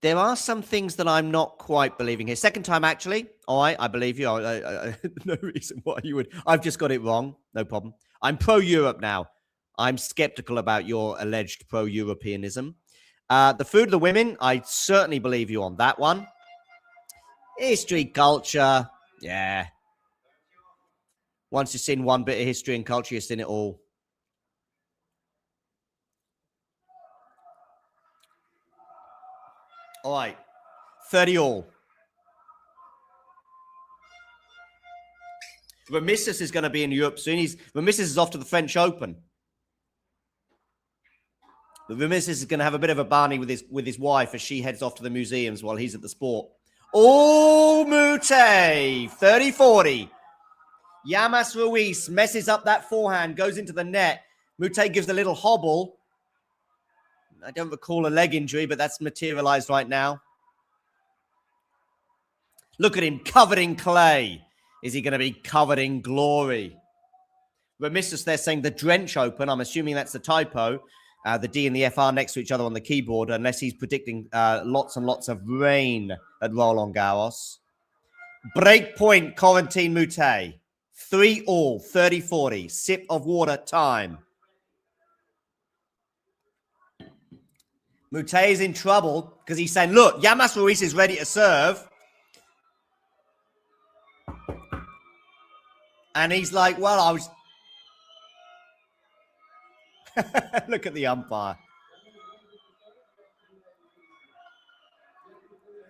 There are some things that I'm not quite believing here. Second time, actually. All right, I believe you. No reason why you would. I've just got it wrong. No problem. I'm pro-Europe now. I'm skeptical about your alleged pro-Europeanism. The food of the women, I certainly believe you on that one. History, culture. Yeah. Once you've seen one bit of history and culture, you've seen it all. All right. 30 all. Remissus is going to be in Europe soon. Remissus is off to the French Open. But Remissus is going to have a bit of a barney with his wife as she heads off to the museums while he's at the sport. Oh, Moutet. 30-40. Llamas Ruiz messes up that forehand, goes into the net. Moutet gives a little hobble. I don't recall a leg injury, but that's materialized right now. Look at him covered in clay. Is he going to be covered in glory? Remissus, they're saying the Drench Open. I'm assuming that's the typo. The D and the F are next to each other on the keyboard, unless he's predicting lots and lots of rain at Roland Garros. Break point, Corentin Moutet. 3 all, 30-40. Sip of water time. Moutet is in trouble because he's saying, look, Llamas Ruiz is ready to serve. And he's like, well, I was... Look at the umpire.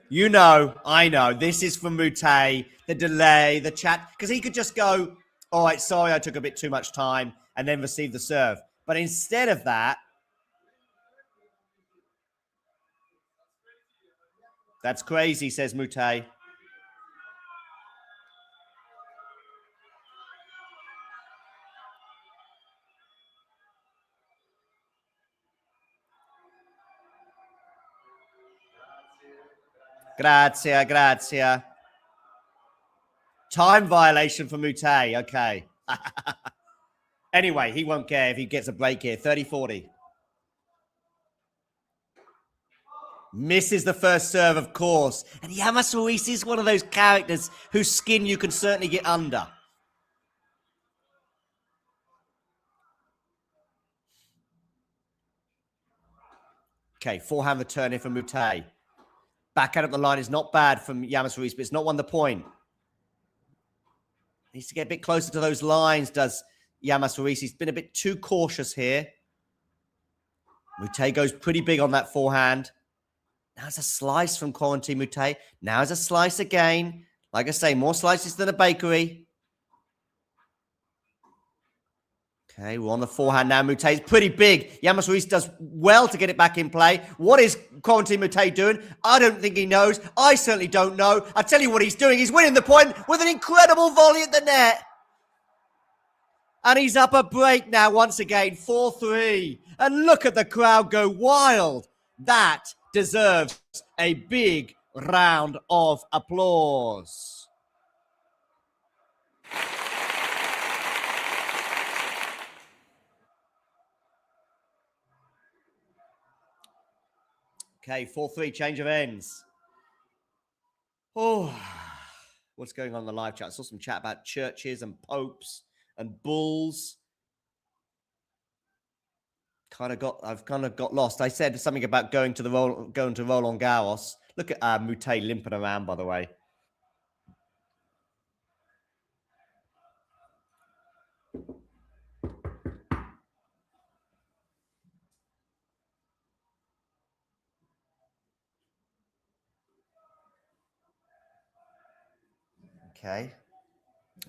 You know, I know. This is from Moutet. The delay, the chat. Because he could just go, all right, sorry, I took a bit too much time, and then receive the serve. But instead of that, that's crazy, says Moutet. Grazie. Time violation for Moutet. Okay. Anyway, he won't care if he gets a break here. 30-40. Misses the first serve, of course. And Llamas Ruiz is one of those characters whose skin you can certainly get under. Okay, forehand return here from Moutet. Backhand up the line is not bad from Llamas Ruiz, but it's not won the point. Needs to get a bit closer to those lines, does Llamas Ruiz. He's been a bit too cautious here. Moutet goes pretty big on that forehand. Now it's a slice from Corentin Moutet. Now it's a slice again. Like I say, more slices than a bakery. Okay, we're on the forehand now. Moutet's pretty big. Llamas Ruiz does well to get it back in play. What is Corentin Moutet doing? I don't think he knows. I certainly don't know. I tell you what he's doing. He's winning the point with an incredible volley at the net. And he's up a break now once again. 4-3. And look at the crowd go wild. That deserves a big round of applause. Okay, 4-3, change of ends. Oh, what's going on in the live chat? I saw some chat about churches and popes and bulls. I've kind of got lost. I said something about going to Roland Garros. Look at Moutet limping around, by the way.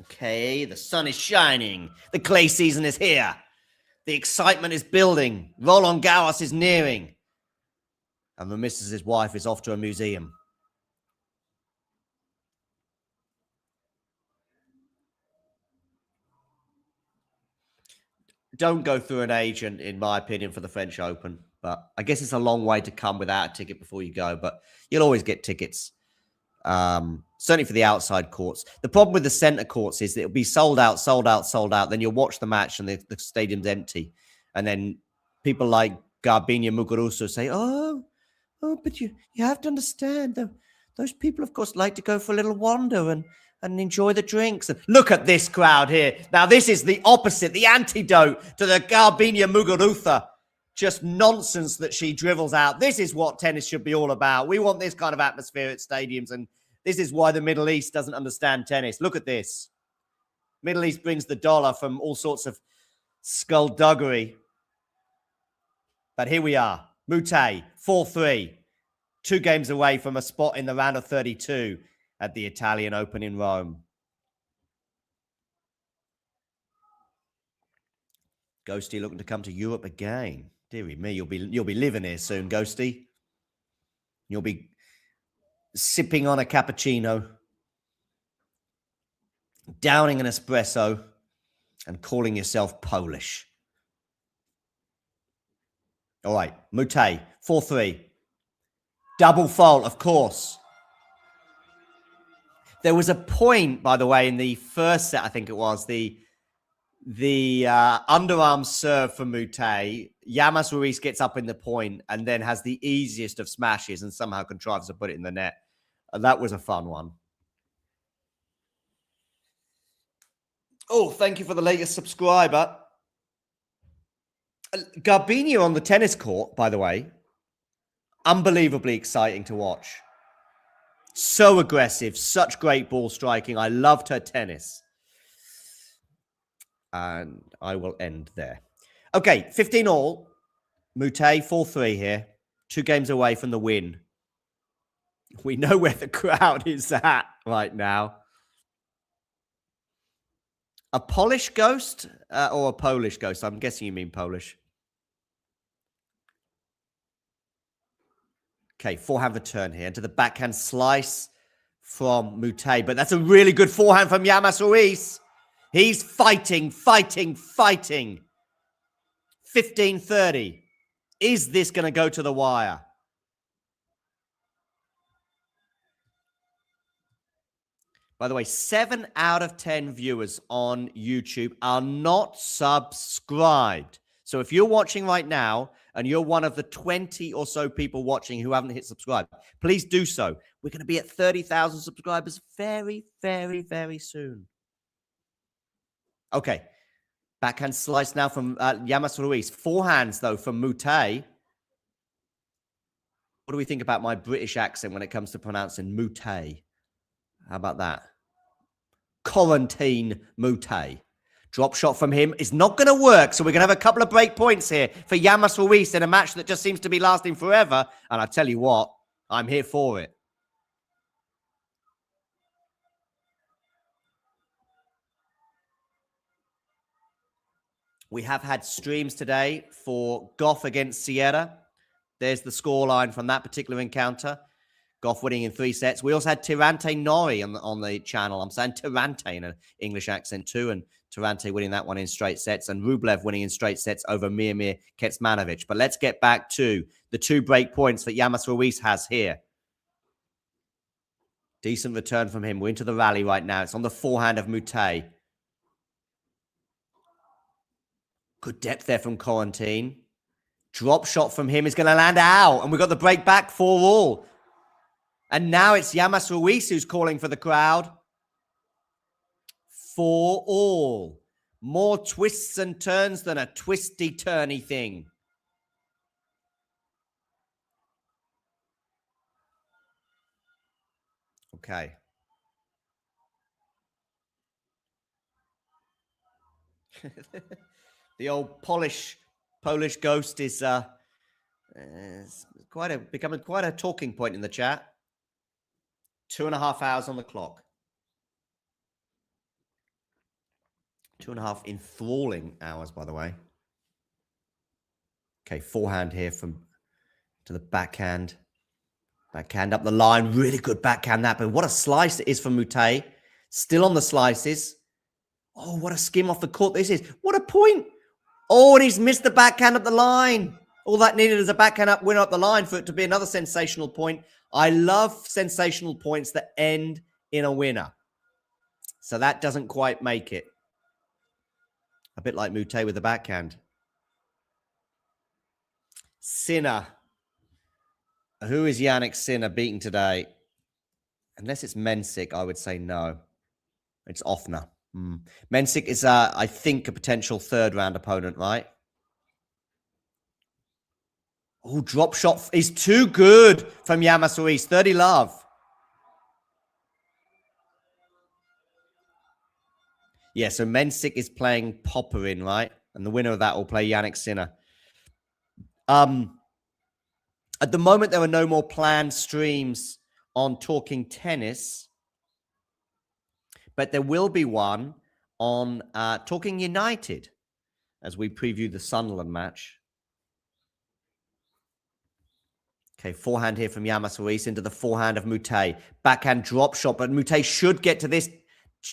Okay, the sun is shining. The clay season is here. The excitement is building. Roland Garros is nearing. And the missus's wife is off to a museum. Don't go through an agent, in my opinion, for the French Open. But I guess it's a long way to come without a ticket before you go. But you'll always get tickets, certainly for the outside courts. The problem with the centre courts is that it'll be sold out, sold out, sold out. Then you'll watch the match and the stadium's empty. And then people like Garbine Muguruza say, oh, but you have to understand that those people, of course, like to go for a little wander and enjoy the drinks. And look at this crowd here. Now, this is the opposite, the antidote to the Garbine Muguruza. Just nonsense that she dribbles out. This is what tennis should be all about. We want this kind of atmosphere at stadiums, and this is why the Middle East doesn't understand tennis. Look at this. Middle East brings the dollar from all sorts of skullduggery. But here we are. Moutet, 4-3. 2 games away from a spot in the round of 32 at the Italian Open in Rome. Ghosty looking to come to Europe again. Dearie me, you'll be living here soon, Ghosty. You'll be sipping on a cappuccino, downing an espresso, and calling yourself Polish. All right, Moutet, 4-3. Double fault, of course. There was a point, by the way, in the first set, I think it was, the underarm serve for Moutet. Llamas Ruiz gets up in the point and then has the easiest of smashes and somehow contrives to put it in the net. That was a fun one. Oh, thank you for the latest subscriber. Garbine on the tennis court, by the way, unbelievably exciting to watch. So aggressive, such great ball striking. I loved her tennis. And I will end there. Okay, 15 all. Moutet, 4-3 here. 2 games away from the win. We know where the crowd is at right now. A Polish ghost or a Polish ghost? I'm guessing you mean Polish. Okay, forehand return here. To the backhand slice from Moutet. But that's a really good forehand from Llamas Ruiz. He's fighting, fighting, fighting. 15-30. Is this going to go to the wire? By the way, 7 out of 10 viewers on YouTube are not subscribed. So if you're watching right now and you're one of the 20 or so people watching who haven't hit subscribe, please do so. We're going to be at 30,000 subscribers very, very, very soon. Okay. Backhand slice now from Llamas Ruiz. Forehands, though, from Moutet. What do we think about my British accent when it comes to pronouncing Moutet? How about that? Quarantine Moutet. Drop shot from him is not going to work, so we're going to have a couple of break points here for Llamas Ruiz in a match that just seems to be lasting forever. And I tell you what, I'm here for it. We have had streams today for Gauff against Sierra. There's the scoreline from that particular encounter. Gauff winning in 3 sets. We also had Tirante Norrie on the channel. I'm saying Tirante in an English accent too. And Tirante winning that one in straight sets. And Rublev winning in straight sets over Mir Kecmanović. But let's get back to the 2 break points that Llamas Ruiz has here. Decent return from him. We're into the rally right now. It's on the forehand of Moutet. Good depth there from Quarantine. Drop shot from him is going to land out. And we've got the break back 4 all. And now it's Llamas Ruiz who's calling for the crowd. 4 all. More twists and turns than a twisty-turny thing. Okay. The old Polish ghost is becoming quite a talking point in the chat. 2.5 hours on the clock. 2.5 enthralling hours, by the way. Okay, forehand here from to the backhand. Backhand up the line. Really good backhand that. But what a slice it is from Moutet. Still on the slices. Oh, what a skim off the court this is. What a point. Oh, and he's missed the backhand up the line. All that needed is a backhand up winner up the line for it to be another sensational point. I love sensational points that end in a winner. So that doesn't quite make it. A bit like Moutet with the backhand. Sinner. Who is Jannik Sinner beating today? Unless it's Mensik, I would say no. It's Offner. Mensik is, I think, a potential third-round opponent, right? Oh, drop shot is too good from Llamas Ruiz. 30 love. Yeah, so Mensik is playing Popperin, right? And the winner of that will play Jannik Sinner. At the moment, there are no more planned streams on Talking Tennis. But there will be one on Talking United as we preview the Sunderland match. Okay, forehand here from Llamas Ruiz into the forehand of Moutet. Backhand drop shot, but Moutet should get to this.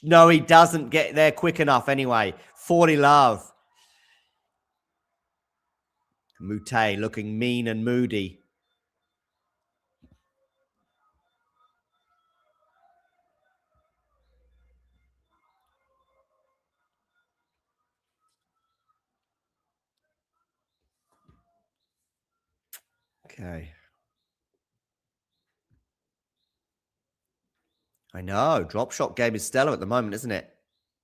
No, he doesn't get there quick enough anyway. 40 love. Moutet looking mean and moody. Okay. I know. Drop shot game is stellar at the moment, isn't it?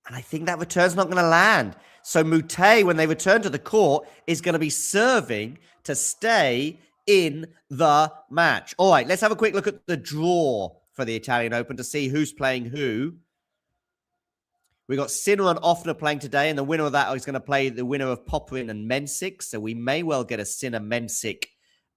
And I think that return's not going to land. So Moutet, when they return to the court, is going to be serving to stay in the match. All right, let's have a quick look at the draw for the Italian Open to see who's playing who. We got Sinner and Offner playing today, and the winner of that is going to play the winner of Popperin and Mensik. So we may well get a Sinner-Mensik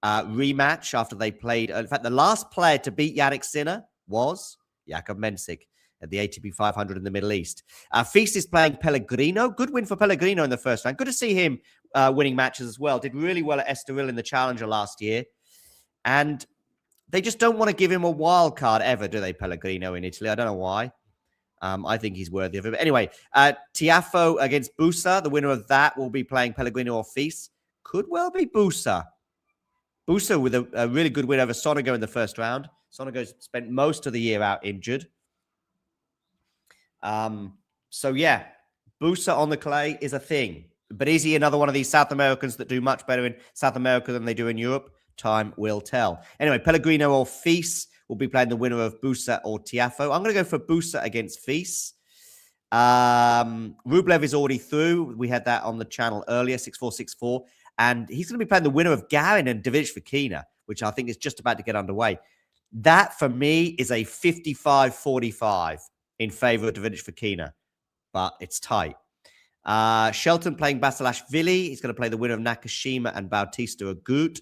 rematch after they played. In fact, the last player to beat Jannik Sinner was Jakub Mensik at the ATP 500 in the Middle East. Feast is playing Pellegrino. Good win for Pellegrino in the first round. Good to see him winning matches as well. Did really well at Estoril in the Challenger last year. And they just don't want to give him a wild card ever, do they, Pellegrino in Italy? I don't know why. I think he's worthy of it. But anyway, Tiafoe against Busa. The winner of that will be playing Pellegrino or Feast. Could well be Busa. Busa with a really good win over Sonego in the first round. Sonego's spent most of the year out injured. So, yeah, Busa on the clay is a thing. But is he another one of these South Americans that do much better in South America than they do in Europe? Time will tell. Anyway, Pellegrino or Feast will be playing the winner of Busa or Tiafoe. I'm going to go for Busa against Feast. Rublev is already through. We had that on the channel earlier, 6-4, 6-4. And he's going to be playing the winner of Garin and Davidovich Fokina, which I think is just about to get underway. That, for me, is a 55-45 in favor of Davidovich Fokina. But it's tight. Shelton playing Basilashvili. He's going to play the winner of Nakashima and Bautista Agut.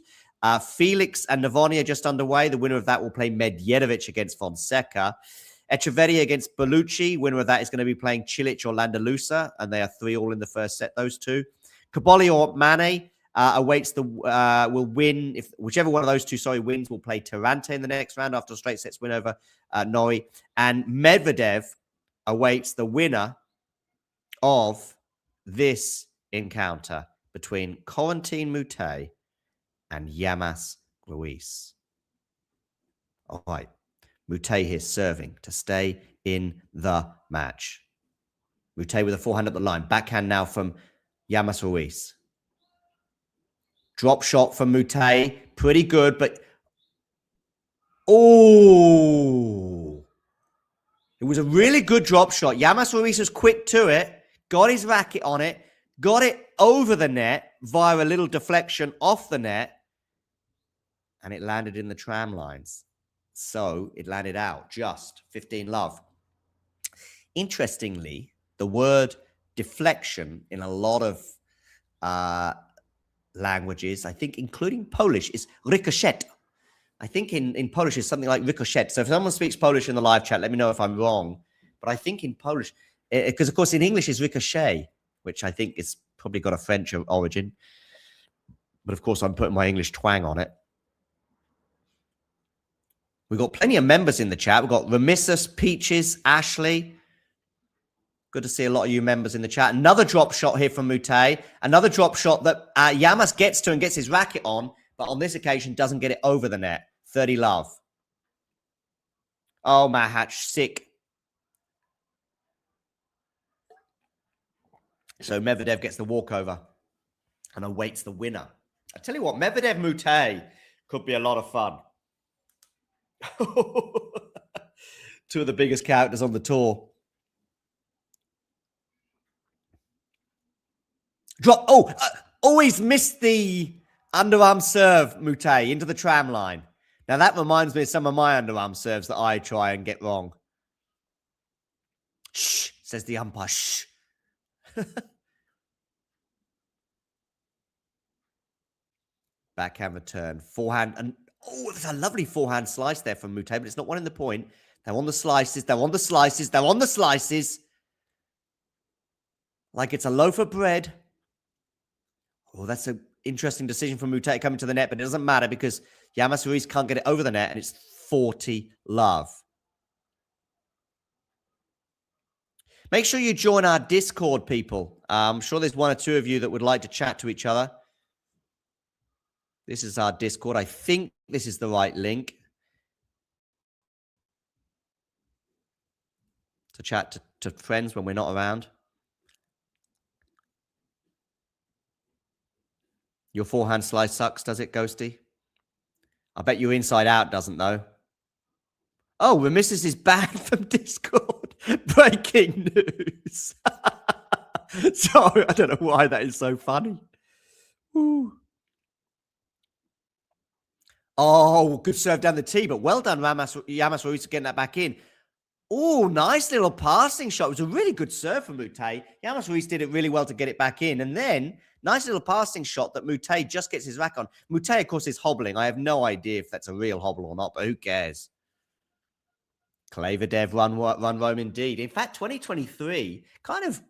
Felix and Navoni are just underway. The winner of that will play Medjedovic against Fonseca. Echeverria against Bellucci. Winner of that is going to be playing Cilic or Landalusa. And they are 3-all in the first set, those two. Caboli or Mane awaits will win. If whichever one of those two, wins, will play Tirante in the next round after a straight sets win over Norrie. And Medvedev awaits the winner of this encounter between Corentin Moutet and Llamas Ruiz. All right. Moutet here serving to stay in the match. Moutet with a forehand at the line. Backhand now from Llamas Ruiz. Drop shot from Moutet. Pretty good, but... Oh! It was a really good drop shot. Llamas Ruiz was quick to it. Got his racket on it. Got it over the net via a little deflection off the net. And it landed in the tram lines. So it landed out just 15 love. Interestingly, the word deflection in a lot of languages, I think including Polish, is ricochet. I think in Polish is something like ricochet. So if someone speaks Polish in the live chat, let me know if I'm wrong. But I think in Polish, because of course in English is ricochet, which I think is probably got a French origin. But of course I'm putting my English twang on it. We've got plenty of members in the chat. We've got Remissus, Peaches, Ashley. Good to see a lot of you members in the chat. Another drop shot here from Moutet. Another drop shot that Llamas gets to and gets his racket on, but on this occasion doesn't get it over the net. 30 love. Oh, Mahatch, sick. So Medvedev gets the walkover and awaits the winner. I tell you what, Medvedev Moutet could be a lot of fun. Two of the biggest characters on the tour. Drop. Oh, always missed the underarm serve, Moutet, into the tram line. Now, that reminds me of some of my underarm serves that I try and get wrong. Shh, says the umpire. Shh. Backhand return. Forehand. And oh, there's a lovely forehand slice there from Moutet, but it's not one in the point. They're on the slices. They're on the slices. They're on the slices. Like it's a loaf of bread. Oh, that's an interesting decision from Moutet coming to the net, but it doesn't matter because Llamas Ruiz can't get it over the net, and it's 40 love. Make sure you join our Discord, people. I'm sure there's one or two of you that would like to chat to each other. This is our Discord. I think this is the right link to chat to friends when we're not around. Your forehand slice sucks, does it, Ghosty? I bet you inside out doesn't, though. Oh, Remissus is banned from Discord. Breaking news. Sorry, I don't know why that is so funny. Ooh. Oh, good serve down the tee, but well done, Llamas Ruiz, getting that back in. Oh, nice little passing shot. It was a really good serve from Moutet. Llamas Ruiz did it really well to get it back in. And then, nice little passing shot that Moutet just gets his rack on. Moutet, of course, is hobbling. I have no idea if that's a real hobble or not, but who cares? Klaverdev run Rome indeed. In fact, 2023, kind of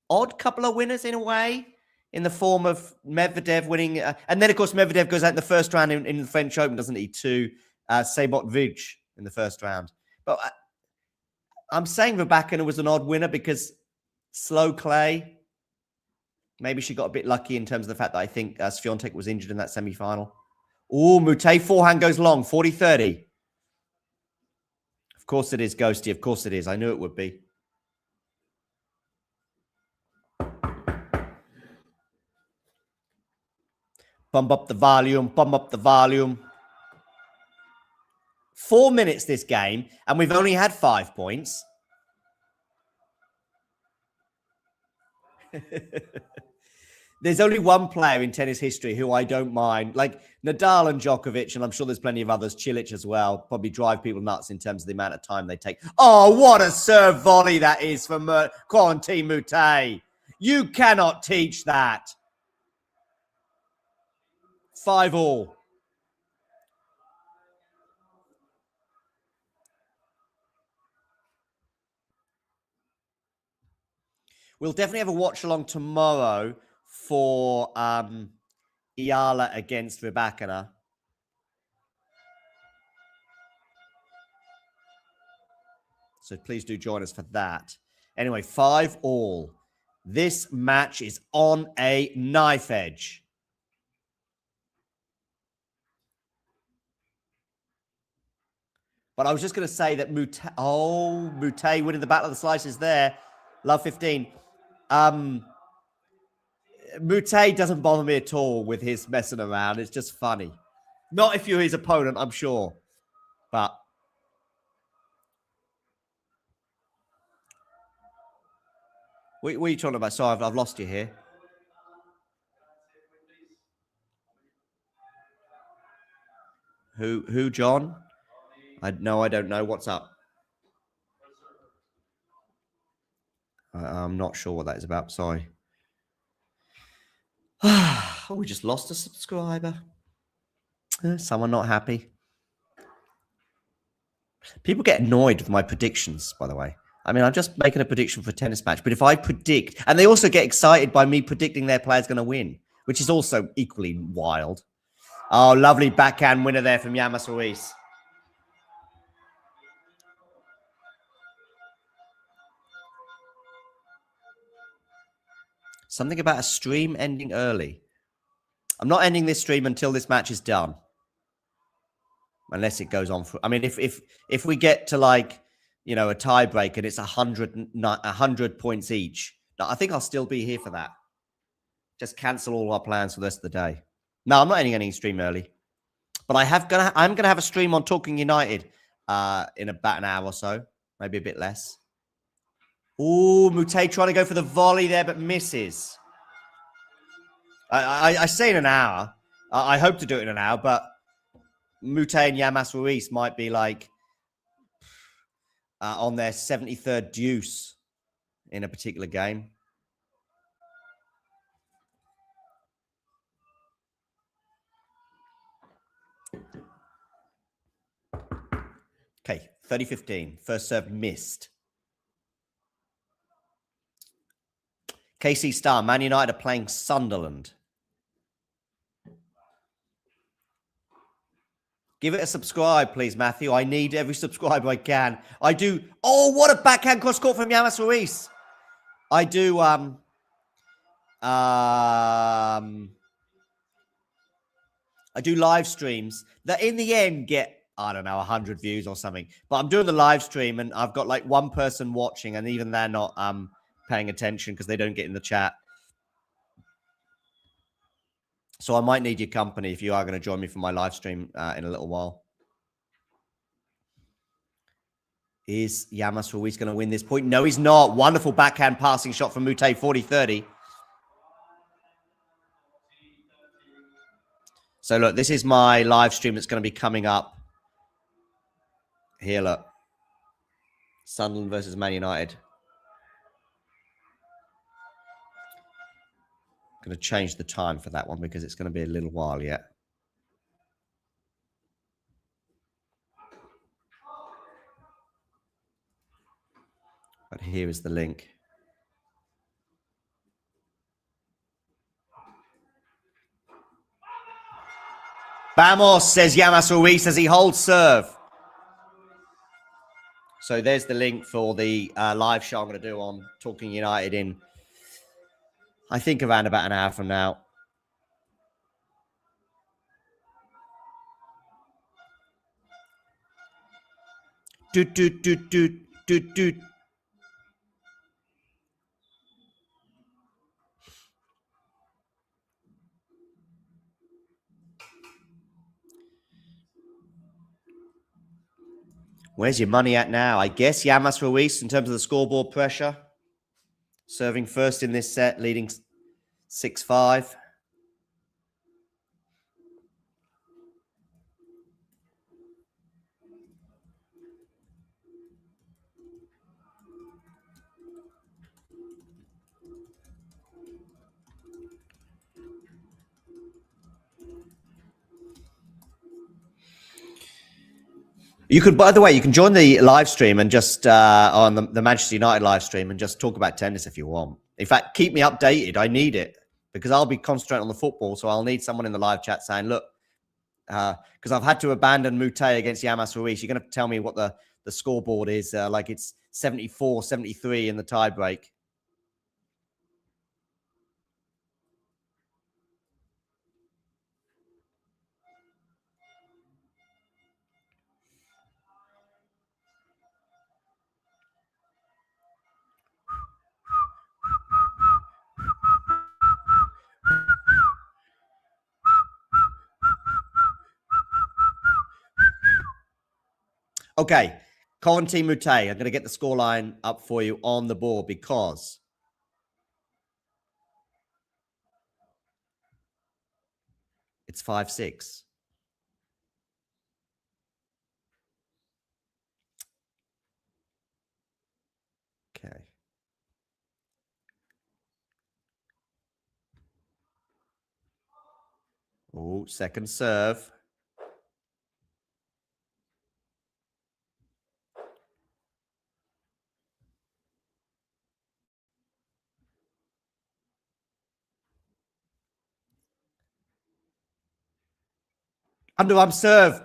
odd couple of winners in a way, in the form of Medvedev winning. And then, of course, Medvedev goes out in the first round in the French Open, doesn't he, to Sabot-Vij in the first round. But I'm saying Rybakina was an odd winner because slow clay. Maybe she got a bit lucky in terms of the fact that I think Swiatek was injured in that semi-final. Oh, Moutet forehand goes long, 40-30. Of course it is, Ghosty. Of course it is. I knew it would be. Bump up the volume. Bump up the volume. 4 minutes this game, and we've only had 5 points. There's only one player in tennis history who I don't mind. Like Nadal and Djokovic, and I'm sure there's plenty of others, Cilic as well, probably drive people nuts in terms of the amount of time they take. Oh, what a serve volley that is from Quarantine Moutet. You cannot teach that. 5-all. We'll definitely have a watch along tomorrow for Iala against Rybakina. So please do join us for that. Anyway, 5-all. This match is on a knife edge. But I was just going to say that Moutet, Moutet winning the battle of the slices there. Love 15. Moutet doesn't bother me at all with his messing around. It's just funny. Not if you're his opponent, I'm sure. But what are you talking about? Sorry, I've lost you here. Who, John? I don't know. What's up? I'm not sure what that is about. Sorry. Oh, we just lost a subscriber. Someone not happy. People get annoyed with my predictions, by the way. I mean, I'm just making a prediction for a tennis match. But if I predict, and they also get excited by me predicting their player's going to win, which is also equally wild. Oh, lovely backhand winner there from Llamas Ruiz. Something about a stream ending early. I'm not ending this stream until this match is done. Unless it goes on for... I mean, if we get to like, you know, a tie break and it's 100 points each, I think I'll still be here for that. Just cancel all our plans for the rest of the day. No, I'm not ending any stream early. But I'm gonna have a stream on Talking United in about an hour or so. Maybe a bit less. Ooh, Moutet trying to go for the volley there, but misses. I say in an hour. I hope to do it in an hour, but Moutet and Llamas Ruiz might be like on their 73rd deuce in a particular game. Okay, 30-15. First serve missed. KC Star, Man United are playing Sunderland. Give it a subscribe, please, Matthew. I need every subscriber I can. I do. Oh, what a backhand cross court from Llamas Ruiz. I do. I do live streams that in the end get, I don't know, 100 views or something. But I'm doing the live stream and I've got like one person watching, and even they're not paying attention because they don't get in the chat. So I might need your company if you are going to join me for my live stream in a little while. Is Llamas Ruiz going to win this point? No, he's not. Wonderful backhand passing shot from Moutet, 40-30. So look, this is my live stream that's going to be coming up. Here, look. Sunderland versus Man United. Going to change the time for that one because it's going to be a little while yet. But here is the link. Vamos, says Llamas Ruiz as he holds serve. So there's the link for the live show I'm going to do on Talking United in, I think, around about an hour from now. Where's your money at now? I guess Llamas Ruiz in terms of the scoreboard pressure. Serving first in this set, leading 6-5. You could, by the way, you can join the live stream and just on the Manchester United live stream and just talk about tennis if you want. In fact, keep me updated. I need it because I'll be concentrating on the football. So I'll need someone in the live chat saying, look, because I've had to abandon Moutet against Llamas Ruiz. You're going to tell me what the scoreboard is. Like it's 74-73 in the tie break. Okay, Corentin Moutet. I'm going to get the scoreline up for you on the board because it's 5-6. Okay. Oh, second serve. Underarm serve.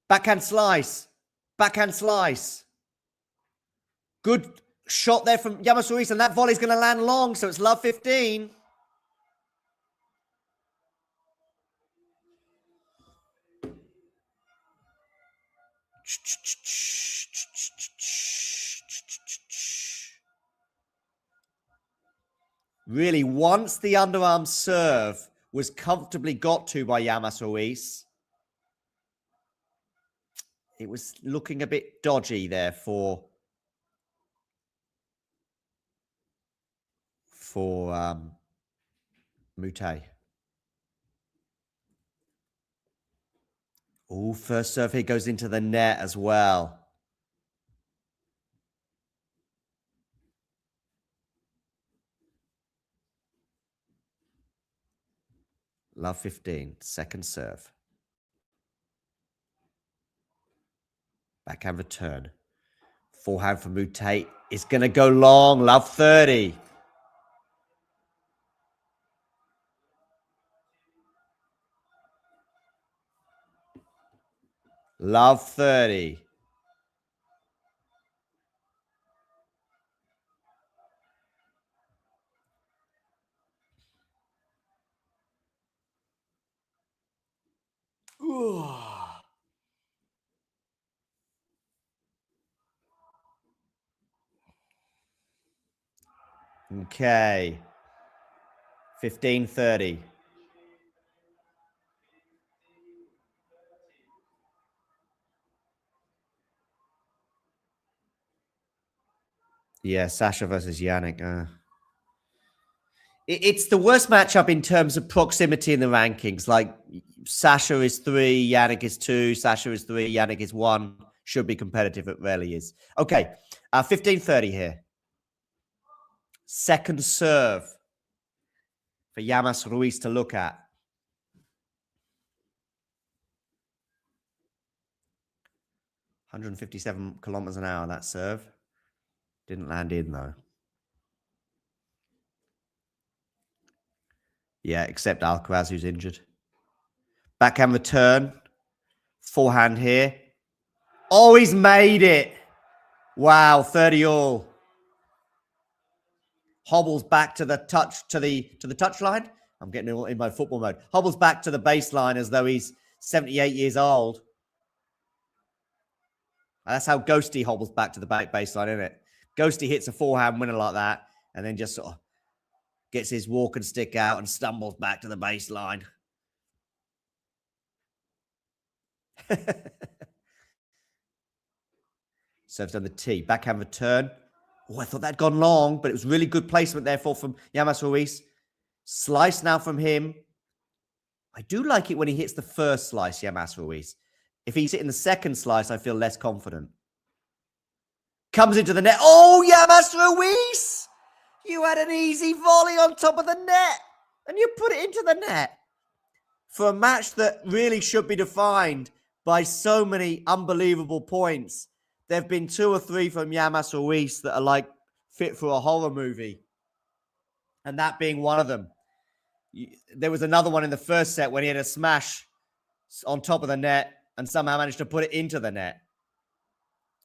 Backhand slice. Backhand slice. Good shot there from Llamas Ruiz, and that volley's going to land long, so it's love 15. Really, once the underarm serve was comfortably got to by Llamas Ruiz, it was looking a bit dodgy there for Moutet. Oh, first serve here goes into the net as well. Love 15, second serve. Backhand return. Forehand for Moutet is going to go long. Love 30. Love 30. Ooh. Okay. 15-30. Yeah, Sasha versus Yannick. It's the worst matchup in terms of proximity in the rankings. Like, Sasha is 3, Yannick is 2, Sasha is 3, Yannick is 1. Should be competitive. It rarely is. Okay, 15-30 here. Second serve for Llamas Ruiz to look at. (157 kilometers an hour) that serve. Didn't land in, though. Yeah, except Alcaraz, who's injured. Backhand return. Forehand here. Oh, he's made it. Wow, 30 all. Hobbles back to the touch line. I'm getting in my football mode. Hobbles back to the baseline as though he's 78 years old. That's how Ghosty hobbles back to the baseline, isn't it? Ghosty hits a forehand winner like that and then just sort of gets his walking stick out and stumbles back to the baseline. Serves on the tee. Backhand return. Oh, I thought that'd gone long, but it was really good placement there from Llamas Ruiz. Slice now from him. I do like it when he hits the first slice, Llamas Ruiz. If he's hitting the second slice, I feel less confident. Comes into the net. Oh, Llamas Ruiz! You had an easy volley on top of the net, and you put it into the net. For a match that really should be defined by so many unbelievable points, there have been 2 or 3 from Llamas Ruiz that are like fit for a horror movie. And that being one of them. There was another one in the first set when he had a smash on top of the net and somehow managed to put it into the net.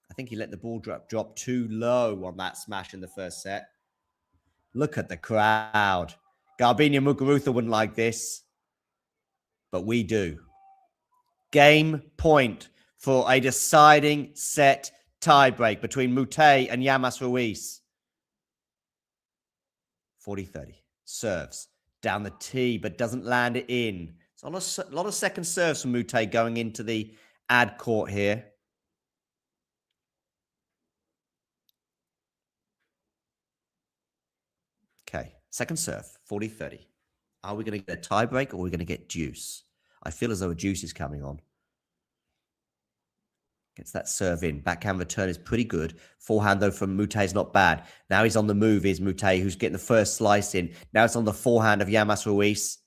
I think he let the ball drop too low on that smash in the first set. Look at the crowd. Garbine Muguruza wouldn't like this, but we do. Game point for a deciding set tiebreak between Moutet and Llamas Ruiz. 40-30. Serves down the tee, but doesn't land it in. It's a lot of second serves from Moutet going into the ad court here. Okay, second serve, 40-30. Are we going to get a tiebreak or are we going to get deuce? I feel as though a deuce is coming on. Gets that serve in. Backhand return is pretty good. Forehand, though, from Moutet is not bad. Now he's on the move, is Moutet, who's getting the first slice in. Now it's on the forehand of Llamas Ruiz.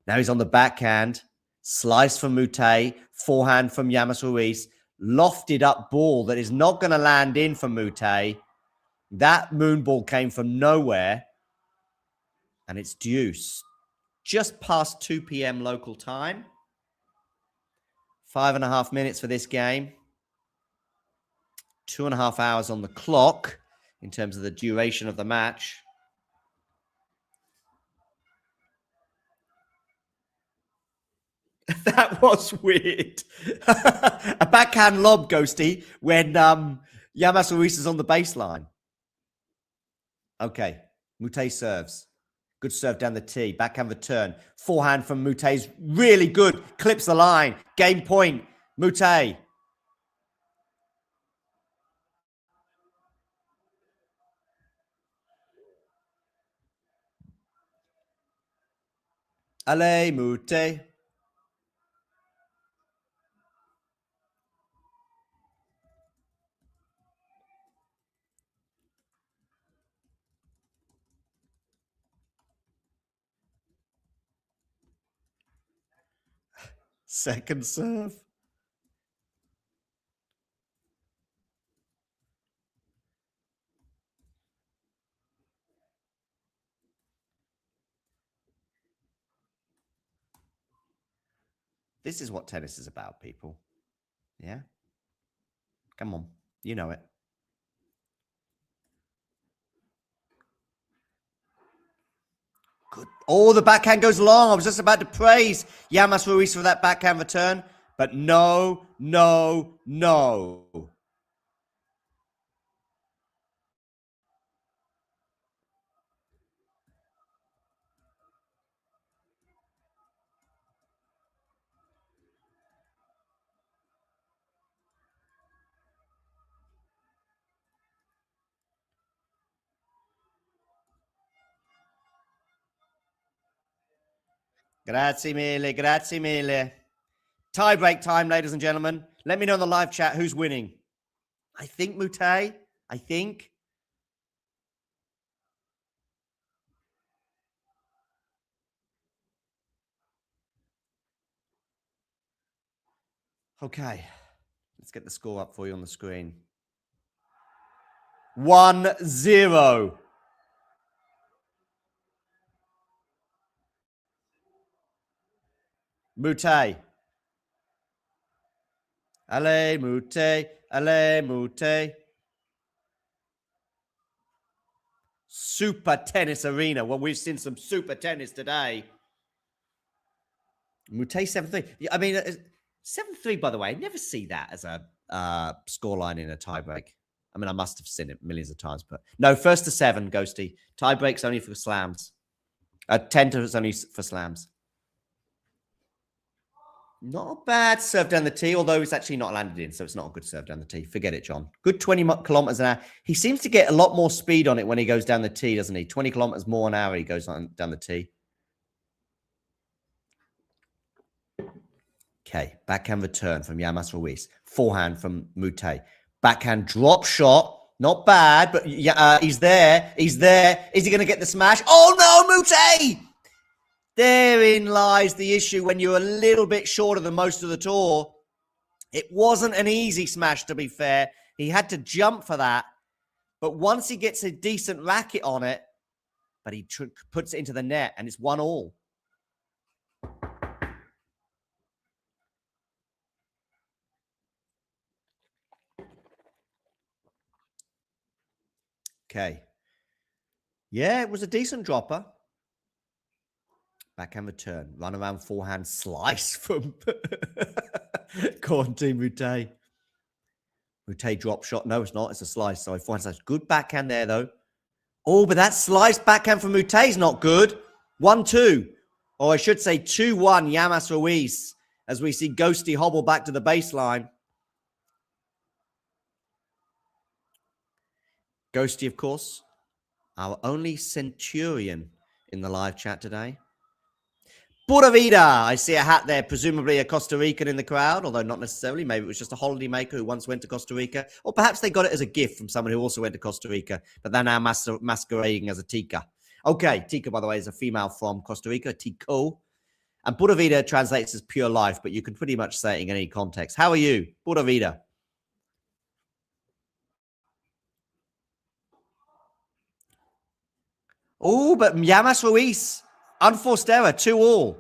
Now he's on the backhand. Slice from Moutet. Forehand from Llamas Ruiz. Lofted up ball that is not going to land in for Moutet. That moon ball came from nowhere. And it's deuce. Just past 2 p.m. local time. 5.5 minutes for this game. 2.5 hours on the clock. in terms of the duration of the match. That was weird. A backhand lob, Ghosty, when Llamas Ruiz is on the baseline. Okay, Moutet serves. Good serve down the tee. Backhand return. Forehand from Moutet's really good. Clips the line. Game point. Moutet. Allez, Moutet. Second serve. This is what tennis is about, people. Yeah? Come on. You know it. Good. Oh, the backhand goes long. I was just about to praise Llamas Ruiz for that backhand return. But no, no, no. Grazie mille, grazie mille. Tie break time, ladies and gentlemen. Let me know in the live chat who's winning. I think Moutet. I think. Okay. Let's get the score up for you on the screen. 1-0. Moutet. Allez, Moutet. Allez, Moutet. Super tennis arena. Well, we've seen some super tennis today. Moutet 7-3. I mean, 7-3, by the way. I never see that as a scoreline in a tiebreak. I mean, I must have seen it millions of times, but no, 1-7, Ghosty. Tiebreaks only for slams. 10 is only for slams. Not a bad serve down the tee, although it's actually not landed in, so it's not a good serve down the tee. Forget it, John. Good 20 kilometers an hour. He seems to get a lot more speed on it when he goes down the tee, doesn't he? 20 kilometers more an hour he goes on down the tee. Okay, backhand return from Llamas Ruiz. Forehand from Moutet. Backhand drop shot. Not bad, but he's there. He's there. Is he going to get the smash? Oh, no, Moutet! Therein lies the issue when you're a little bit shorter than most of the tour. It wasn't an easy smash, to be fair. He had to jump for that. But once he gets a decent racket on it, but he puts it into the net, and it's 1-1. Okay. Yeah, it was a decent dropper. Backhand return. Run around forehand slice from Corentin Moutet. Moutet drop shot. No, it's not. It's a slice. So forehand slice. Good backhand there, though. Oh, but that slice backhand from Moutet is not good. 1-2. Or I should say 2-1 Llamas Ruiz as we see Ghosty hobble back to the baseline. Ghosty, of course, our only Centurion in the live chat today. Pura Vida. I see a hat there, presumably a Costa Rican in the crowd, although not necessarily. Maybe it was just a holiday maker who once went to Costa Rica. Or perhaps they got it as a gift from someone who also went to Costa Rica, but they're now masquerading as a Tika. Okay, Tika, by the way, is a female from Costa Rica, Tico. And Pura Vida translates as pure life, but you can pretty much say it in any context. How are you? Pura Vida. Oh, but Llamas Ruiz, unforced error, 2-2.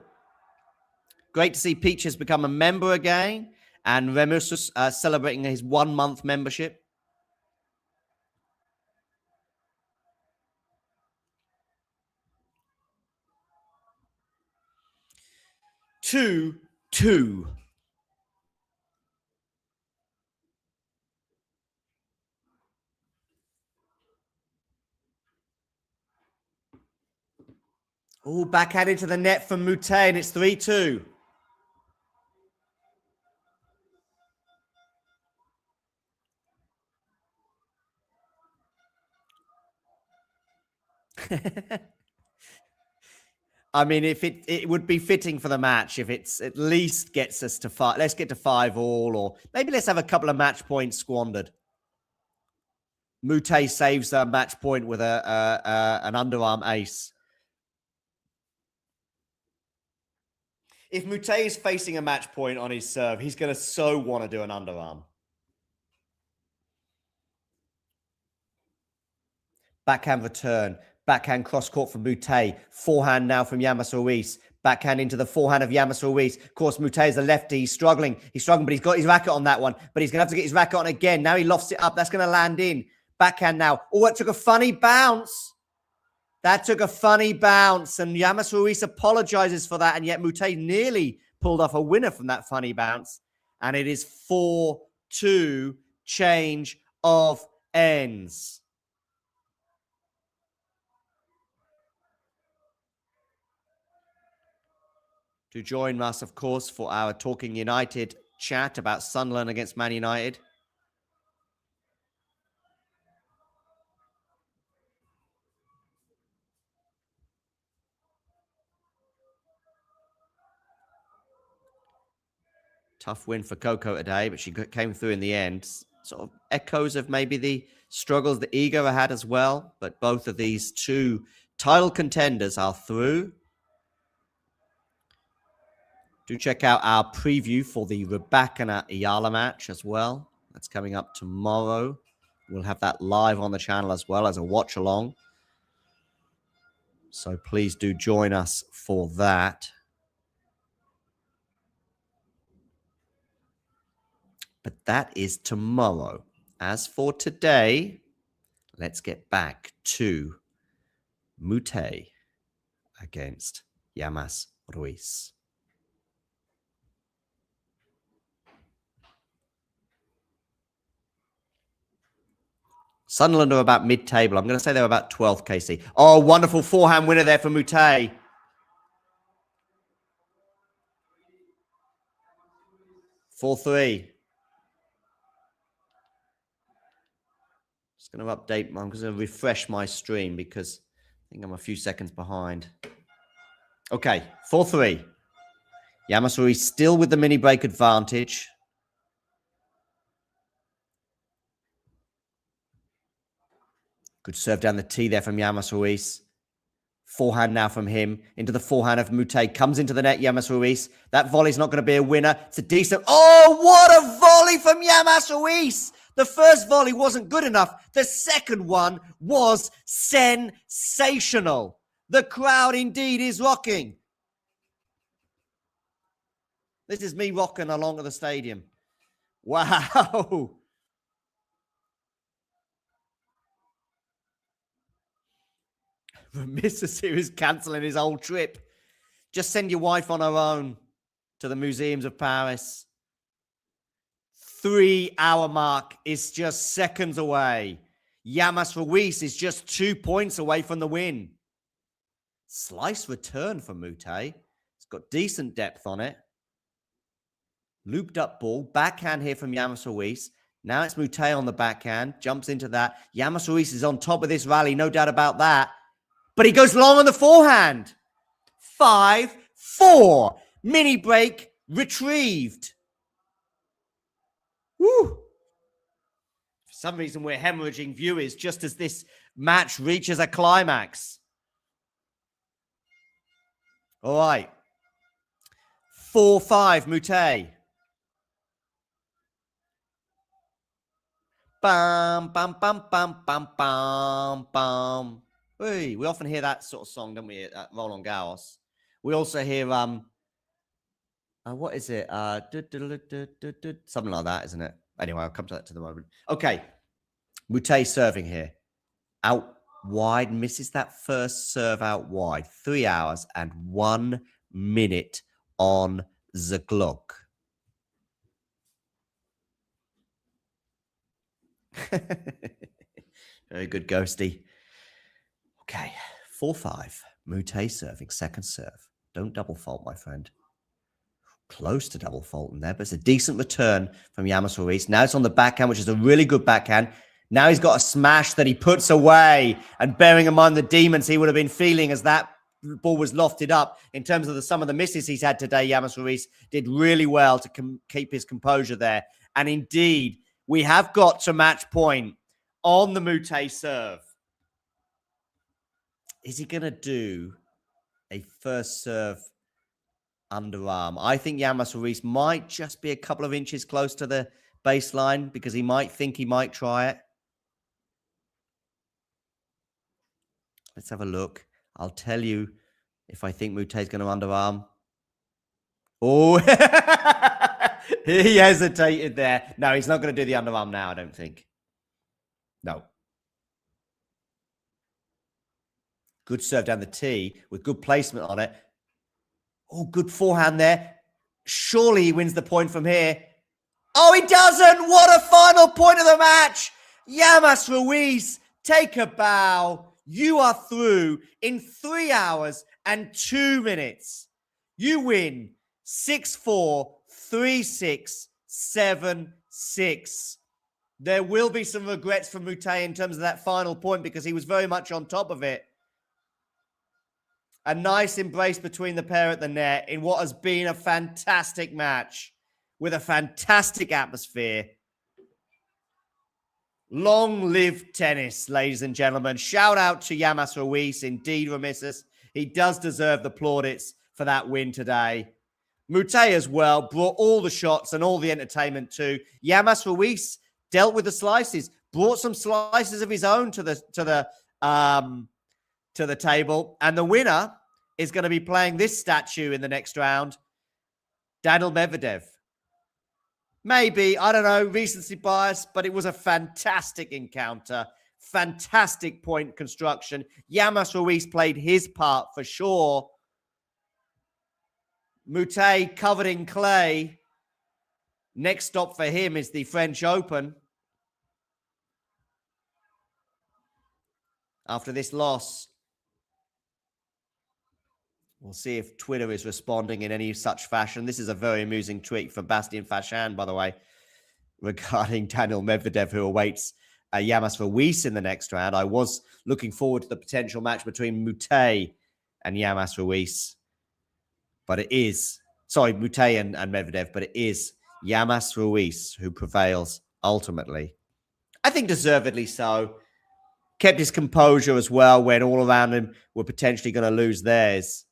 Great to see Peach has become a member again, and Remus celebrating his 1 month membership. 2-2. Oh, backhand into the net from Moutet, and it's 3-2. I mean, if it would be fitting for the match if it's at least gets us to 5. Let's get to 5 all, or maybe let's have a couple of match points squandered. Moutet saves a match point with an underarm ace. If Moutet is facing a match point on his serve, he's going to so want to do an underarm. Backhand return. Backhand cross court from Moutet. Forehand now from Llamas Ruiz. Backhand into the forehand of Llamas Ruiz. Of course, Moutet is a lefty. He's struggling. But he's got his racket on that one. But he's going to have to get his racket on again. Now he lofts it up. That's going to land in. Backhand now. Oh, it took a funny bounce. That took a funny bounce. And Llamas Ruiz apologizes for that. And yet Moutet nearly pulled off a winner from that funny bounce. And it is 4-2 change of ends. To join us, of course, for our Talking United chat about Sunderland against Man United. Tough win for Coco today, but she came through in the end. Sort of echoes of maybe the struggles that Igor had as well. But both of these two title contenders are through. Do check out our preview for the Rybakina Ayala match as well. That's coming up tomorrow. We'll have that live on the channel as well as a watch along. So please do join us for that. But that is tomorrow. As for today, let's get back to Moutet against Llamas Ruiz. Sunderland are about mid-table. I'm going to say they're about 12th, KC. Oh, wonderful forehand winner there for Moutet. Four-three. Just going to update. I'm going to refresh my stream because I think I'm a few seconds behind. Okay, 4-3. Llamas Ruiz still with the mini break advantage. Good serve down the tee there from Llamas Ruiz. Forehand now from him. Into the forehand of Moutet. Comes into the net, Llamas Ruiz. That volley's not going to be a winner. It's a decent... Oh, what a volley from Llamas Ruiz! The first volley wasn't good enough. The second one was sensational. The crowd indeed is rocking. This is me rocking along at the stadium. Wow. Mr. is cancelling his whole trip. Just send your wife on her own to the museums of Paris. 3-hour mark is just seconds away. Llamas Ruiz is just 2 points away from the win. Slice return for Moutet. It's got decent depth on it. Looped up ball. Backhand here from Llamas Ruiz. Now it's Moutet on the backhand. Jumps into that. Llamas Ruiz is on top of this rally. No doubt about that. But he goes long on the forehand. 5-4. Mini break retrieved. Woo. For some reason, we're hemorrhaging viewers just as this match reaches a climax. All right. 4-5, Moutet. Bam, bam, bam, bam, bam, bam, bam. Hey, we often hear that sort of song, don't we, at Roland Garros? We also hear, what is it? Something like that, isn't it? Anyway, I'll come to that to the moment. Okay, Moutet serving here. Out wide, misses that first serve out wide. 3 hours and 1 minute on the clock. Very good, Ghosty. Okay, 4-5. Moutet serving, second serve. Don't double fault, my friend. Close to double fault in there, but it's a decent return from Llamas Ruiz. Now it's on the backhand, which is a really good backhand. Now he's got a smash that he puts away. And bearing in mind the demons he would have been feeling as that ball was lofted up in terms of some of the misses he's had today, Llamas Ruiz did really well to keep his composure there. And indeed, we have got to match point on the Moutet serve. Is he going to do a first serve underarm? I think Llamas Ruiz might just be a couple of inches close to the baseline because he might think he might try it. Let's have a look. I'll tell you if I think Moutet's going to underarm. Oh, he hesitated there. No, he's not going to do the underarm now, I don't think. No. Good serve down the tee with good placement on it. Oh, good forehand there. Surely he wins the point from here. Oh, he doesn't. What a final point of the match. Llamas Ruiz, take a bow. You are through in 3 hours and 2 minutes. You win 6-4, 3-6, 7-6. There will be some regrets for Moutet in terms of that final point because he was very much on top of it. A nice embrace between the pair at the net in what has been a fantastic match with a fantastic atmosphere. Long live tennis, ladies and gentlemen. Shout out to Llamas Ruiz. Indeed, Remissus. He does deserve the plaudits for that win today. Moutet as well brought all the shots and all the entertainment too. Llamas Ruiz dealt with the slices, brought some slices of his own to the table. And the winner is going to be playing this statue in the next round, Daniil Medvedev. Maybe, I don't know, recency bias, but it was a fantastic encounter. Fantastic point construction. Llamas Ruiz played his part for sure. Moutet covered in clay. Next stop for him is the French Open. After this loss, we'll see if Twitter is responding in any such fashion. This is a very amusing tweet from Bastien Fachan, by the way, regarding Daniil Medvedev, who awaits Llamas Ruiz in the next round. I was looking forward to the potential match between Moutet and Llamas Ruiz. But it is, sorry, Moutet and Medvedev, but it is Llamas Ruiz who prevails ultimately. I think deservedly so. Kept his composure as well when all around him were potentially going to lose theirs.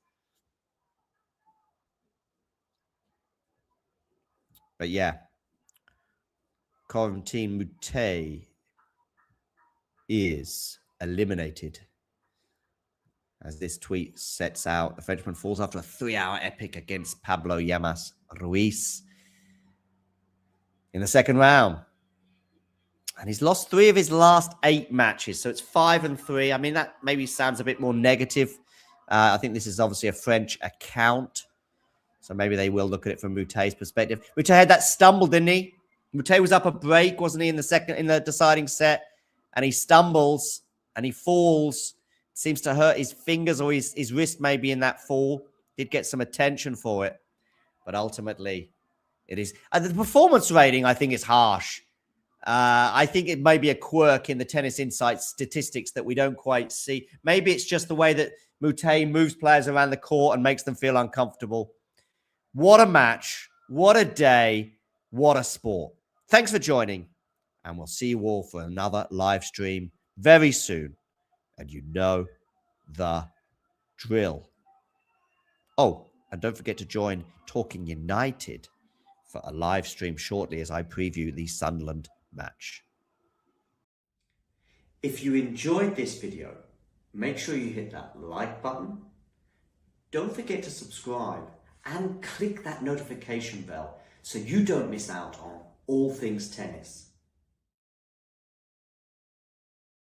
But yeah, Corentin Moutet is eliminated. As this tweet sets out, the Frenchman falls after a 3-hour epic against Pablo Llamas Ruiz in the second round. And he's lost 3 of his last 8 matches. So it's 5-3. I mean, that maybe sounds a bit more negative. I think this is obviously a French account. So maybe they will look at it from Moutet's perspective. Moutet had that stumble, didn't he? Moutet was up a break, wasn't he, in the deciding set? And he stumbles and he falls. Seems to hurt his fingers or his wrist maybe in that fall. Did get some attention for it. But ultimately, it is... the performance rating, I think, is harsh. I think it may be a quirk in the Tennis Insights statistics that we don't quite see. Maybe it's just the way that Moutet moves players around the court and makes them feel uncomfortable. What a match. What a day. What a sport. Thanks for joining. And we'll see you all for another live stream very soon. And you know the drill. Oh, and don't forget to join Talking United for a live stream shortly as I preview the Sunderland match. If you enjoyed this video, make sure you hit that like button. Don't forget to subscribe and click that notification bell so you don't miss out on all things tennis.